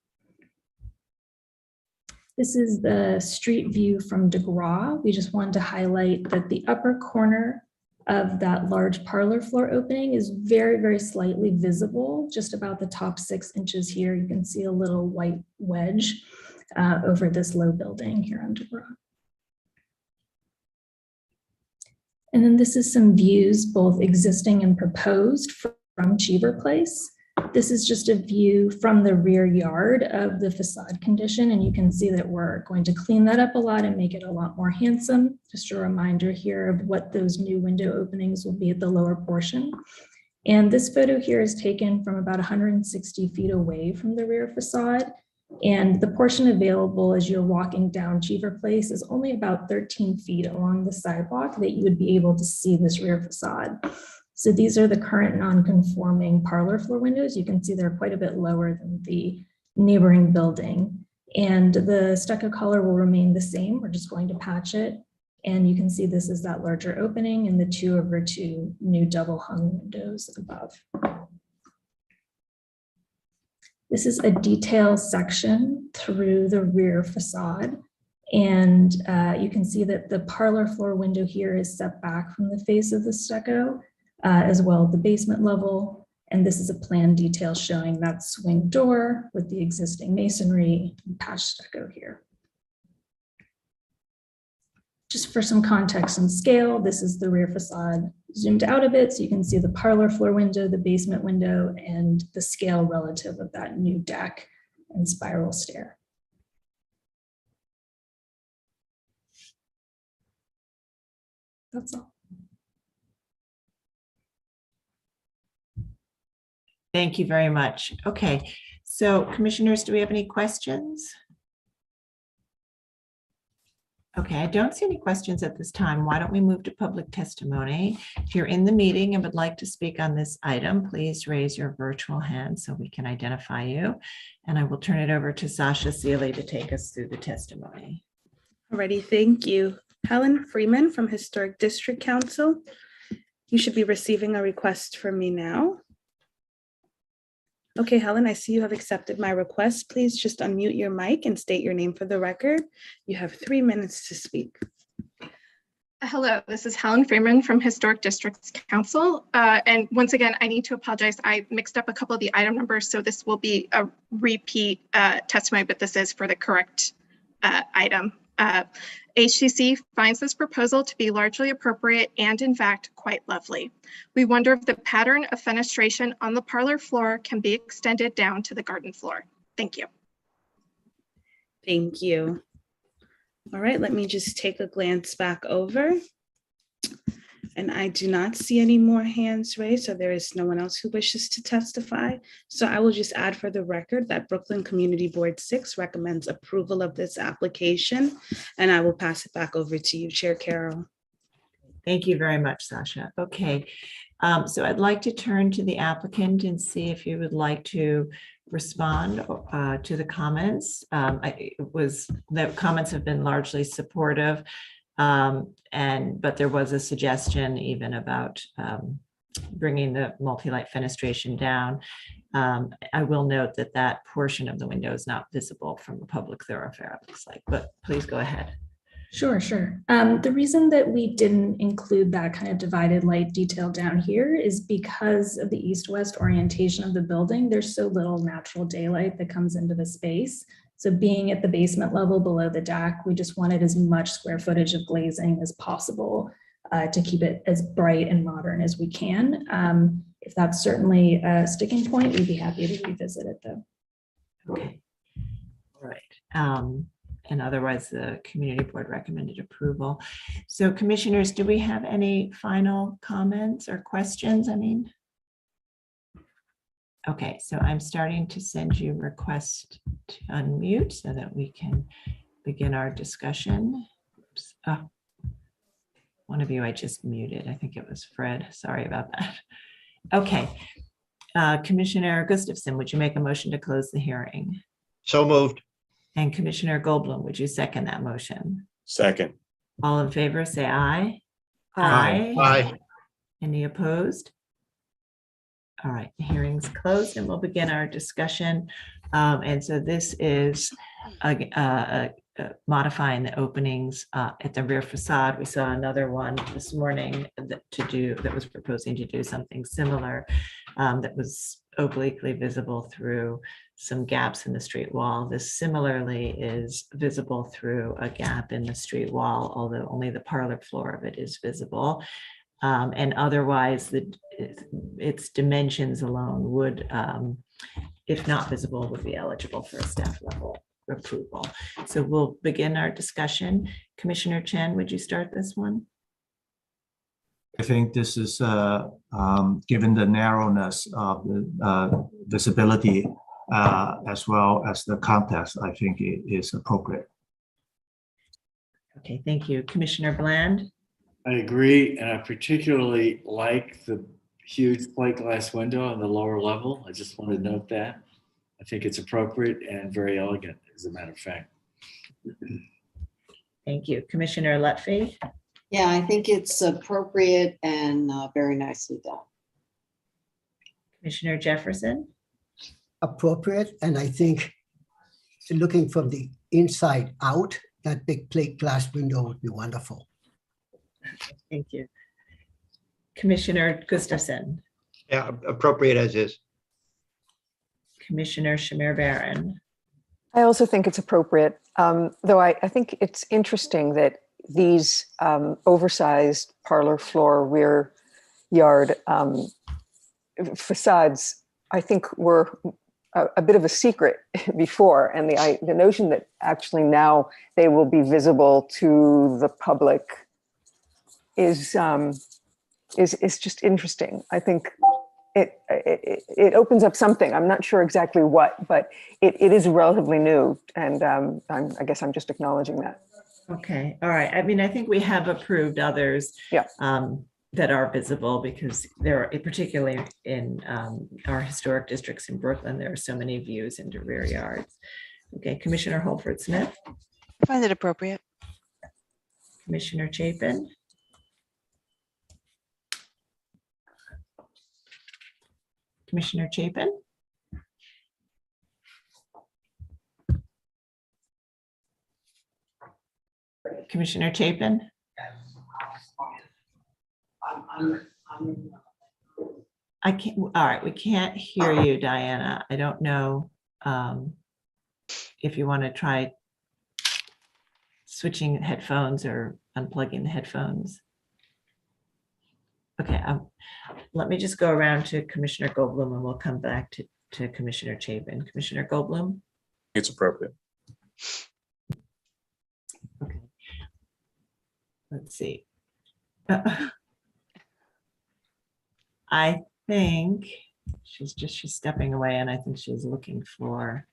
This is the street view from DeGraw. We just wanted to highlight that the upper corner of that large parlor floor opening is very, very slightly visible, just about the top 6 inches here. You can see a little white wedge over this low building here on DeGraw. And then this is some views, both existing and proposed, from Cheever Place. This is just a view from the rear yard of the facade condition, and you can see that we're going to clean that up a lot and make it a lot more handsome. Just a reminder here of what those new window openings will be at the lower portion. And this photo here is taken from about 160 feet away from the rear facade. And the portion available as you're walking down Cheever Place is only about 13 feet along the sidewalk that you would be able to see this rear facade. So these are the current non-conforming parlor floor windows. You can see they're quite a bit lower than the neighboring building. And the stucco color will remain the same. We're just going to patch it. And you can see this is that larger opening and the 2/2 new double hung windows above. This is a detail section through the rear facade. And you can see that the parlor floor window here is set back from the face of the stucco, as well as the basement level. And this is a plan detail showing that swing door with the existing masonry and patch stucco here. Just for some context and scale, this is the rear facade zoomed out a bit so you can see the parlor floor window, the basement window, and the scale relative of that new deck and spiral stair. That's all. Thank you very much. Okay, so commissioners, do we have any questions? Okay, I don't see any questions at this time. Why don't we move to public testimony? If you're in the meeting and would like to speak on this item, please raise your virtual hand so we can identify you. And I will turn it over to Sasha Seeley to take us through the testimony. Alrighty, thank you. Helen Freeman from Historic District Council. You should be receiving a request from me now. Okay, Helen, I see you have accepted my request. Please just unmute your mic and state your name for the record. You have 3 minutes to speak. Hello, this is Helen Freeman from Historic Districts Council. And once again, I need to apologize. I mixed up a couple of the item numbers, so this will be a repeat testimony, but this is for the correct item. HCC finds this proposal to be largely appropriate and in fact quite lovely. We wonder if the pattern of fenestration on the parlor floor can be extended down to the garden floor. Thank you. Thank you. All right, let me just take a glance back over. And I do not see any more hands raised, so there is no one else who wishes to testify. So I will just add for the record that Brooklyn Community Board 6 recommends approval of this application, and I will pass it back over to you, Chair Carroll. Thank you very much, Sasha. Okay, so I'd like to turn to the applicant and see if you would like to respond to the comments. The comments have been largely supportive. But there was a suggestion even about bringing the multi-light fenestration down. I will note that that portion of the window is not visible from a public thoroughfare, it looks like, but please go ahead. Sure. The reason that we didn't include that kind of divided light detail down here is because of the east-west orientation of the building. There's so little natural daylight that comes into the space. So being at the basement level below the deck, we just wanted as much square footage of glazing as possible to keep it as bright and modern as we can. If that's certainly a sticking point, we'd be happy to revisit it though. Okay. All right. And otherwise the community board recommended approval. So commissioners, do we have any final comments or questions? Okay, so I'm starting to send you requests to unmute so that we can begin our discussion. Oops. Oh, one of you I just muted. I think it was Fred. Sorry about that. Okay, Commissioner Gustafson, would you make a motion to close the hearing? So moved. And Commissioner Goldblum, would you second that motion? Second. All in favor, say aye. Aye. Aye. Any opposed? All right, the hearing's closed and we'll begin our discussion. And so this is modifying the openings at the rear facade. We saw another one this morning that was proposing to do something similar that was obliquely visible through some gaps in the street wall. This similarly is visible through a gap in the street wall, although only the parlor floor of it is visible. And otherwise, its dimensions alone would, if not visible, would be eligible for a staff level approval. So we'll begin our discussion. Commissioner Chen, would you start this one? I think this is, given the narrowness of the visibility as well as the context, I think it is appropriate. Okay, thank you. Commissioner Bland? I agree, and I particularly like the huge plate glass window on the lower level. I just want to note that. I think it's appropriate and very elegant, as a matter of fact. Thank you. Commissioner Lutfi? Yeah, I think it's appropriate and very nicely done. Commissioner Jefferson? Appropriate, and I think looking from the inside out, that big plate glass window would be wonderful. Thank you. Commissioner Gustafson? Yeah, appropriate as is. Commissioner Shamir Baron? I also think it's appropriate, though I think it's interesting that these oversized parlor floor rear yard facades, I think, were a bit of a secret before, and the notion that actually now they will be visible to the public is just interesting. I think it opens up something. I'm not sure exactly what, but it is relatively new, and I guess I'm just acknowledging that. Okay, all right. I mean, I think we have approved others that are visible because there are, particularly in our historic districts in Brooklyn, there are so many views into rear yards. Okay, Commissioner Holford Smith? I find it appropriate. Commissioner Chapin? Commissioner Chapin? Commissioner Chapin? I can't, all right, we can't hear you, Diana. I don't know if you want to try switching headphones or unplugging the headphones. Okay, let me just go around to Commissioner Goldblum and we'll come back to Commissioner Chapin. Commissioner Goldblum? It's appropriate. let's see. I think she's stepping away, and I think she's looking for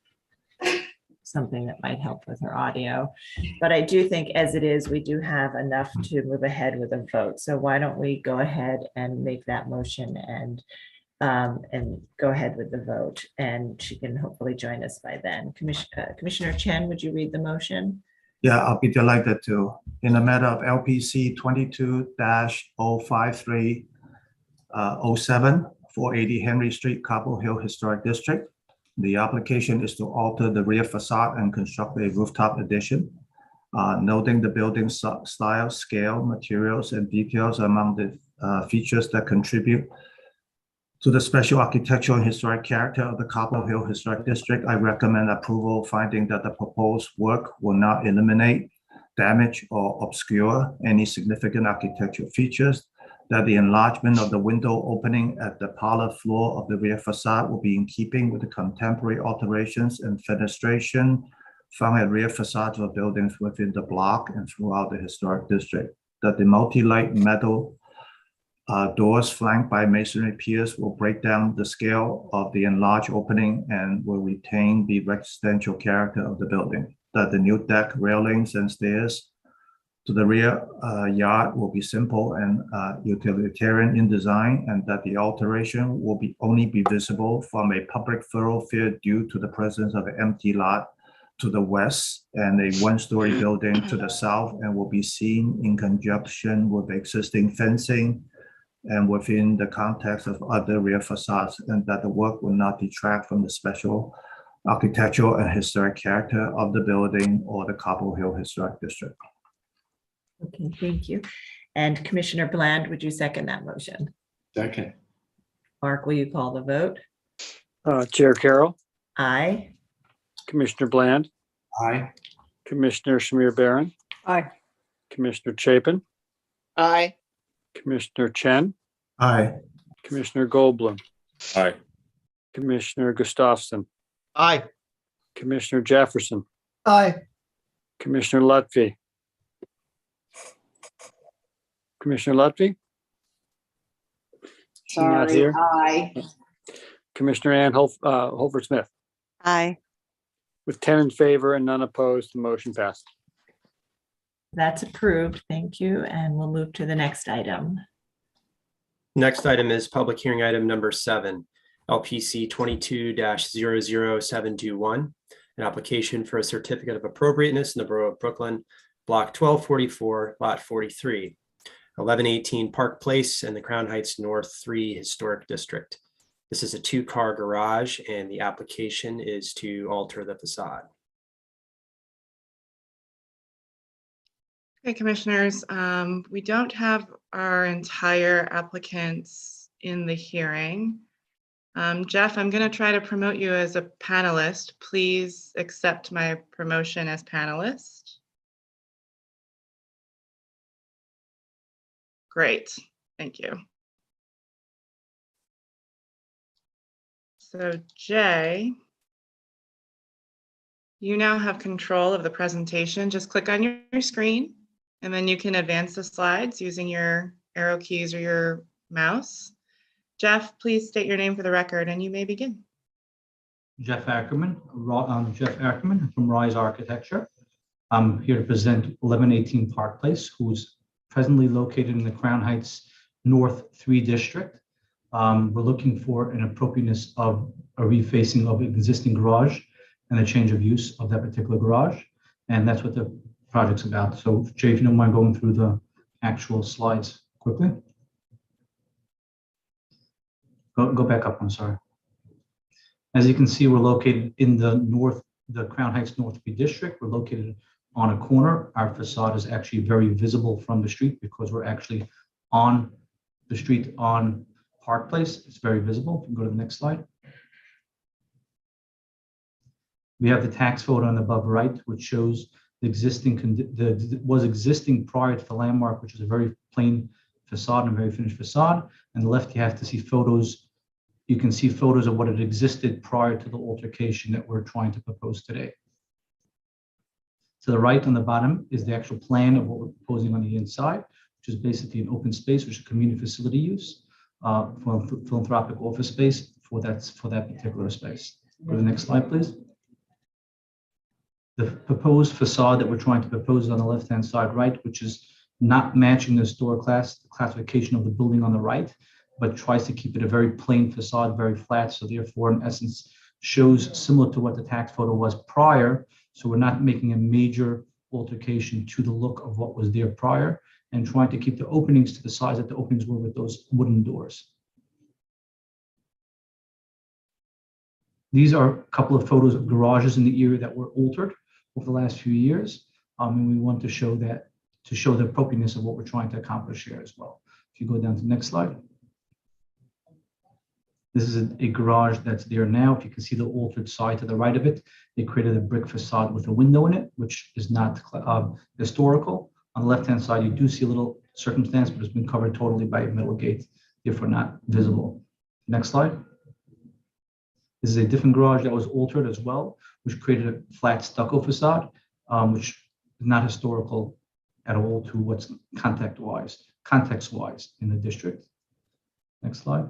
something that might help with her audio. But I do think as it is, we do have enough to move ahead with a vote. So why don't we go ahead and make that motion and go ahead with the vote, and she can hopefully join us by then. Commissioner Chen, would you read the motion? Yeah, I'll be delighted to. In the matter of LPC 22-053-07, 480 Henry Street, Cobble Hill Historic District. The application is to alter the rear facade and construct a rooftop addition. Noting the building style, scale, materials, and details among the features that contribute to the special architectural and historic character of the Cobble Hill Historic District, I recommend approval, finding that the proposed work will not eliminate, damage, or obscure any significant architectural features, that the enlargement of the window opening at the parlor floor of the rear facade will be in keeping with the contemporary alterations and fenestration found at rear facades of buildings within the block and throughout the historic district, that the multi-light metal doors flanked by masonry piers will break down the scale of the enlarged opening and will retain the residential character of the building, that the new deck, railings, and stairs to the rear yard will be simple and utilitarian in design, and that the alteration will only be visible from a public thoroughfare due to the presence of an empty lot to the west and a one-story building to the south, and will be seen in conjunction with existing fencing and within the context of other rear facades, and that the work will not detract from the special architectural and historic character of the building or the Cobble Hill Historic District. Okay, thank you. And Commissioner Bland, would you second that motion? Second. Mark, will you call the vote? Chair Carroll, Aye. Commissioner Bland, Aye. Commissioner Shamir Barron, Aye. Commissioner Chapin, Aye. Commissioner Chen, Aye. Commissioner Goldblum, Aye. Commissioner Gustafson, Aye. Commissioner Jefferson, Aye. Commissioner Lutfi. Commissioner Lutfi? She's not Sorry, here. aye. Commissioner Ann Holford Smith. Aye. With 10 in favor and none opposed, the motion passed. That's approved. Thank you. And we'll move to the next item. Next item is public hearing item number 7, LPC 22-00721, an application for a certificate of appropriateness in the Borough of Brooklyn, block 1244, lot 43, 1118 Park Place in the Crown Heights North 3 Historic District. This is a 2-car garage, and the application is to alter the facade. Okay, commissioners, we don't have our entire applicants in the hearing. Jeff, I'm going to try to promote you as a panelist. Please accept my promotion as panelist. Great, thank you. So Jay, you now have control of the presentation. Just click on your screen, and then you can advance the slides using your arrow keys or your mouse. Jeff, please state your name for the record, and you may begin. Jeff Ackerman, from Rise Architecture. I'm here to present 1118 Park Place, who's presently located in the Crown Heights North 3 District. We're looking for an appropriateness of a refacing of existing garage and a change of use of that particular garage. And that's what the project's about. So Jay, if you don't mind going through the actual slides quickly. Go back up, I'm sorry. As you can see, we're located in the Crown Heights North 3 District. We're located on a corner. Our facade is actually very visible from the street because we're actually on the street on Park Place. It's very visible. If you go to the next slide. We have the tax photo on the above right, which shows the existing was existing prior to the landmark, which is a very plain facade and a very finished facade. On the left, you have to see photos. You can see photos of what had existed prior to the altercation that we're trying to propose today. To the right on the bottom is the actual plan of what we're proposing on the inside, which is basically an open space, which is community facility use for philanthropic office space for that particular space. Go to the next slide, please. The proposed facade that we're trying to propose on the left-hand side right, which is not matching the historic classification of the building on the right, but tries to keep it a very plain facade, very flat. So therefore, in essence, shows similar to what the tax photo was prior. So we're not making a major altercation to the look of what was there prior, and trying to keep the openings to the size that the openings were with those wooden doors. These are a couple of photos of garages in the area that were altered over the last few years. And we want to show that, to show the appropriateness of what we're trying to accomplish here as well. If you go down to the next slide. This is a garage that's there now. If you can see the altered side to the right of it, they created a brick facade with a window in it, which is not historical. On the left-hand side, you do see a little circumstance, but it's been covered totally by a metal gate, therefore not visible. Next slide. This is a different garage that was altered as well, which created a flat stucco facade, which is not historical at all to what's context-wise in the district. Next slide.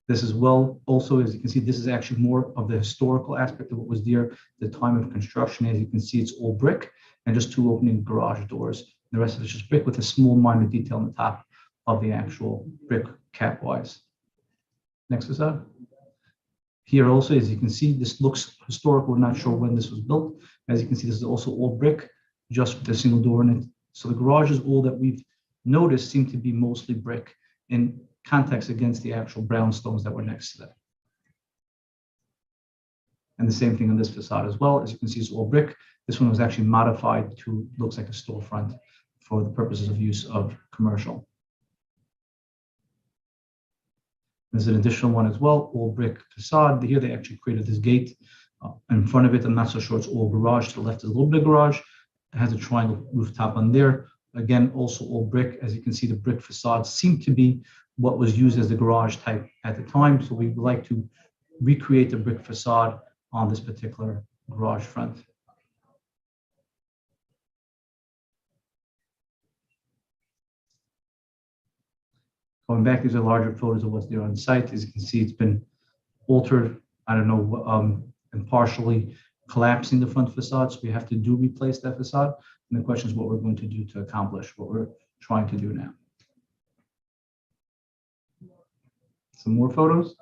This as well, also, as you can see, this is actually more of the historical aspect of what was there at the time of construction. As you can see, it's all brick and just two opening garage doors. The rest of it's just brick with a small minor detail on the top of the actual brick cap-wise. Next facade. Here also, as you can see, this looks historical. We're not sure when this was built. As you can see, this is also all brick, just with a single door in it. So the garages, all that we've noticed, seem to be mostly brick in context against the actual brownstones that were next to them. And the same thing on this facade as well. As you can see, it's all brick. This one was actually modified to, looks like a storefront for the purposes of use of commercial. There's an additional one as well, all brick facade. Here they actually created this gate in front of it. I'm not so sure it's all garage. To the left is a little bit of garage. It has a triangle rooftop on there. Again, also all brick. As you can see, the brick facades seem to be what was used as the garage type at the time. So we would like to recreate the brick facade on this particular garage front. Going back, these are larger photos of what's there on site. As you can see, it's been altered, I don't know, and partially collapsing the front facade. So we have to replace that facade. And the question is what we're going to do to accomplish what we're trying to do now. Some more photos.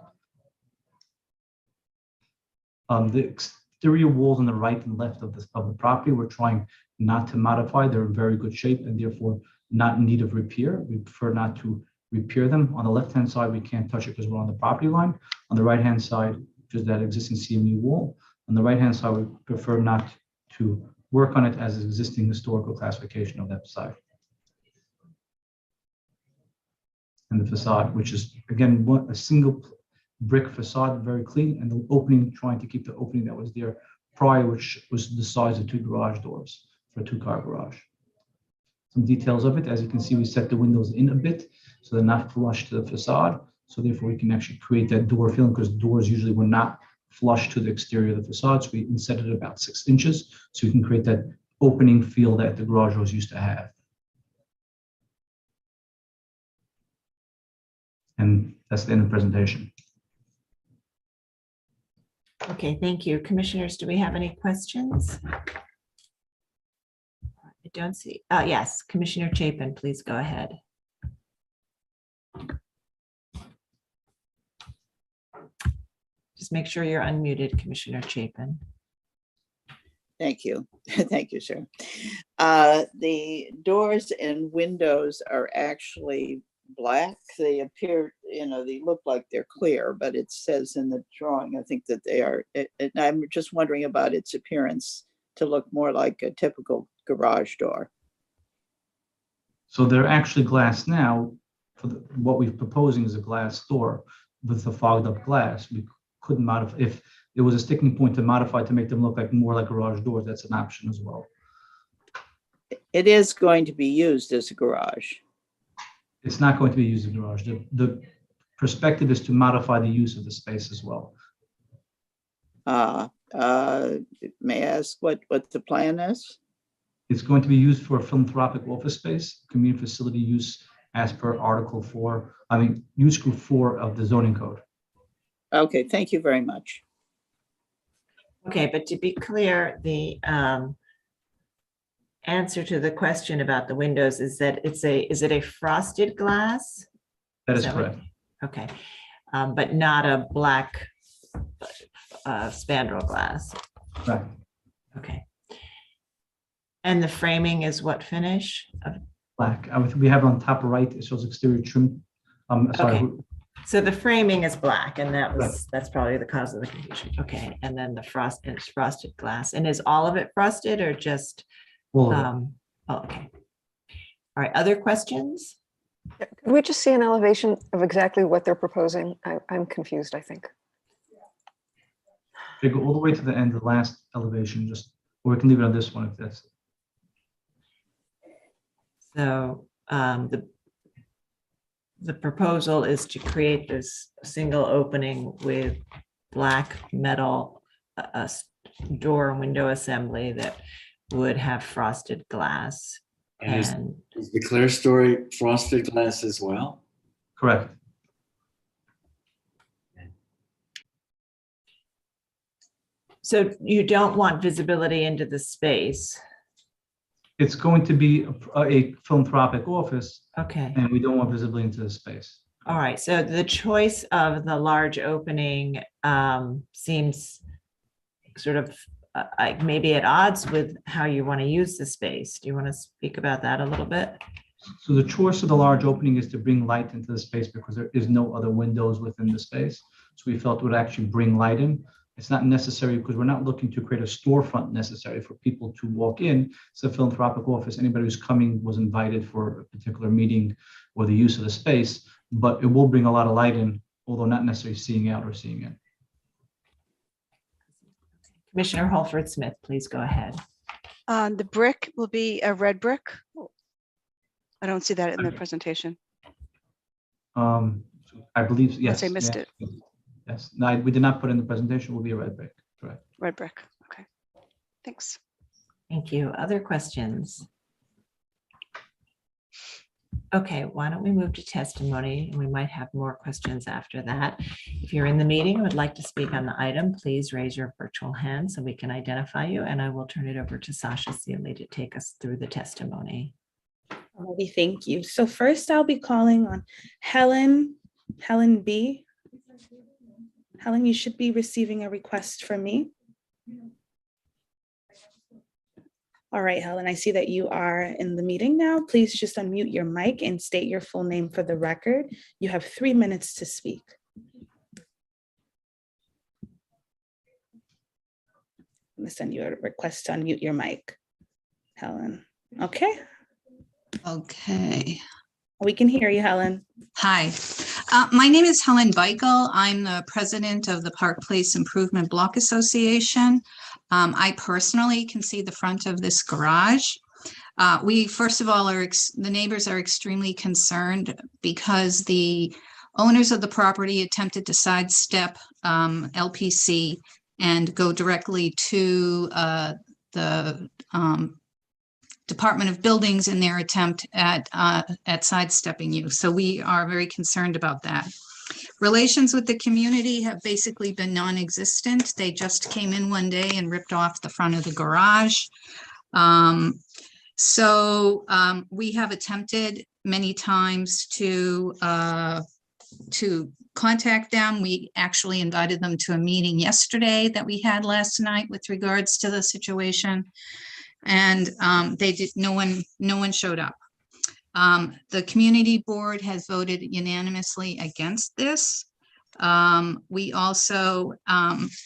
The exterior walls on the right and left of the property, we're trying not to modify. They're in very good shape and therefore not in need of repair. We prefer not to repair them. On the left-hand side, we can't touch it because we're on the property line. On the right-hand side, which is that existing CMU wall. On the right-hand side, we prefer not to work on it as an existing historical classification of that side. And the facade, which is, again, a single brick facade, very clean, and the opening, trying to keep the opening that was there prior, which was the size of two garage doors for a two-car garage. Some details of it, as you can see, we set the windows in a bit, so they're not flush to the facade. So therefore, we can actually create that door feeling, because doors usually were not flush to the exterior of the facade. So we inset it about 6 inches, so we can create that opening feel that the garage doors used to have. And that's the end of the presentation. Okay, thank you. Commissioners, do we have any questions? I don't see. Yes, Commissioner Chapin, please go ahead. Just make sure you're unmuted, Commissioner Chapin. Thank you. Thank you, sir. The doors and windows are actually black. They appear, they look like they're clear, but it says in the drawing, I think that they are, and I'm just wondering about its appearance to look more like a typical garage door. So they're actually glass now. What we're proposing is a glass door with the fogged up glass. We couldn't modify, if there was a sticking point to modify to make them look like more like garage doors, that's an option as well. It is going to be used as a garage. It's not going to be used as a garage. The perspective is to modify the use of the space as well. May I ask what the plan is? It's going to be used for philanthropic office space, community facility use as per Article 4, use group 4 of the zoning code. Okay, thank you very much. Okay, but to be clear, the answer to the question about the windows is that is it a frosted glass? That is what- correct. Okay, but not a black spandrel glass. Right. Okay. And the framing is what finish? Black. We have it on top right. It shows exterior trim. Sorry. Okay. So the framing is black, and Right. that's probably the cause of the confusion. Okay, and then the frosted glass. And is all of it frosted or just? All of it. Oh, okay. All right. Other questions? Could we just see an elevation of exactly what they're proposing? I'm confused, I think. They go all the way to the end, the last elevation, or we can leave it on this one if that's. So the proposal is to create this single opening with black metal door and window assembly that would have frosted glass. And is the clear story frosted glass as well? Correct. So you don't want visibility into the space. It's going to be a philanthropic office. Okay. And we don't want visibility into the space. All right. So the choice of the large opening seems sort of maybe at odds with how you want to use the space. Do you want to speak about that a little bit? So the choice of the large opening is to bring light into the space because there is no other windows within the space. So we felt it would actually bring light in. It's not necessary because we're not looking to create a storefront necessary for people to walk in. It's a philanthropic office. Anybody who's coming was invited for a particular meeting or the use of the space, but it will bring a lot of light in, although not necessarily seeing out or seeing in. Commissioner Holford Smith, please go ahead. The brick will be a red brick. I don't see that in the presentation. I believe, yes. Unless I missed yes, it. Yes, no, we did not put in the presentation, will be a red brick, correct. Red brick, okay. Thanks. Thank you. Other questions? Okay, why don't we move to testimony? We might have more questions after that. If you're in the meeting and would like to speak on the item, please raise your virtual hand so we can identify you, and I will turn it over to Sasha Seeley to take us through the testimony. Alrighty, thank you. So first I'll be calling on Helen B. Helen, you should be receiving a request from me. All right, Helen, I see that you are in the meeting now. Please just unmute your mic and state your full name for the record. You have 3 minutes to speak. I'm gonna send you a request to unmute your mic, Helen. Okay. Okay. We can hear you, Helen. Hi, my name is Helen Beichel. I'm the president of the Park Place Improvement Block Association. I personally can see the front of this garage. We, first of all, the neighbors are extremely concerned because the owners of the property attempted to sidestep LPC and go directly to the Department of Buildings in their attempt at sidestepping you. So we are very concerned about that. Relations with the community have basically been non-existent. They just came in one day and ripped off the front of the garage. We have attempted many times to contact them. We actually invited them to a meeting yesterday that we had last night with regards to the situation. And no one showed up. The community board has voted unanimously against this. We also,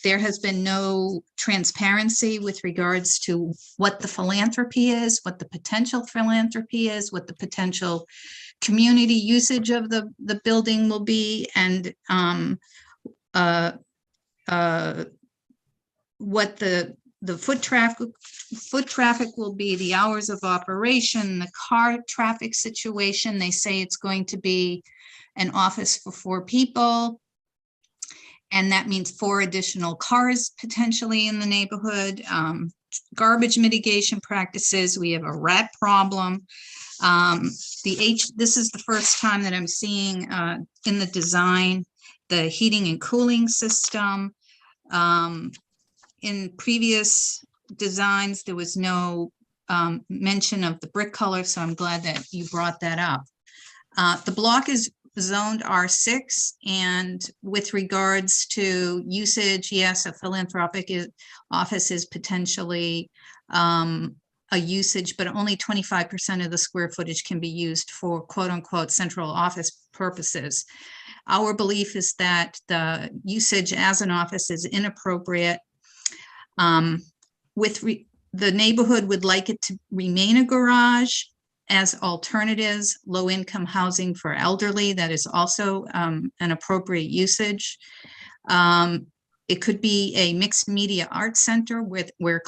there has been no transparency with regards to what the philanthropy is, what the potential philanthropy is, what the potential community usage of the building will be, and what the foot traffic will be, the hours of operation, the car traffic situation. They say it's going to be an office for 4 people. And that means 4 additional cars potentially in the neighborhood. Garbage mitigation practices. We have a rat problem. This is the first time that I'm seeing in the design, the heating and cooling system. In previous designs, there was no mention of the brick color, so I'm glad that you brought that up. The block is zoned R6, and with regards to usage, yes, a philanthropic office is potentially a usage, but only 25% of the square footage can be used for quote unquote central office purposes. Our belief is that the usage as an office is inappropriate. The neighborhood would like it to remain a garage as alternatives, low-income housing for elderly. That is also an appropriate usage. It could be a mixed media art center where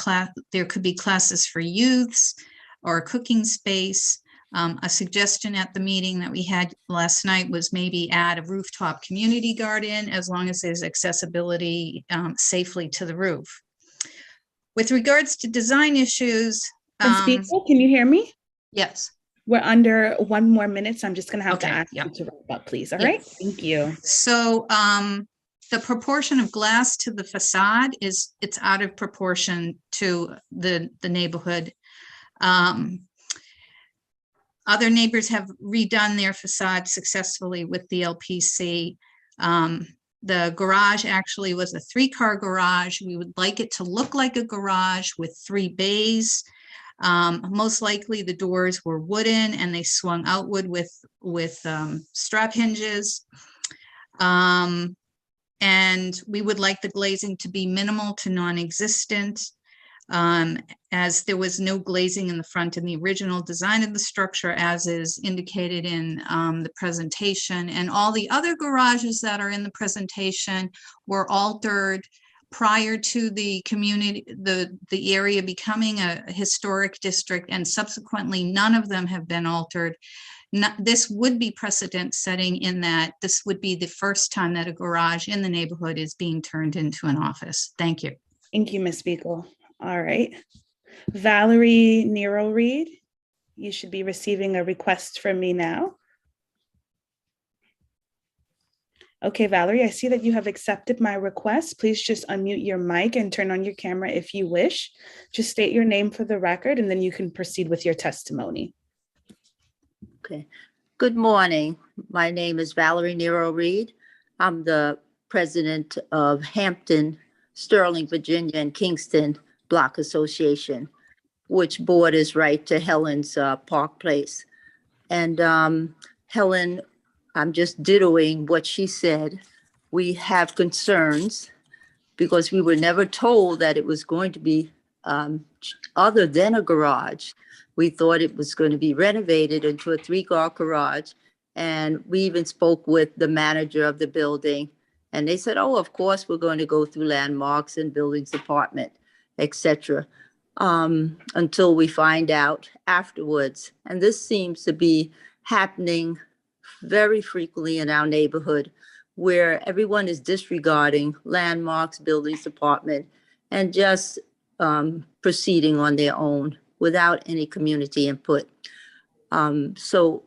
there could be classes for youths or a cooking space. A suggestion at the meeting that we had last night was maybe add a rooftop community garden as long as there's accessibility safely to the roof. With regards to design issues. Ms. Beagle, can you hear me? Yes. We're under 1 more minute, so I'm just going to have to Okay, ask yeah. you to wrap up, please. All Yeah. right. Thank you. So the proportion of glass to the facade it's out of proportion to the neighborhood. Other neighbors have redone their facade successfully with the LPC. The garage actually was a 3-car garage. We would like it to look like a garage with 3 bays. Most likely the doors were wooden and they swung outward with strap hinges. And we would like the glazing to be minimal to non-existent, as there was no glazing in the front in the original design of the structure, as is indicated in the presentation. And all the other garages that are in the presentation were altered prior to the community, the area becoming a historic district, and subsequently none of them have been altered. This would be precedent setting in that this would be the first time that a garage in the neighborhood is being turned into an office. Thank you. Thank you, Ms. Beagle. All right. Valerie Nero Reed, you should be receiving a request from me now. Okay, Valerie, I see that you have accepted my request. Please just unmute your mic and turn on your camera if you wish. Just state your name for the record, and then you can proceed with your testimony. Okay. Good morning. My name is Valerie Nero Reed. I'm the president of Hampton, Sterling, Virginia, and Kingston Block Association, which borders right to Helen's Park Place. And Helen, I'm just dittoing what she said. We have concerns because we were never told that it was going to be other than a garage. We thought it was going to be renovated into a 3-car garage. And we even spoke with the manager of the building. And they said, oh, of course, we're going to go through landmarks and buildings department, etc. Until we find out afterwards. And this seems to be happening very frequently in our neighborhood, where everyone is disregarding landmarks, buildings department, and just proceeding on their own without any community input. So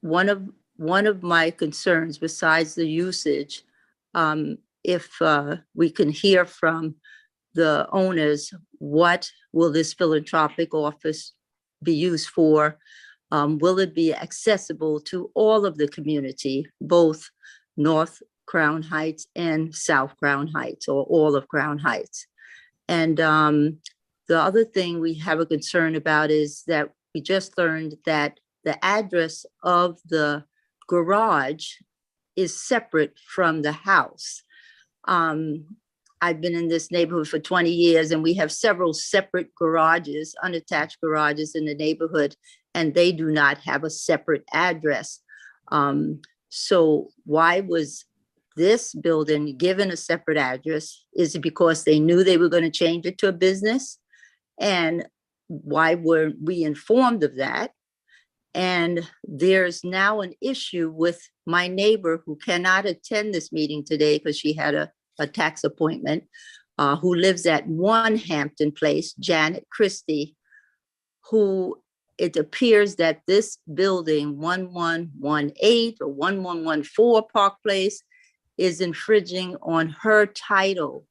one of my concerns, besides the usage, if we can hear from the owners, what will this philanthropic office be used for? Will it be accessible to all of the community, both North Crown Heights and South Crown Heights, or all of Crown Heights? And the other thing we have a concern about is that we just learned that the address of the garage is separate from the house. I've been in this neighborhood for 20 years, and we have several separate garages, unattached garages in the neighborhood, and they do not have a separate address. So why was this building given a separate address? Is it because they knew they were going to change it to a business? And why weren't we informed of that? And there's now an issue with my neighbor who cannot attend this meeting today because she had a a tax appointment, who lives at 1 Hampton Place, Janet Christie, who it appears that this building 1118 or 1114 Park Place is infringing on her title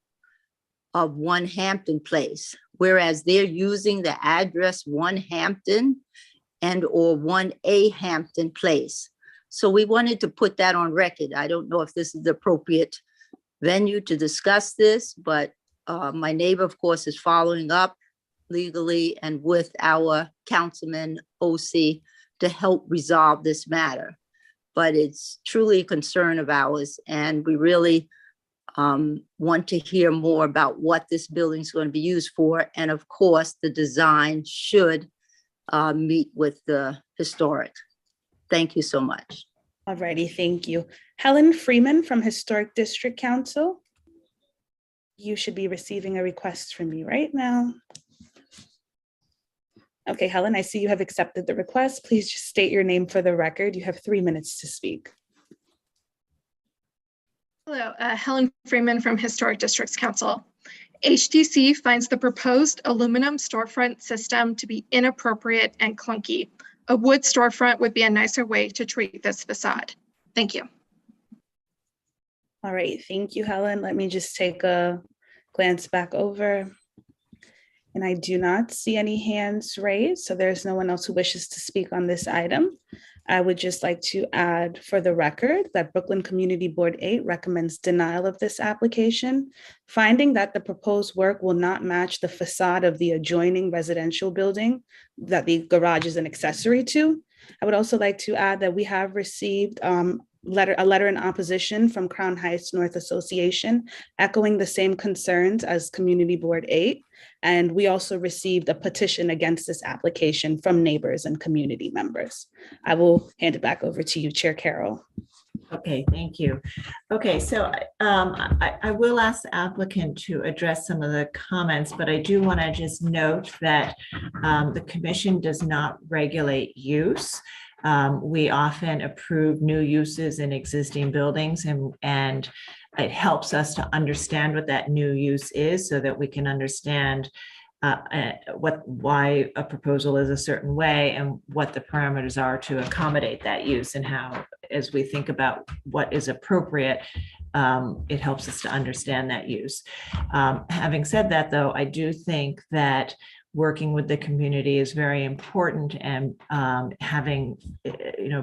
of 1 Hampton Place, whereas they're using the address 1 Hampton and or 1A Hampton Place. So we wanted to put that on record. I don't know if this is the appropriate venue to discuss this, but my neighbor, of course, is following up legally and with our councilman OC to help resolve this matter. But it's truly a concern of ours, and we really want to hear more about what this building is going to be used for. And of course, the design should meet with the historic. Thank you so much. Alrighty, thank you. Helen Freeman from Historic District Council. You should be receiving a request from me right now. Okay, Helen, I see you have accepted the request. Please just state your name for the record. You have 3 minutes to speak. Hello, Helen Freeman from Historic Districts Council. HDC finds the proposed aluminum storefront system to be inappropriate and clunky. A wood storefront would be a nicer way to treat this facade. Thank you. All right, thank you, Helen. Let me just take a glance back over. And I do not see any hands raised, so there's no one else who wishes to speak on this item. I would just like to add for the record that Brooklyn Community Board 8 recommends denial of this application, finding that the proposed work will not match the facade of the adjoining residential building that the garage is an accessory to. I would also like to add that we have received a letter in opposition from Crown Heights North Association, echoing the same concerns as Community Board 8. And we also received a petition against this application from neighbors and community members. I will hand it back over to you, Chair Carroll. Okay, thank you. Okay, so I will ask the applicant to address some of the comments, but I do want to just note that the commission does not regulate use. We often approve new uses in existing buildings, and it helps us to understand what that new use is so that we can understand why a proposal is a certain way and what the parameters are to accommodate that use, and how, as we think about what is appropriate, it helps us to understand that use. Having said that, though, I do think that working with the community is very important, and having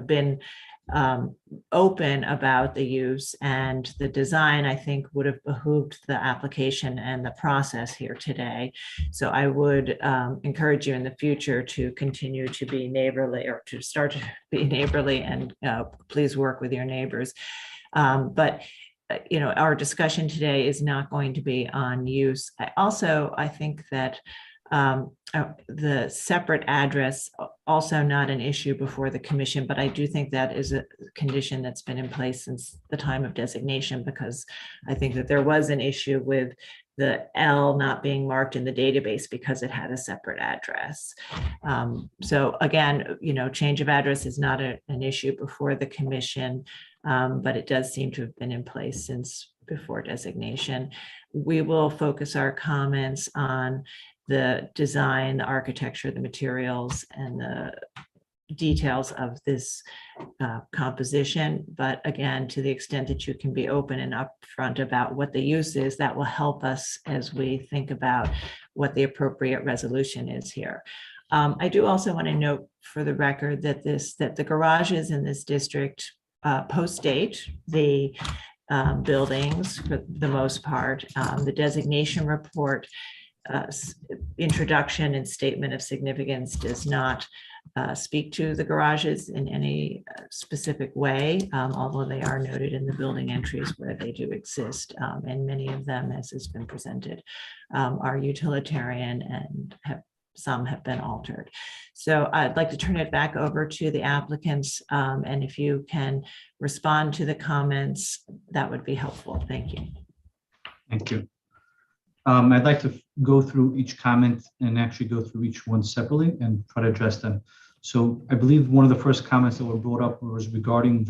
been open about the use and the design, I think would have behooved the application and the process here today. So I would encourage you in the future to continue to be neighborly, or to start to be neighborly, and please work with your neighbors. But our discussion today is not going to be on use. I think that the separate address, also not an issue before the commission, but I do think that is a condition that's been in place since the time of designation, because I think that there was an issue with the L not being marked in the database because it had a separate address. So again, change of address is not an issue before the commission, but it does seem to have been in place since before designation. We will focus our comments on the design, the architecture, the materials, and the details of this composition. But again, to the extent that you can be open and upfront about what the use is, that will help us as we think about what the appropriate resolution is here. I do also want to note for the record that the garages in this district post-date the buildings for the most part. The designation report introduction and statement of significance does not speak to the garages in any specific way, although they are noted in the building entries where they do exist, and many of them, as has been presented, are utilitarian and some have been altered. So I'd like to turn it back over to the applicants, and if you can respond to the comments, that would be helpful. Thank you. Thank you. I'd like to go through each comment and actually go through each one separately and try to address them. So I believe one of the first comments that were brought up was regarding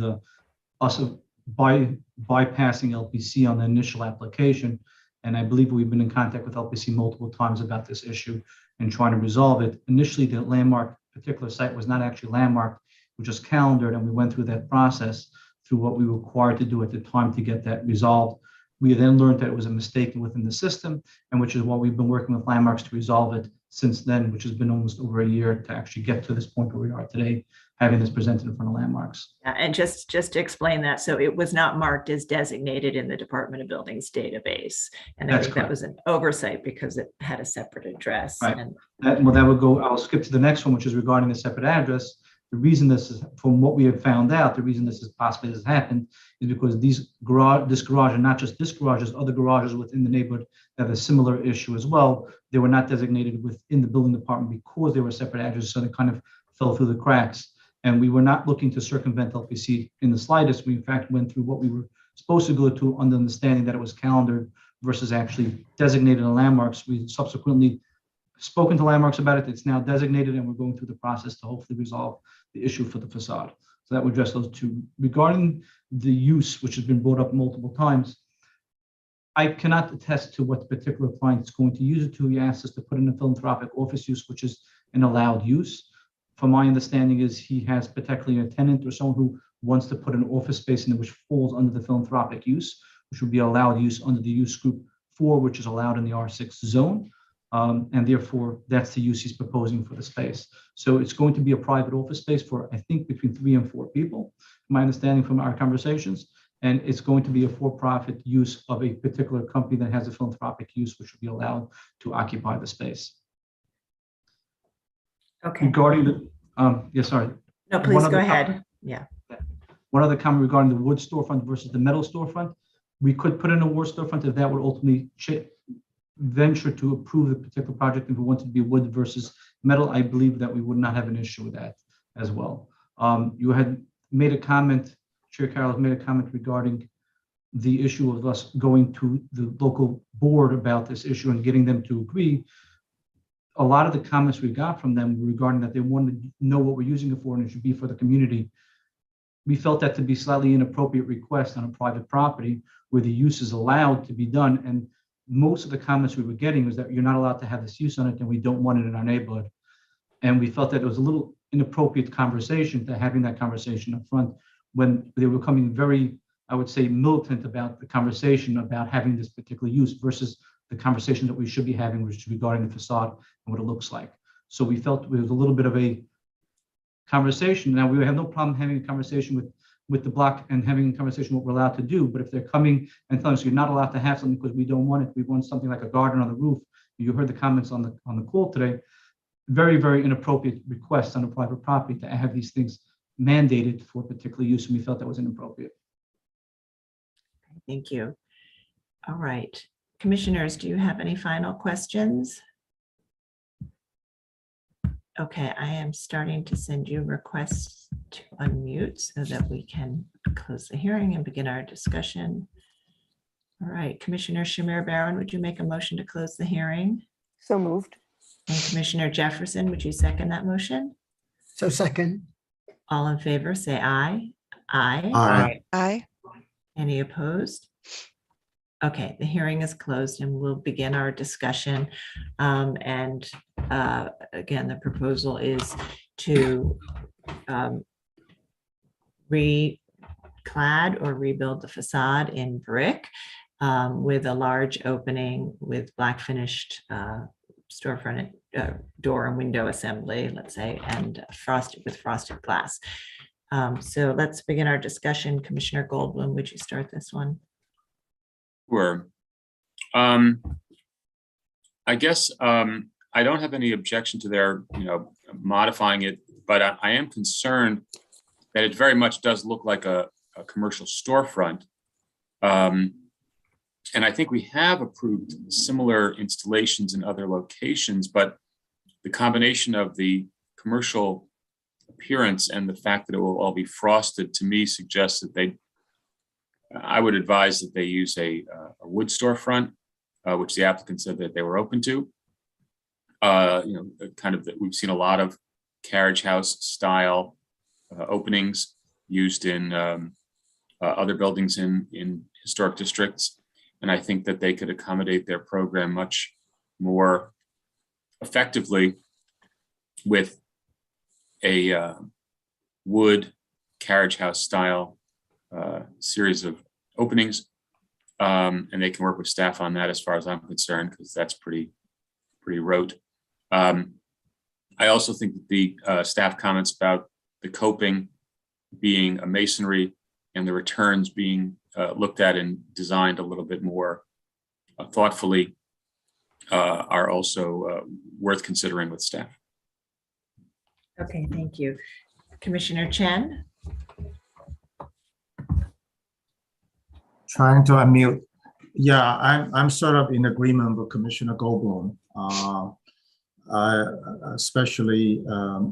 bypassing LPC on the initial application. And I believe we've been in contact with LPC multiple times about this issue and trying to resolve it. Initially, the landmark particular site was not actually landmarked, it was just calendared, and we went through that process through what we were required to do at the time to get that resolved. We then learned that it was a mistake within the system, and which is why we've been working with landmarks to resolve it since then, which has been almost over a year to actually get to this point where we are today, having this presented in front of landmarks. And just to explain that, so it was not marked as designated in the Department of Buildings database. And I That's think correct. that was an oversight because it had a separate address. Right. And That would go, I'll skip to the next one, which is regarding the separate address. The reason this is, from what we have found out, the reason this is possibly has happened is because this garage, and not just this garage, there's other garages within the neighborhood that have a similar issue as well. They were not designated within the building department because they were separate addresses, so they kind of fell through the cracks. And we were not looking to circumvent LPC in the slightest. We in fact went through what we were supposed to go to under understanding that it was calendared versus actually designated in landmarks. We subsequently spoken to landmarks about it. It's now designated, and we're going through the process to hopefully resolve the issue for the facade. So that would address those two. Regarding the use, which has been brought up multiple times, I cannot attest to what the particular client is going to use it to. He asked us to put in a philanthropic office use, which is an allowed use. From my understanding is he has particularly a tenant or someone who wants to put an office space in it, which falls under the philanthropic use, which would be allowed use under the use group 4, which is allowed in the R6 zone. And therefore, that's the use he's proposing for the space. So it's going to be a private office space for, I think, between 3 and 4 people, my understanding from our conversations. And it's going to be a for-profit use of a particular company that has a philanthropic use, which will be allowed to occupy the space. okay. Regarding the, yes, sorry. No, please go ahead. Yeah. One other comment regarding the wood storefront versus the metal storefront. We could put in a wood storefront if that would ultimately venture to approve the particular project. If we wanted to be wood versus metal, I believe that we would not have an issue with that as well. You had made a comment, Chair Carroll has made a comment regarding the issue of us going to the local board about this issue and getting them to agree. A lot of the comments we got from them regarding that they wanted to know what we're using it for and it should be for the community. We felt that to be slightly inappropriate request on a private property where the use is allowed to be done. And most of the comments we were getting was that you're not allowed to have this use on it and we don't want it in our neighborhood. And we felt that it was a little inappropriate conversation to having that conversation up front when they were coming very, I would say, militant about the conversation about having this particular use versus the conversation that we should be having, which is regarding the facade and what it looks like. So we felt it was a little bit of a conversation. Now, we have no problem having a conversation with the block and having a conversation what we're allowed to do. But if they're coming and telling us you're not allowed to have something because we don't want it, we want something like a garden on the roof. You heard the comments on the call today. Very, very inappropriate request on a private property to have these things mandated for particular use, and we felt that was inappropriate. Thank you. All right. Commissioners, do you have any final questions? Okay, I am starting to send you requests to unmute so that we can close the hearing and begin our discussion. All right, Commissioner Shamir Barron, would you make a motion to close the hearing? So moved. And Commissioner Jefferson, would you second that motion? So second. All in favor, say aye. Aye. Aye. Aye. Any opposed? Okay, the hearing is closed and we'll begin our discussion. Again, the proposal is to reclad or rebuild the facade in brick with a large opening with black finished storefront door and window assembly, let's say, and frosted glass. So let's begin our discussion. Commissioner Goldblum, would you start this one? Sure. I guess I don't have any objection to their, modifying it, but I am concerned that it very much does look like a commercial storefront. And I think we have approved similar installations in other locations, but the combination of the commercial appearance and the fact that it will all be frosted to me suggests that I would advise that they use a wood storefront, which the applicant said that they were open to. Kind of that we've seen a lot of carriage house style openings used in other buildings in historic districts. And I think that they could accommodate their program much more effectively with a wood carriage house style series of openings. And they can work with staff on that as far as I'm concerned, because that's pretty rote. I also think that the staff comments about the coping being a masonry and the returns being looked at and designed a little bit more thoughtfully are also worth considering with staff. Okay, thank you. Commissioner Chen? Trying to unmute. Yeah, I'm sort of in agreement with Commissioner Goldblum, especially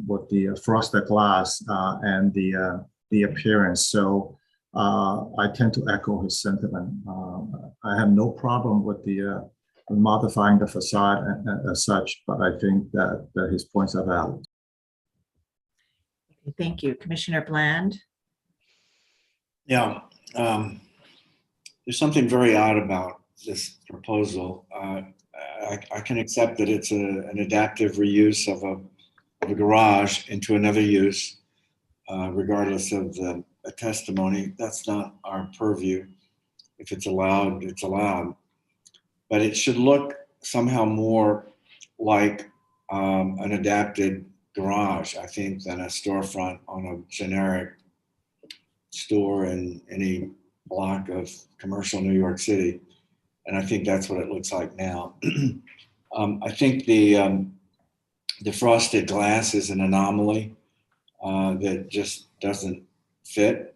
with the frosted glass and the appearance. So I tend to echo his sentiment. I have no problem with the modifying the facade as such, but I think that his points are valid. Thank you. Commissioner Bland? Yeah, there's something very odd about this proposal. I can accept that it's an adaptive reuse of a garage into another use, regardless of the testimony. That's not our purview. If it's allowed, it's allowed. But it should look somehow more like an adapted garage, I think, than a storefront on a generic store in any block of commercial New York City. And I think that's what it looks like now. I think the frosted glass is an anomaly that just doesn't fit.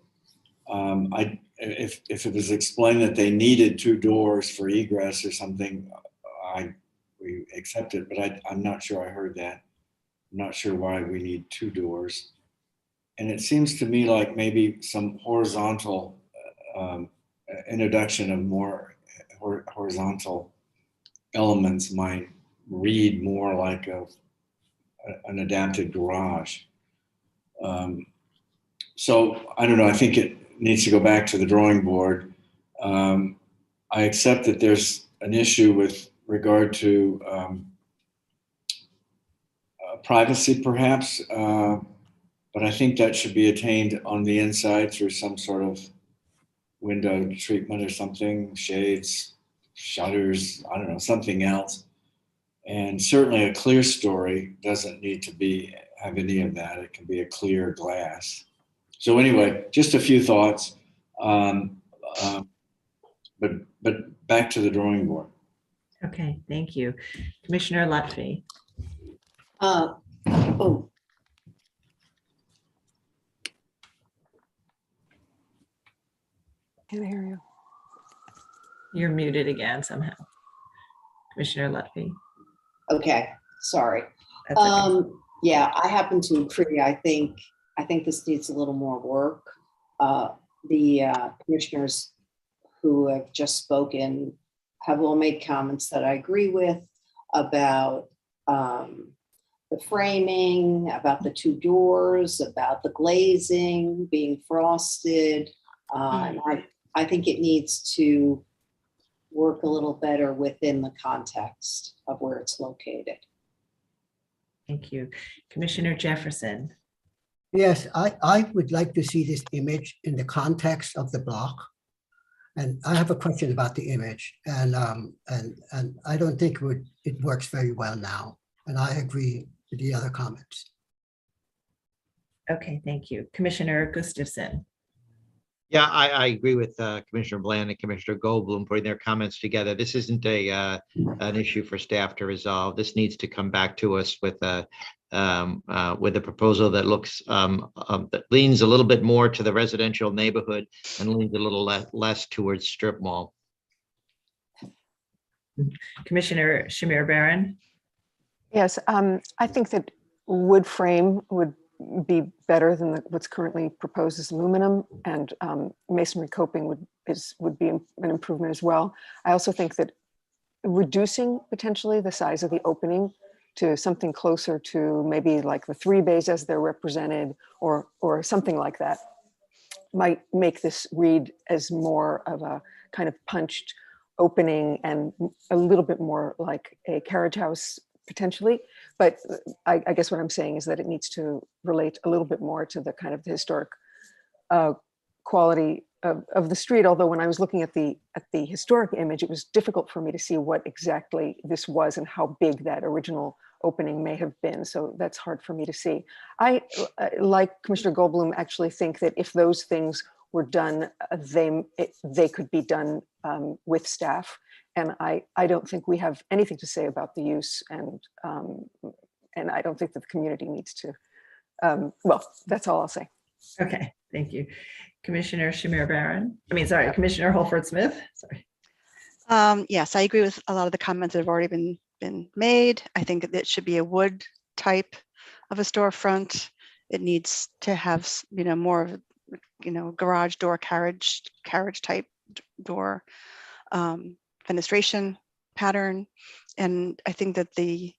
If it was explained that they needed 2 doors for egress or something, we accept it, but I'm not sure I heard that. I'm not sure why we need 2 doors. And it seems to me like maybe some horizontal introduction of more horizontal elements might read more like an adapted garage. So I don't know, I think it needs to go back to the drawing board. I accept that there's an issue with regard to privacy perhaps, but I think that should be attained on the inside through some sort of window treatment or something, shades, shutters, I don't know, something else. And certainly a clear story doesn't need to have any of that. It can be a clear glass. So anyway, just a few thoughts, but back to the drawing board. Okay, thank you. Commissioner Lutfi? Oh, Can't hear you. You're muted again somehow. Commissioner Lutfi? okay, sorry. That's okay. Yeah, I happen to agree. I think this needs a little more work. The commissioners who have just spoken have all made comments that I agree with about the framing, about the 2 doors, about the glazing being frosted. And I think it needs to work a little better within the context of where it's located. Thank you. Commissioner Jefferson? Yes, I would like to see this image in the context of the block. And I have a question about the image, and I don't think it works very well now. And I agree with the other comments. Okay, thank you. Commissioner Gustafson? Yeah, I agree with Commissioner Bland and Commissioner Goldblum putting their comments together. This isn't an issue for staff to resolve. This needs to come back to us with a proposal that looks that leans a little bit more to the residential neighborhood and leans a little less towards strip mall. Commissioner Shamir Baran? Yes, I think that wood frame would be better than what's currently proposed as aluminum, and masonry coping would be an improvement as well. I also think that reducing potentially the size of the opening to something closer to maybe like the 3 bays as they're represented, or something like that, might make this read as more of a kind of punched opening and a little bit more like a carriage house potentially. But I guess what I'm saying is that it needs to relate a little bit more to the kind of the historic quality of the street. Although when I was looking at the historic image, it was difficult for me to see what exactly this was and how big that original opening may have been. So that's hard for me to see. I, like Commissioner Goldblum, actually think that if those things were done, they could be done with staff. And I don't think we have anything to say about the use, and I don't think that the community needs to. Well, that's all I'll say. Okay, thank you. Commissioner Commissioner Holford Smith, sorry. Yes, I agree with a lot of the comments that have already been made. I think that it should be a wood type of a storefront. It needs to have, more of, garage door, carriage type door, fenestration pattern. And I think that the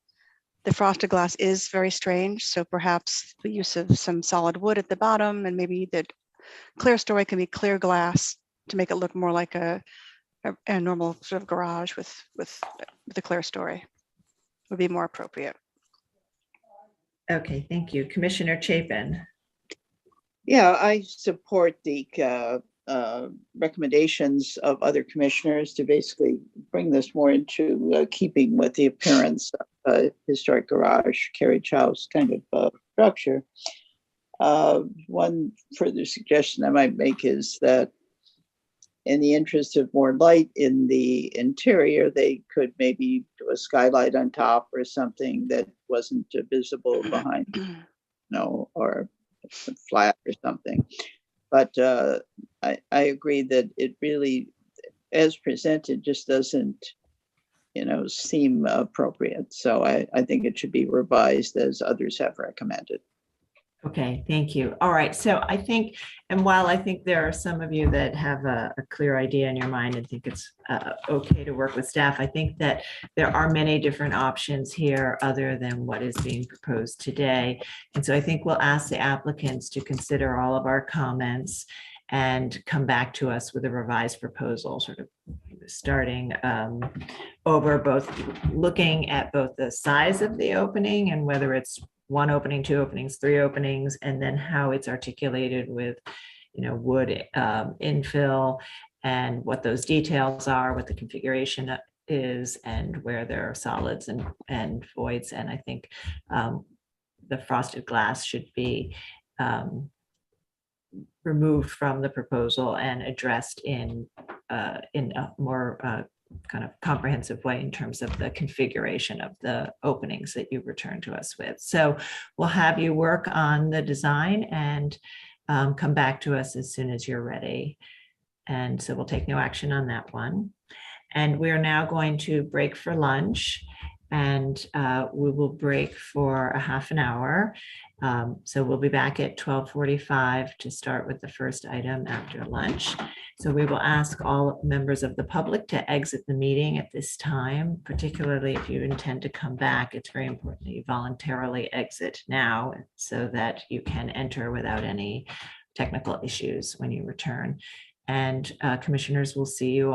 frosted glass is very strange. So perhaps the use of some solid wood at the bottom, and maybe that clear story can be clear glass to make it look more like a normal sort of garage with the clear story would be more appropriate. Okay, thank you. Commissioner Chapin. Yeah, I support the recommendations of other commissioners to basically bring this more into keeping with the appearance of a historic garage, carriage house kind of structure. One further suggestion I might make is that in the interest of more light in the interior, they could maybe do a skylight on top or something that wasn't visible behind, or flat or something. But I agree that it really, as presented, just doesn't, seem appropriate. So I think it should be revised as others have recommended. Okay, thank you. All right, so I think, and while I think there are some of you that have a clear idea in your mind and think it's okay to work with staff, I think that there are many different options here other than what is being proposed today. And so I think we'll ask the applicants to consider all of our comments and come back to us with a revised proposal, sort of starting over both, looking at both the size of the opening and whether it's one opening, two openings, three openings, and then how it's articulated with, wood infill and what those details are, what the configuration is, and where there are solids and voids. And I think the frosted glass should be removed from the proposal and addressed in a more kind of comprehensive way in terms of the configuration of the openings that you return to us with. So we'll have you work on the design and come back to us as soon as you're ready. And so we'll take no action on that one. And we're now going to break for lunch, and we will break for a half an hour. So we'll be back at 12:45 to start with the first item after lunch. So we will ask all members of the public to exit the meeting at this time, particularly if you intend to come back. It's very important that you voluntarily exit now so that you can enter without any technical issues when you return. And commissioners will see you